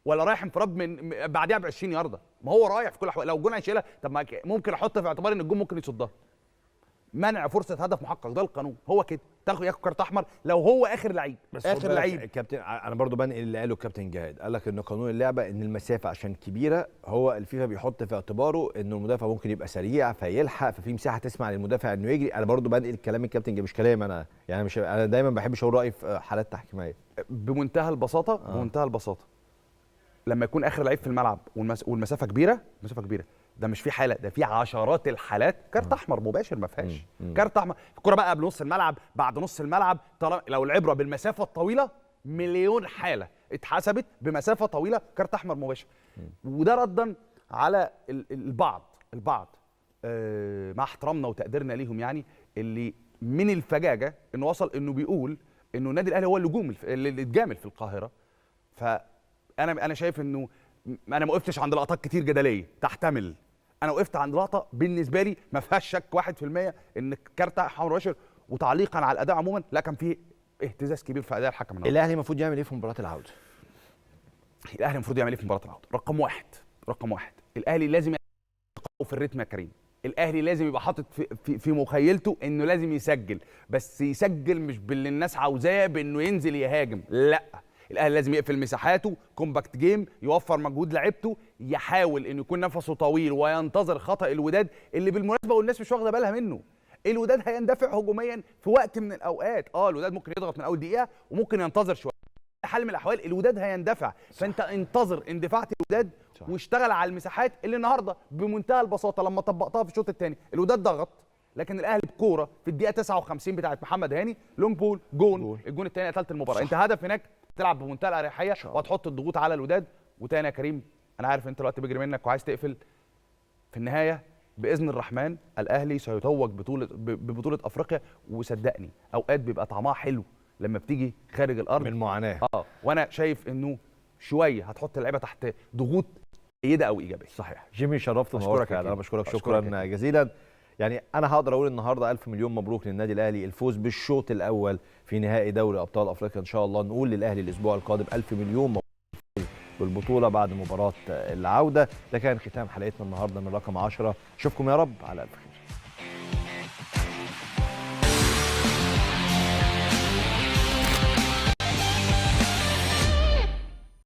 ولا رايح انفراد من بعديها ب 20 يارده، ما هو رايح في كل الاحوال. لو الجون هيشيلها، طب ما ممكن احط في اعتبار ان الجون ممكن يصدها. منع فرصه هدف محقق، ده القانون، هو كده. ياخد كارت احمر لو هو اخر لعيب، اخر لعيب. الكابتن انا برضو بنقل اللي قاله الكابتن جهاد، قال لك ان قانون اللعبه ان المسافه عشان كبيره، هو الفيفا بيحط في اعتباره ان المدافع ممكن يبقى سريع فيلحق، ففي مساحه تسمع للمدافع انه يجري. انا برضو بنقل كلام الكابتن، مش كلام انا، يعني مش انا دايما ما بحبش اقول رايي في حالات تحكيميه. بمنتهى البساطه بمنتهى البساطه، لما يكون اخر لعيب في الملعب والمسافه كبيره، مسافه كبيره، ده مش في حاله، ده في عشرات الحالات كارت احمر مباشر ما فيهاش. كارت احمر الكره بقى قبل نص الملعب، بعد نص الملعب، لو العبره بالمسافه الطويله، مليون حاله اتحسبت بمسافه طويله كارت احمر مباشر. وده ردا على البعض مع احترامنا وتقديرنا ليهم، يعني اللي من الفجاجه انه وصل انه بيقول انه النادي الاهلي هو اللي اتجامل في القاهره. انا شايف انه انا ما وقفتش عند لقطات كتير جدليه تحتمل، انا وقفت عند لقطه بالنسبه لي ما فيهاش شك 1% ان كارت احمر مباشر. وتعليقا على الاداء عموما، لا كان فيه اهتزاز كبير في اداء الحكم النهارده. الاهلي المفروض يعمل ايه في مباراه العوده؟ الاهلي المفروض يعمل ايه في مباراه العوده؟ رقم واحد الاهلي لازم يتقوى في الريتم يا كريم. الاهلي لازم يبقى حاطط في مخيلته انه لازم يسجل، بس يسجل مش باللي الناس عاوزاه بانه ينزل يهاجم، لا. الاهلي لازم يقفل مساحاته، كومباكت جيم، يوفر مجهود لعيبته، يحاول انه يكون نفسه طويل وينتظر خطا الوداد اللي بالمناسبه والناس مش واخده بالها منه. الوداد هيندفع هجوميا في وقت من الاوقات، الوداد ممكن يضغط من اول دقيقه وممكن ينتظر شويه. حال من الاحوال الوداد هيندفع، فانت انتظر اندفاعات الوداد واشتغل على المساحات اللي النهارده بمنتهى البساطه لما طبقتها في الشوط الثاني. الوداد ضغط، لكن الاهلي بكوره في الدقيقه 59 بتاعت محمد هاني، لونج بول، جون. الجون الثاني قتلت المباراه. انت هدف هناك تلعب بمنتهى الاريحيه وهتحط الضغوط على الوداد. وتاني يا كريم، انا عارف انت الوقت بيجري منك وعايز تقفل. في النهايه باذن الرحمن الاهلي سيتوج ببطوله افريقيا، وصدقني اوقات بيبقى طعمها حلو لما بتيجي خارج الارض من معاناه. وانا شايف انه شويه هتحط اللعيبه تحت ضغوط جيده او ايجابيه. صحيح. جيمي شرفت ونورت، انا بشكرك شكرا جزيلا. يعني انا هقدر اقول النهارده الف مليون مبروك للنادي الاهلي الفوز بالشوط الاول في نهائي دوري ابطال افريقيا. ان شاء الله نقول للاهلي الاسبوع القادم الف مليون مبروك بالبطوله بعد مباراه العوده. ده كان ختام حلقتنا النهارده من رقم 10. اشوفكم يا رب على الف خير.